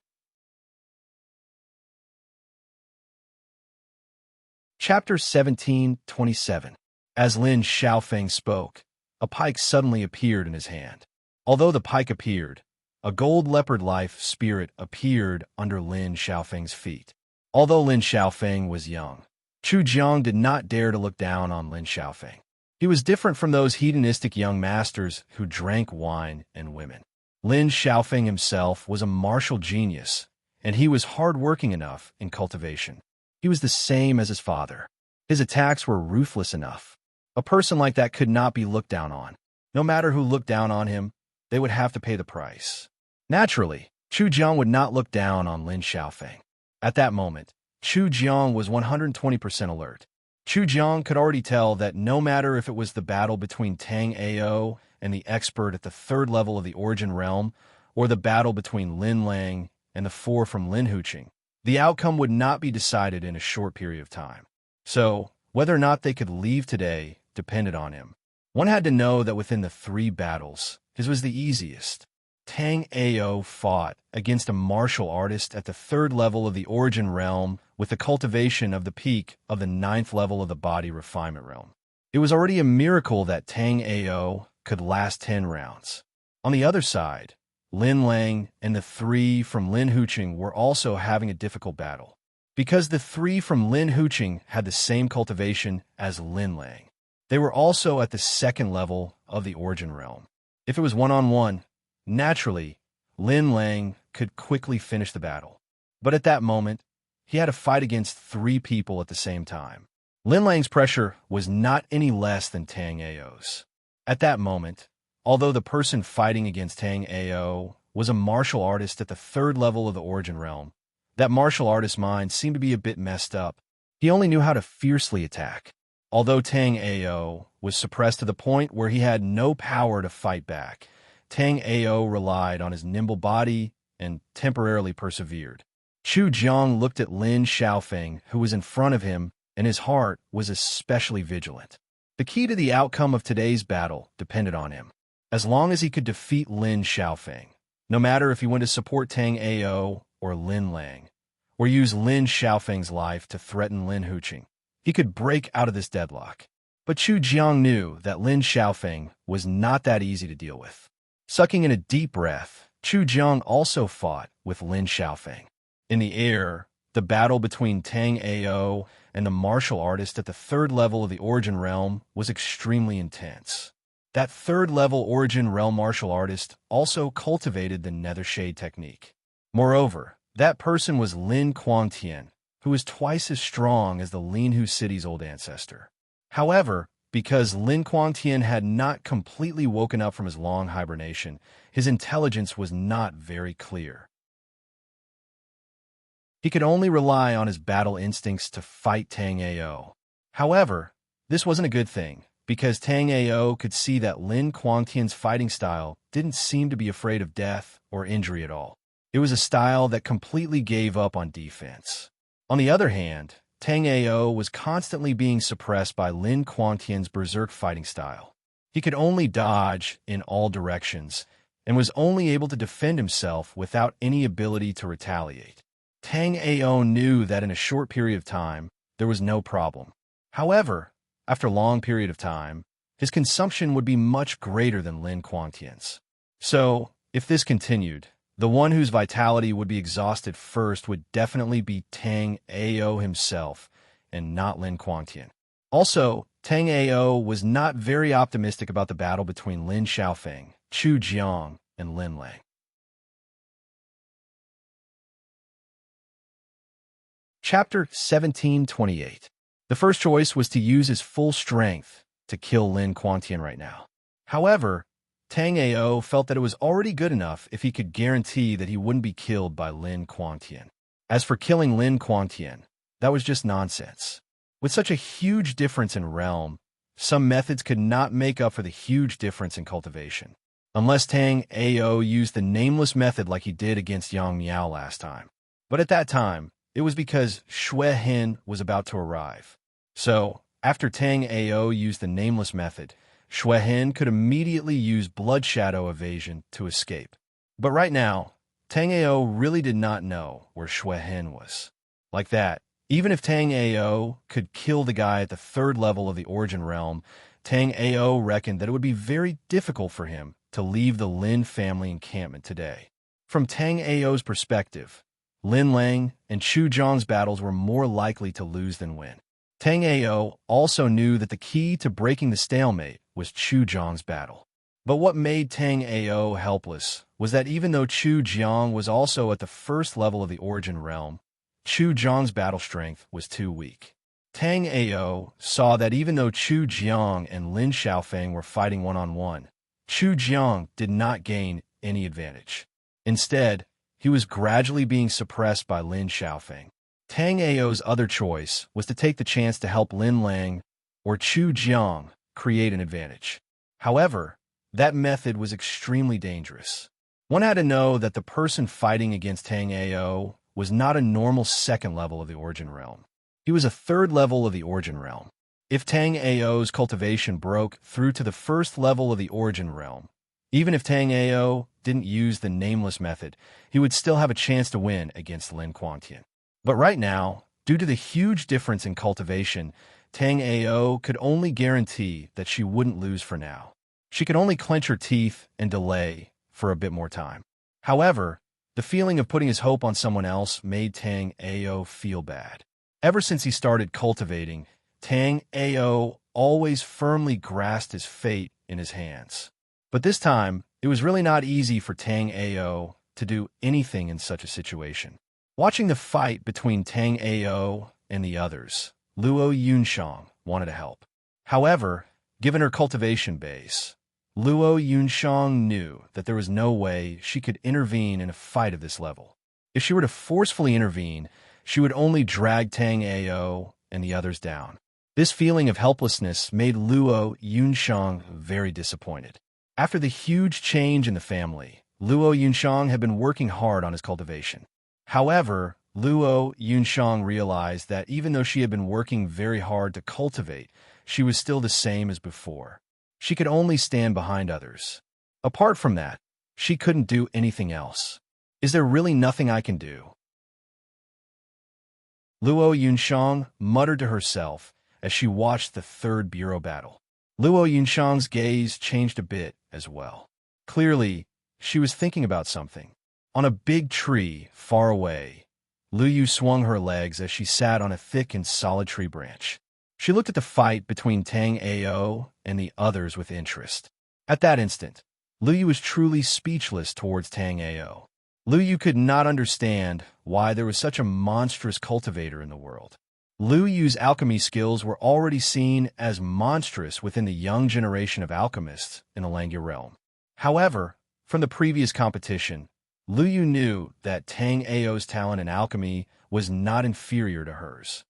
Chapter 17:27. As Lin Xiaofeng spoke, a pike suddenly appeared in his hand. Although the pike appeared, a gold leopard life spirit appeared under Lin Xiaofeng's feet. Although Lin Xiaofeng was young, Chu Jiang did not dare to look down on Lin Xiaofeng. He was different from those hedonistic young masters who drank wine and women. Lin Xiaofeng himself was a martial genius, and he was hard-working enough in cultivation. He was the same as his father. His attacks were ruthless enough. A person like that could not be looked down on. No matter who looked down on him, they would have to pay the price. Naturally, Chu Jiang would not look down on Lin Xiaofeng. At that moment, Chu Jiang was 120% alert. Chu Jiang could already tell that no matter if it was the battle between Tang Ao and the expert at the third level of the Origin Realm, or the battle between Lin Lang and the four from Lin Huqing, the outcome would not be decided in a short period of time. So, whether or not they could leave today depended on him. One had to know that within the three battles, his was the easiest. Tang Ao fought against a martial artist at the third level of the Origin Realm with the cultivation of the peak of the ninth level of the Body Refinement Realm. It was already a miracle that Tang Ao could last 10 rounds. On the other side, Lin Lang and the three from Lin Huqing were also having a difficult battle. Because the three from Lin Huqing had the same cultivation as Lin Lang, they were also at the second level of the Origin Realm. If it was one-on-one, naturally, Lin Lang could quickly finish the battle. But at that moment, he had to fight against three people at the same time. Lin Lang's pressure was not any less than Tang Ao's. At that moment, although the person fighting against Tang Ao was a martial artist at the third level of the Origin Realm, that martial artist's mind seemed to be a bit messed up. He only knew how to fiercely attack. Although Tang Ao was suppressed to the point where he had no power to fight back, Tang Ao relied on his nimble body and temporarily persevered. Chu Jiang looked at Lin Xiaofeng, who was in front of him, and his heart was especially vigilant. The key to the outcome of today's battle depended on him. As long as he could defeat Lin Xiaofeng, no matter if he went to support Tang Ao or Lin Lang, or use Lin Xiaofeng's life to threaten Lin Huqing, he could break out of this deadlock. But Chu Jiang knew that Lin Xiaofeng was not that easy to deal with. Sucking in a deep breath, Chu Jiang also fought with Lin Xiaofeng. In the air, the battle between Tang Ao and the martial artist at the third level of the Origin Realm was extremely intense. That third-level Origin Realm martial artist also cultivated the Nether Shade technique. Moreover, that person was Lin Quangtian, who was twice as strong as the Linhu city's old ancestor. However, because Lin Quangtian had not completely woken up from his long hibernation, his intelligence was not very clear. He could only rely on his battle instincts to fight Tang Ao. However, this wasn't a good thing, because Tang Ao could see that Lin Quangtian's fighting style didn't seem to be afraid of death or injury at all. It was a style that completely gave up on defense. On the other hand, Tang Ao was constantly being suppressed by Lin Quangtian's berserk fighting style. He could only dodge in all directions and was only able to defend himself without any ability to retaliate. Tang Ao knew that in a short period of time, there was no problem. However, after a long period of time, his consumption would be much greater than Lin Quantian's. So, if this continued, the one whose vitality would be exhausted first would definitely be Tang Ao himself, and not Lin Quantian. Also, Tang Ao was not very optimistic about the battle between Lin Xiaofeng, Chu Jiang, and Lin Lang. Chapter 1728. The first choice was to use his full strength to kill Lin Quantian right now. However, Tang Ao felt that it was already good enough if he could guarantee that he wouldn't be killed by Lin Quantian. As for killing Lin Quantian, that was just nonsense. With such a huge difference in realm, some methods could not make up for the huge difference in cultivation. Unless Tang Ao used the nameless method like he did against Yang Miao last time. But at that time, it was because Xue Hin was about to arrive. So, after Tang Ao used the nameless method, Xue Hin could immediately use Blood Shadow evasion to escape. But right now, Tang Ao really did not know where Xue Hin was. Like that, even if Tang Ao could kill the guy at the third level of the Origin Realm, Tang Ao reckoned that it would be very difficult for him to leave the Lin family encampment today. From Tang Ao's perspective, Lin Lang and Chu Jiang's battles were more likely to lose than win. Tang Ao also knew that the key to breaking the stalemate was Chu Jiang's battle. But what made Tang Ao helpless was that even though Chu Jiang was also at the first level of the Origin Realm, Chu Jiang's battle strength was too weak. Tang Ao saw that even though Chu Jiang and Lin Xiaofeng were fighting one-on-one, Chu Jiang did not gain any advantage. Instead, he was gradually being suppressed by Lin Xiaofeng. Tang Ao's other choice was to take the chance to help Lin Lang or Chu Jiang create an advantage. However, that method was extremely dangerous. One had to know that the person fighting against Tang Ao was not a normal second level of the Origin Realm. He was a third level of the Origin Realm. If Tang Ao's cultivation broke through to the first level of the Origin Realm, even if Tang Ao didn't use the nameless method, he would still have a chance to win against Lin Quantian. But right now, due to the huge difference in cultivation, Tang Ao could only guarantee that she wouldn't lose for now. She could only clench her teeth and delay for a bit more time. However, the feeling of putting his hope on someone else made Tang Ao feel bad. Ever since he started cultivating, Tang Ao always firmly grasped his fate in his hands. But this time, it was really not easy for Tang Ao to do anything in such a situation. Watching the fight between Tang Ao and the others, Luo Yunshang wanted to help. However, given her cultivation base, Luo Yunshang knew that there was no way she could intervene in a fight of this level. If she were to forcefully intervene, she would only drag Tang Ao and the others down. This feeling of helplessness made Luo Yunshang very disappointed. After the huge change in the family, Luo Yunshang had been working hard on his cultivation. However, Luo Yunshang realized that even though she had been working very hard to cultivate, she was still the same as before. She could only stand behind others. Apart from that, she couldn't do anything else. Is there really nothing I can do? Luo Yunshang muttered to herself as she watched the third bureau battle. Luo Yunshang's gaze changed a bit as well. Clearly, she was thinking about something. On a big tree far away, Lu Yu swung her legs as she sat on a thick and solid tree branch. She looked at the fight between Tang Ao and the others with interest. At that instant, Lu Yu was truly speechless towards Tang Ao. Lu Yu could not understand why there was such a monstrous cultivator in the world. Lu Yu's alchemy skills were already seen as monstrous within the young generation of alchemists in the Langya realm. However, from the previous competition, Lu Yu knew that Tang Ao's talent in alchemy was not inferior to hers.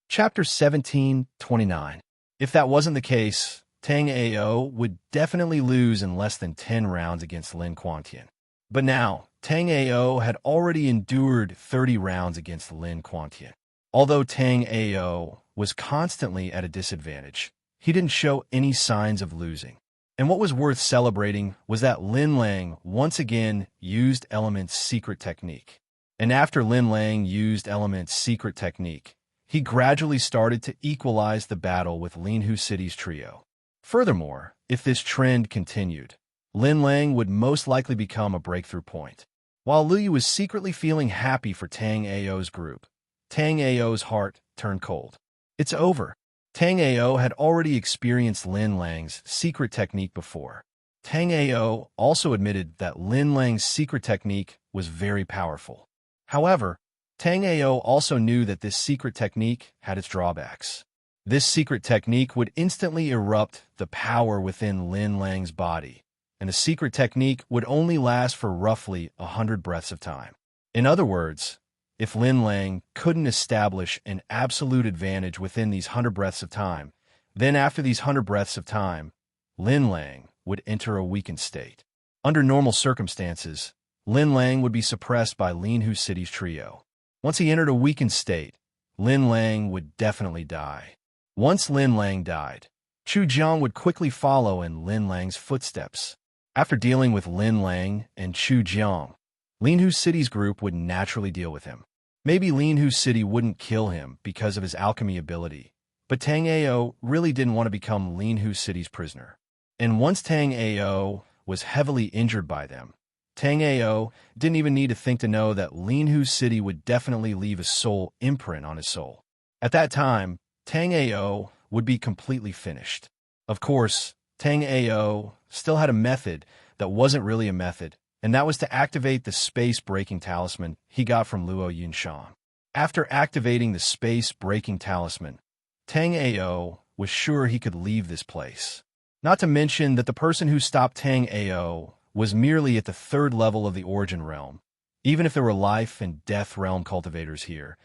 Chapter 1729. If that wasn't the case, Tang Ao would definitely lose in less than 10 rounds against Lin Quantian. But now, Tang Ao had already endured 30 rounds against Lin Quantian. Although Tang Ao was constantly at a disadvantage, he didn't show any signs of losing. And what was worth celebrating was that Lin Lang once again used Element's secret technique. And after Lin Lang used Element's secret technique, he gradually started to equalize the battle with Linhu City's trio. Furthermore, if this trend continued, Lin Lang would most likely become a breakthrough point. While Liu was secretly feeling happy for Tang Ao's group, Tang Ao's heart turned cold. It's over. Tang Ao had already experienced Lin Lang's secret technique before. Tang Ao also admitted that Lin Lang's secret technique was very powerful. However, Tang Ao also knew that this secret technique had its drawbacks. This secret technique would instantly erupt the power within Lin Lang's body, and the secret technique would only last for roughly 100 breaths of time. In other words, if Lin Lang couldn't establish an absolute advantage within these 100 breaths of time, then after these 100 breaths of time, Lin Lang would enter a weakened state. Under normal circumstances, Lin Lang would be suppressed by Linhu City's trio. Once he entered a weakened state, Lin Lang would definitely die. Once Lin Lang died, Chu Jiang would quickly follow in Lin Lang's footsteps. After dealing with Lin Lang and Chu Jiang, Linhu City's group would naturally deal with him. Maybe Linhu City wouldn't kill him because of his alchemy ability, but Tang Ao really didn't want to become Linhu City's prisoner. And once Tang Ao was heavily injured by them, Tang Ao didn't even need to think to know that Linhu City would definitely leave a soul imprint on his soul. At that time, Tang Ao would be completely finished. Of course, Tang Ao still had a method that wasn't really a method, and that was to activate the space-breaking talisman he got from Luo Yunshan. After activating the space-breaking talisman, Tang Ao was sure he could leave this place. Not to mention that the person who stopped Tang Ao was merely at the 3rd level of the Origin Realm. Even if there were life and death realm cultivators here,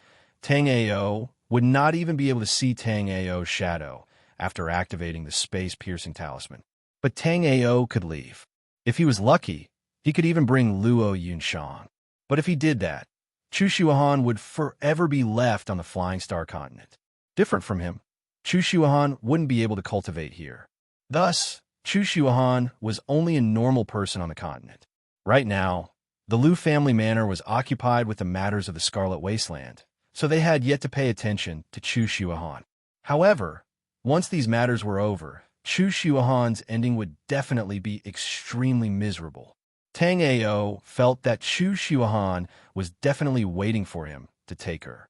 Tang Ao would not even be able to see Tang Ao's shadow after activating the space-piercing talisman. But Tang Ao could leave. If he was lucky, he could even bring Luo Yunshan. But if he did that, Chu Shuohan would forever be left on the Flying Star continent. Different from him, Chu Shuohan wouldn't be able to cultivate here. Thus, Chu Shuohan was only a normal person on the continent. Right now, the Liu family manor was occupied with the matters of the Scarlet Wasteland, so they had yet to pay attention to Chu Shuohan. However, once these matters were over, Chu Shuohan's ending would definitely be extremely miserable. Tang Ao felt that Chu Shuohan was definitely waiting for him to take her.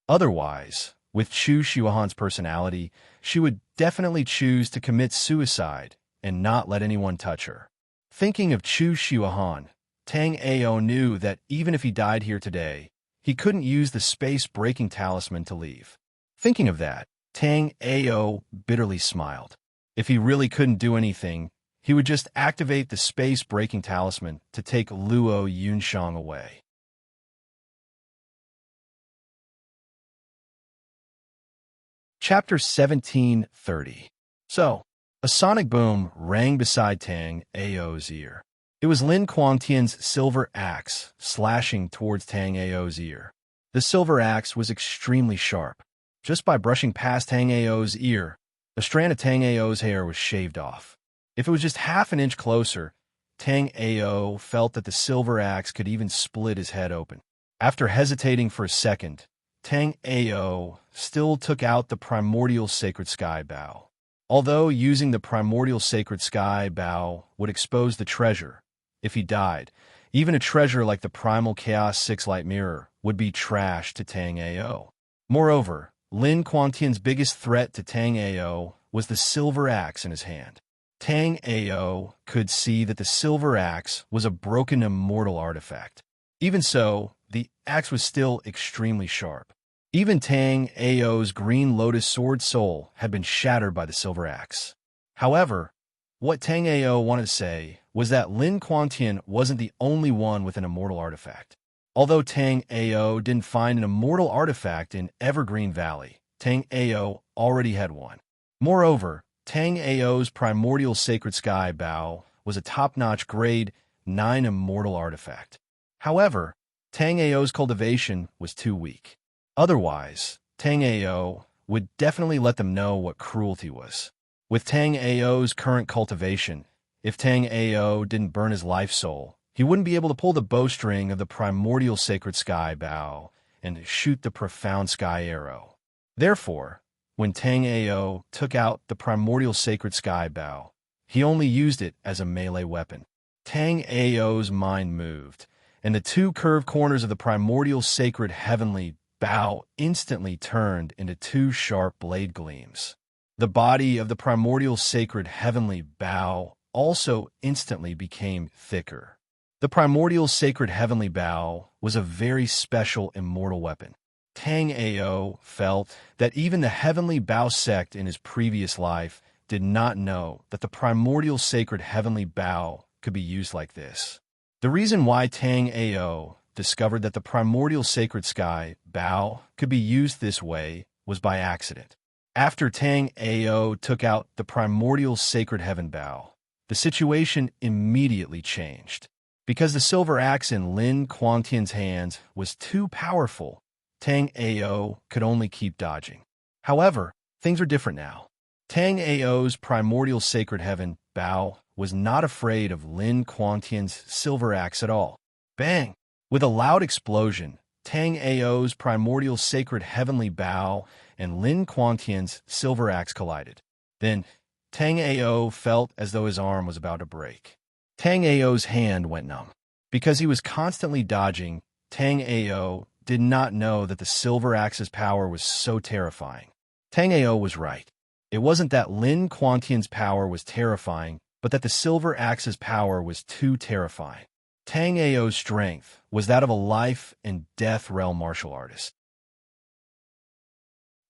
Otherwise, with Chu Shuohan's personality, she would definitely choose to commit suicide and not let anyone touch her. Thinking of Chu Shuohan, Tang Ao knew that even if he died here today, he couldn't use the space-breaking talisman to leave. Thinking of that, Tang Ao bitterly smiled. If he really couldn't do anything, he would just activate the space-breaking talisman to take Luo Yunshan away. Chapter 1730. So, a sonic boom rang beside Tang Ao's ear. It was Lin Quangtian's silver axe slashing towards Tang Ao's ear. The silver axe was extremely sharp. Just by brushing past Tang Ao's ear, a strand of Tang Ao's hair was shaved off. If it was just half an inch closer, Tang Ao felt that the silver axe could even split his head open. After hesitating for a second, Tang Ao still took out the primordial sacred sky bow. Although using the primordial sacred sky bow would expose the treasure, if he died, even a treasure like the primal chaos 6 light mirror would be trash to Tang Ao. Moreover, Lin Quangtian's biggest threat to Tang Ao was the silver axe in his hand. Tang Ao could see that the silver axe was a broken immortal artifact. Even so, the axe was still extremely sharp. Even Tang Ao's green lotus sword soul had been shattered by the silver axe. However, what Tang Ao wanted to say was that Lin Quangtian wasn't the only one with an immortal artifact. Although Tang Ao didn't find an immortal artifact in Evergreen Valley, Tang Ao already had one. Moreover, Tang Ao's primordial sacred sky bow was a top-notch grade 9 immortal artifact. However, Tang Ao's cultivation was too weak. Otherwise, Tang Ao would definitely let them know what cruelty was. With Tang Ao's current cultivation, if Tang Ao didn't burn his life soul, he wouldn't be able to pull the bowstring of the primordial sacred sky bow and shoot the profound sky arrow. Therefore, when Tang Ao took out the primordial sacred sky bow, he only used it as a melee weapon. Tang Ao's mind moved, and the two curved corners of the primordial sacred heavenly bow instantly turned into two sharp blade gleams. The body of the primordial sacred heavenly bow also instantly became thicker. The primordial sacred heavenly bow was a very special immortal weapon. Tang Ao felt that even the heavenly bow sect in his previous life did not know that the primordial sacred heavenly bow could be used like this. The reason why Tang Ao discovered that the primordial sacred sky bow could be used this way was by accident. After Tang Ao took out the primordial sacred heaven bow, the situation immediately changed. Because the silver axe in Lin Quantian's hands was too powerful, Tang Ao could only keep dodging. However, things are different now. Tang Ao's primordial sacred heaven bow was not afraid of Lin Quantian's silver axe at all. Bang! With a loud explosion, Tang Ao's primordial sacred heavenly bow and Lin Quantian's silver axe collided. Then, Tang Ao felt as though his arm was about to break. Tang Ao's hand went numb. Because he was constantly dodging, Tang Ao did not know that the silver axe's power was so terrifying. Tang Ao was right. It wasn't that Lin Quantian's power was terrifying, but that the silver axe's power was too terrifying. Tang Ao's strength was that of a life and death realm martial artist.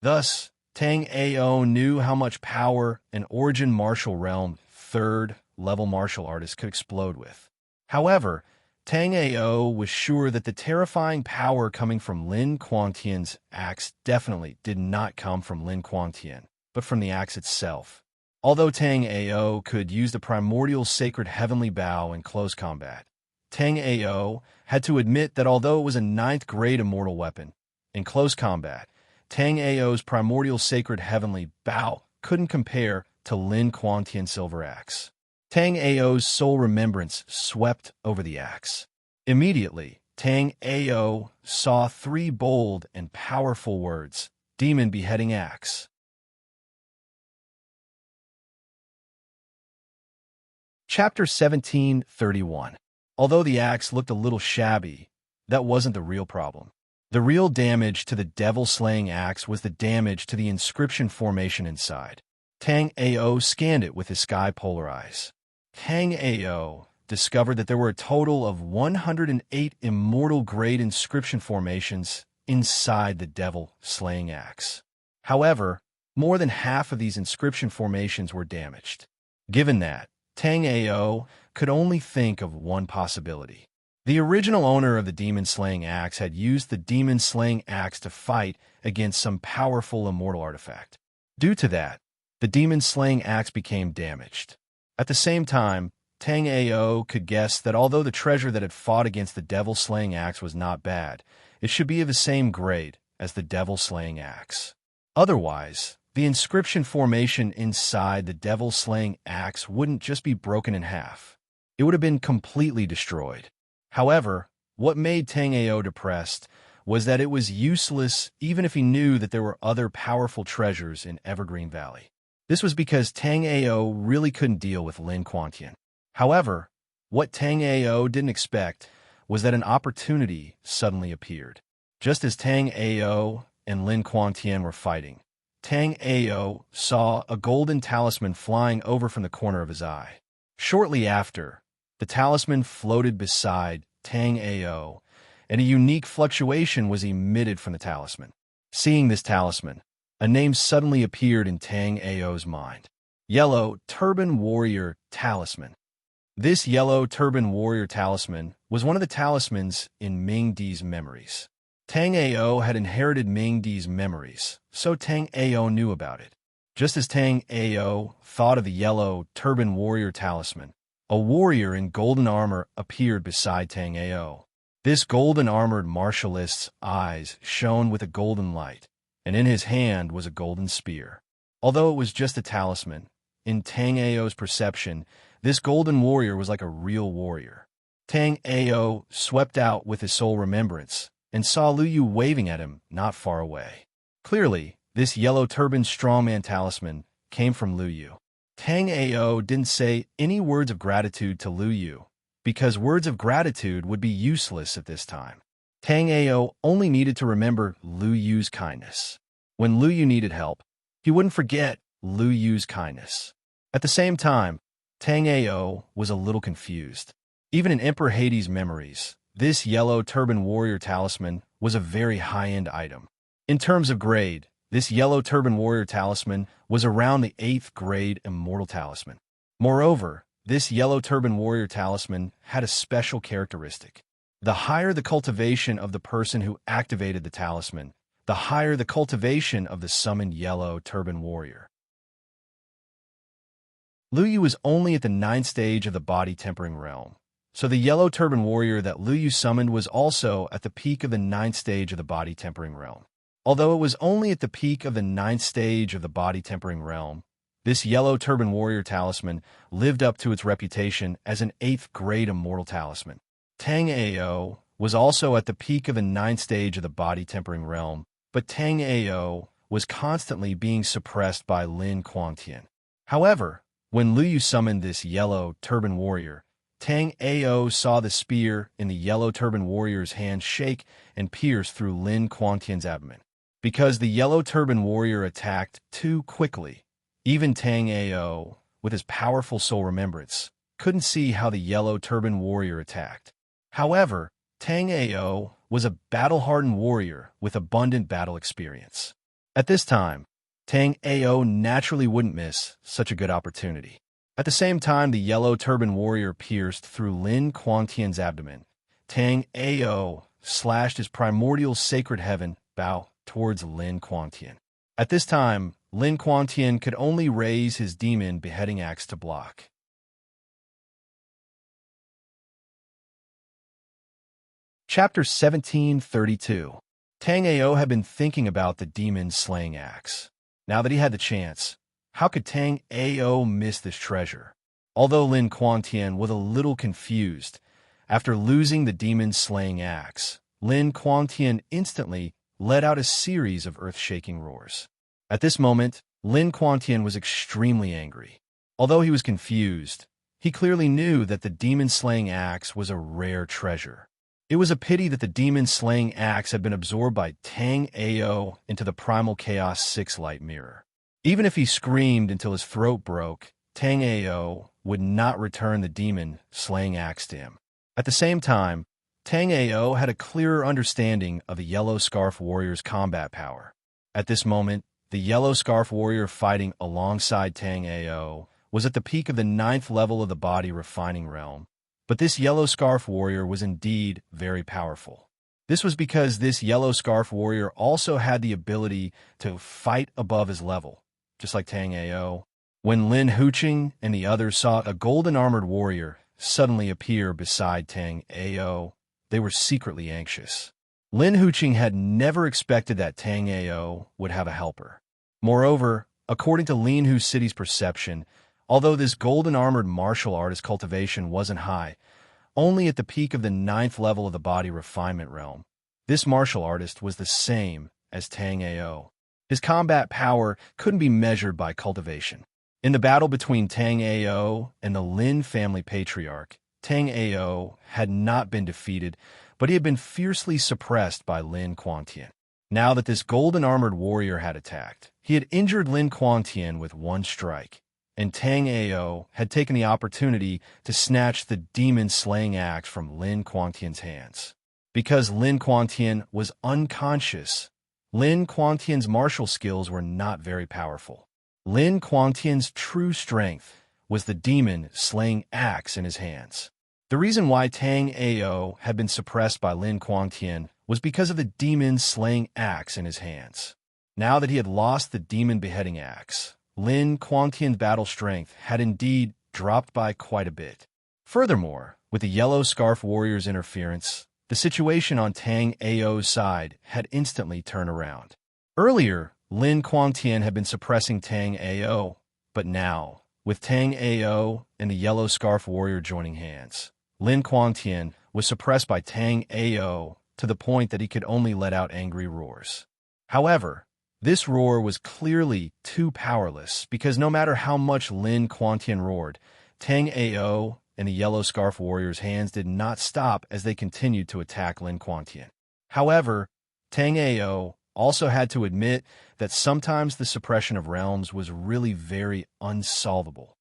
Thus, Tang Ao knew how much power an origin martial realm third-level martial artist could explode with. However, Tang Ao was sure that the terrifying power coming from Lin Quantian's axe definitely did not come from Lin Quantian, but from the axe itself. Although Tang Ao could use the primordial sacred heavenly bow in close combat, Tang Ao had to admit that although it was a 9th grade immortal weapon, in close combat, Tang Ao's primordial sacred heavenly bow couldn't compare to Lin Quantian's silver axe. Tang Ao's soul remembrance swept over the axe. Immediately, Tang Ao saw 3 bold and powerful words: Demon Beheading Axe. Chapter 1731. Although the axe looked a little shabby, that wasn't the real problem. The real damage to the devil-slaying axe was the damage to the inscription formation inside. Tang Ao scanned it with his sky-polar eyes. Tang Ao discovered that there were a total of 108 immortal-grade inscription formations inside the devil-slaying axe. However, more than half of these inscription formations were damaged. Given that, Tang Ao could only think of one possibility. The original owner of the demon-slaying axe had used the demon-slaying axe to fight against some powerful immortal artifact. Due to that, the demon-slaying axe became damaged. At the same time, Tang Ao could guess that although the treasure that had fought against the devil-slaying axe was not bad, it should be of the same grade as the devil-slaying axe. Otherwise, the inscription formation inside the devil-slaying axe wouldn't just be broken in half. It would have been completely destroyed. However, what made Tang Ao depressed was that it was useless even if he knew that there were other powerful treasures in Evergreen Valley. This was because Tang Ao really couldn't deal with Lin Quantian. However, what Tang Ao didn't expect was that an opportunity suddenly appeared. Just as Tang Ao and Lin Quantian were fighting, Tang Ao saw a golden talisman flying over from the corner of his eye. Shortly after, the talisman floated beside Tang Ao, and a unique fluctuation was emitted from the talisman. Seeing this talisman, a name suddenly appeared in Tang Ao's mind. Yellow Turban Warrior Talisman. This Yellow Turban Warrior Talisman was one of the talismans in Ming Di's memories. Tang Ao had inherited Ming Di's memories, so Tang Ao knew about it. Just as Tang Ao thought of the Yellow Turban Warrior Talisman, a warrior in golden armor appeared beside Tang Ao. This golden-armored martialist's eyes shone with a golden light, and in his hand was a golden spear. Although it was just a talisman, in Tang Ao's perception, this golden warrior was like a real warrior. Tang Ao swept out with his sole remembrance and saw Lu Yu waving at him not far away. Clearly, this yellow-turbaned strongman talisman came from Lu Yu. Tang Ao didn't say any words of gratitude to Lu Yu, because words of gratitude would be useless at this time. Tang Ao only needed to remember Lu Yu's kindness. When Lu Yu needed help, he wouldn't forget Lu Yu's kindness. At the same time, Tang Ao was a little confused. Even in Emperor Hades' memories, this yellow turban warrior talisman was a very high-end item. In terms of grade, this yellow turban warrior talisman was around the 8th grade immortal talisman. Moreover, this yellow turban warrior talisman had a special characteristic. The higher the cultivation of the person who activated the talisman, the higher the cultivation of the summoned yellow turban warrior. Lu Yu was only at the 9th stage of the body tempering realm, so the yellow turban warrior that Lu Yu summoned was also at the peak of the 9th stage of the body tempering realm. Although it was only at the peak of the 9th stage of the body tempering realm, this yellow turban warrior talisman lived up to its reputation as an 8th grade immortal talisman. Tang Ao was also at the peak of the 9th stage of the body tempering realm, but Tang Ao was constantly being suppressed by Lin Quangtian. However, when Lu Yu summoned this yellow turban warrior, Tang Ao saw the spear in the yellow turban warrior's hand shake and pierce through Lin Quangtian's abdomen. Because the yellow turban warrior attacked too quickly, even Tang Ao, with his powerful soul remembrance, couldn't see how the yellow turban warrior attacked. However, Tang Ao was a battle-hardened warrior with abundant battle experience. At this time, Tang Ao naturally wouldn't miss such a good opportunity. At the same time the yellow turban warrior pierced through Lin Quangtian's abdomen, Tang Ao slashed his primordial sacred heaven bow towards Lin Quangtian. At this time, Lin Quangtian could only raise his demon beheading axe to block. Chapter 1732. Tang Ao had been thinking about the demon's slaying axe. Now that he had the chance, how could Tang Ao miss this treasure? Although Lin Quangtian was a little confused, after losing the demon's slaying axe, Lin Quangtian instantly let out a series of earth-shaking roars. At this moment, Lin Quangtian was extremely angry. Although he was confused, he clearly knew that the demon-slaying axe was a rare treasure. It was a pity that the demon-slaying axe had been absorbed by Tang Ao into the Primal Chaos 6 light mirror. Even if he screamed until his throat broke, Tang Ao would not return the demon-slaying axe to him. At the same time, Tang Ao had a clearer understanding of the Yellow Scarf Warrior's combat power. At this moment, the Yellow Scarf Warrior fighting alongside Tang Ao was at the peak of the 9th level of the body refining realm, but this Yellow Scarf Warrior was indeed very powerful. This was because this Yellow Scarf Warrior also had the ability to fight above his level, just like Tang Ao. When Lin Huqing and the others saw a golden-armored warrior suddenly appear beside Tang Ao, they were secretly anxious. Lin Huqing had never expected that Tang Ao would have a helper. Moreover, according to Lin Hu City's perception, although this golden-armored martial artist cultivation wasn't high, only at the peak of the 9th level of the body refinement realm, this martial artist was the same as Tang Ao. His combat power couldn't be measured by cultivation. In the battle between Tang Ao and the Lin family patriarch, Tang Ao had not been defeated, but he had been fiercely suppressed by Lin Quangtian. Now that this golden-armored warrior had attacked, he had injured Lin Quangtian with one strike, and Tang Ao had taken the opportunity to snatch the demon-slaying axe from Lin Quangtian's hands. Because Lin Quangtian was unconscious, Lin Quangtian's martial skills were not very powerful. Lin Quangtian's true strength was the demon-slaying axe in his hands. The reason why Tang Ao had been suppressed by Lin Quangtian was because of the demon-slaying axe in his hands. Now that he had lost the demon beheading axe, Lin Quangtian's battle strength had indeed dropped by quite a bit. Furthermore, with the Yellow Scarf Warrior's interference, the situation on Tang Ao's side had instantly turned around. Earlier, Lin Quangtian had been suppressing Tang Ao, but now, with Tang Ao and the Yellow Scarf Warrior joining hands, Lin Quantian was suppressed by Tang Ao to the point that he could only let out angry roars. However, this roar was clearly too powerless because no matter how much Lin Quantian roared, Tang Ao and the Yellow Scarf Warrior's hands did not stop as they continued to attack Lin Quantian. However, Tang Ao also had to admit that sometimes the suppression of realms was really very unsolvable.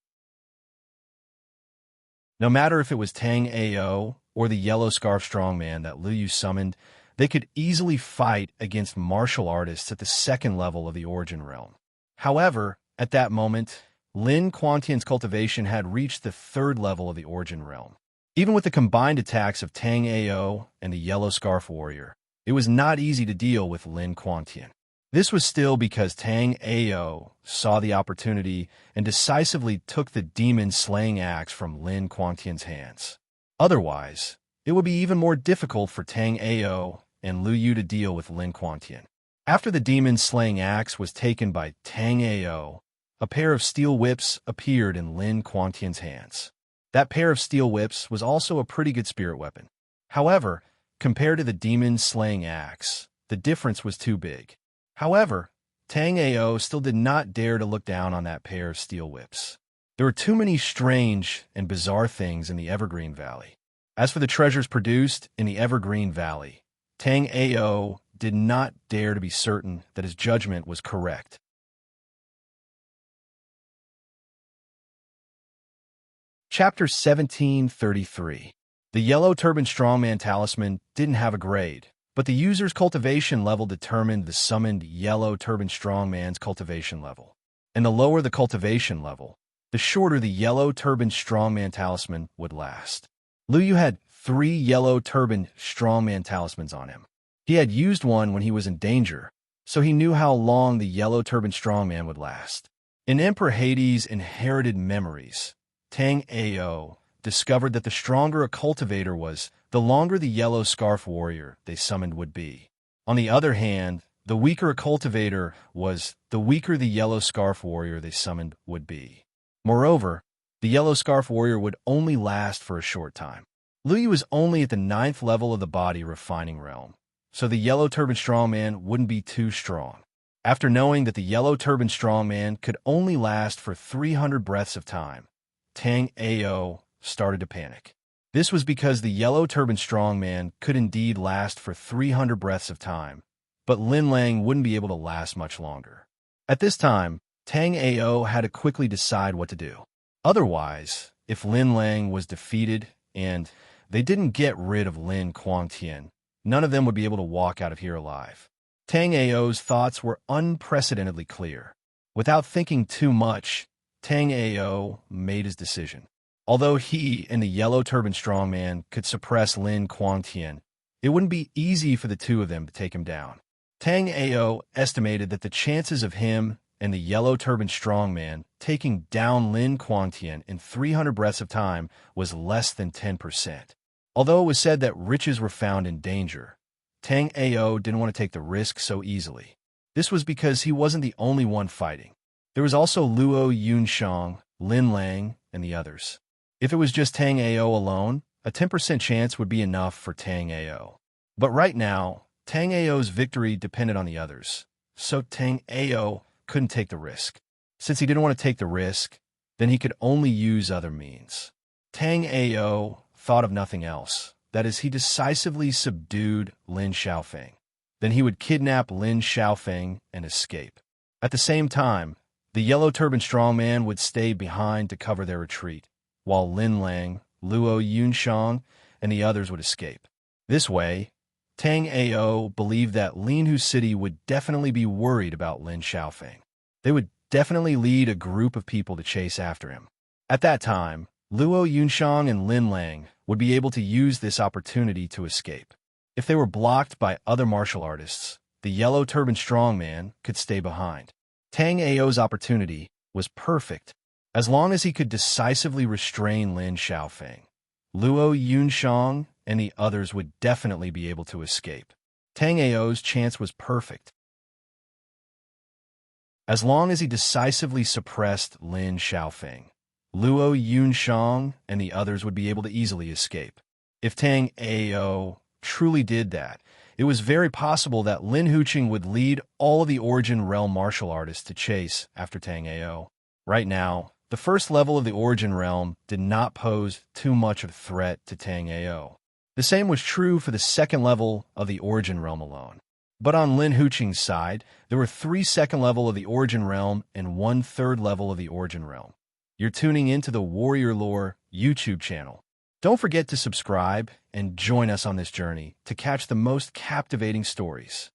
No matter if it was Tang Ao or the Yellow Scarf Strongman that Liu Yu summoned, they could easily fight against martial artists at the second level of the Origin Realm. However, at that moment, Lin Quantian's cultivation had reached the third level of the Origin Realm. Even with the combined attacks of Tang Ao and the Yellow Scarf Warrior, it was not easy to deal with Lin Quantian. This was still because Tang Ao saw the opportunity and decisively took the demon-slaying axe from Lin Quantian's hands. Otherwise, it would be even more difficult for Tang Ao and Liu Yu to deal with Lin Quantian. After the demon-slaying axe was taken by Tang Ao, a pair of steel whips appeared in Lin Quantian's hands. That pair of steel whips was also a pretty good spirit weapon. However, compared to the demon-slaying axe, the difference was too big. However, Tang Ao still did not dare to look down on that pair of steel whips. There were too many strange and bizarre things in the Evergreen Valley. As for the treasures produced in the Evergreen Valley, Tang Ao did not dare to be certain that his judgment was correct. Chapter 1733. The Yellow Turban Strongman Talisman didn't have a grade, but the user's cultivation level determined the summoned Yellow Turban Strongman's cultivation level. And the lower the cultivation level, the shorter the Yellow Turban Strongman Talisman would last. Liu Yu had 3 Yellow Turban Strongman Talismans on him. He had used one when he was in danger, so he knew how long the Yellow Turban Strongman would last. In Emperor Hades' inherited memories, Tang Ao discovered that the stronger a cultivator was, the longer the Yellow Scarf Warrior they summoned would be. On the other hand, the weaker a cultivator was, the weaker the Yellow Scarf Warrior they summoned would be. Moreover, the Yellow Scarf Warrior would only last for a short time. Liu Yu was only at the 9th level of the body refining realm, so the Yellow Turban Strongman wouldn't be too strong. After knowing that the Yellow Turban Strongman could only last for 300 breaths of time, Tang Ao started to panic. This was because the Yellow Turban Strongman could indeed last for 300 breaths of time, but Lin Lang wouldn't be able to last much longer. At this time, Tang Ao had to quickly decide what to do. Otherwise, if Lin Lang was defeated and they didn't get rid of Lin Quantian, none of them would be able to walk out of here alive. Tang Ao's thoughts were unprecedentedly clear. Without thinking too much, Tang Ao made his decision. Although he and the Yellow Turban Strongman could suppress Lin Quantian, it wouldn't be easy for the two of them to take him down. Tang Ao estimated that the chances of him and the Yellow Turban Strongman taking down Lin Quantian in 300 breaths of time was less than 10%. Although it was said that riches were found in danger, Tang Ao didn't want to take the risk so easily. This was because he wasn't the only one fighting. There was also Luo Yunshang, Lin Lang, and the others. If it was just Tang Ao alone, a 10% chance would be enough for Tang Ao. But right now, Tang Ao's victory depended on the others, so Tang Ao couldn't take the risk. Since he didn't want to take the risk, then he could only use other means. Tang Ao thought of nothing else. That is, he decisively subdued Lin Xiaofeng. Then he would kidnap Lin Xiaofeng and escape. At the same time, the Yellow Turban Strongman would stay behind to cover their retreat, while Lin Lang, Luo Yunshang, and the others would escape. This way, Tang Ao believed that Linhu City would definitely be worried about Lin Xiaofeng. They would definitely lead a group of people to chase after him. At that time, Luo Yunshang and Lin Lang would be able to use this opportunity to escape. If they were blocked by other martial artists, the Yellow Turban Strongman could stay behind. Tang Ao's opportunity was perfect. As long as he could decisively restrain Lin Xiaofeng, Luo Yunshang and the others would definitely be able to escape. Tang Ao's chance was perfect. As long as he decisively suppressed Lin Xiaofeng, Luo Yunshang and the others would be able to easily escape. If Tang Ao truly did that, it was very possible that Lin Huqing would lead all of the Origin Realm martial artists to chase after Tang Ao. Right now, the first level of the Origin Realm did not pose too much of a threat to Tang Ao. The same was true for the second level of the Origin Realm alone. But on Lin Huqing's side, there were 3 second level of the Origin Realm and 1 third level of the Origin Realm. You're tuning into the Warrior Lore YouTube channel. Don't forget to subscribe and join us on this journey to catch the most captivating stories.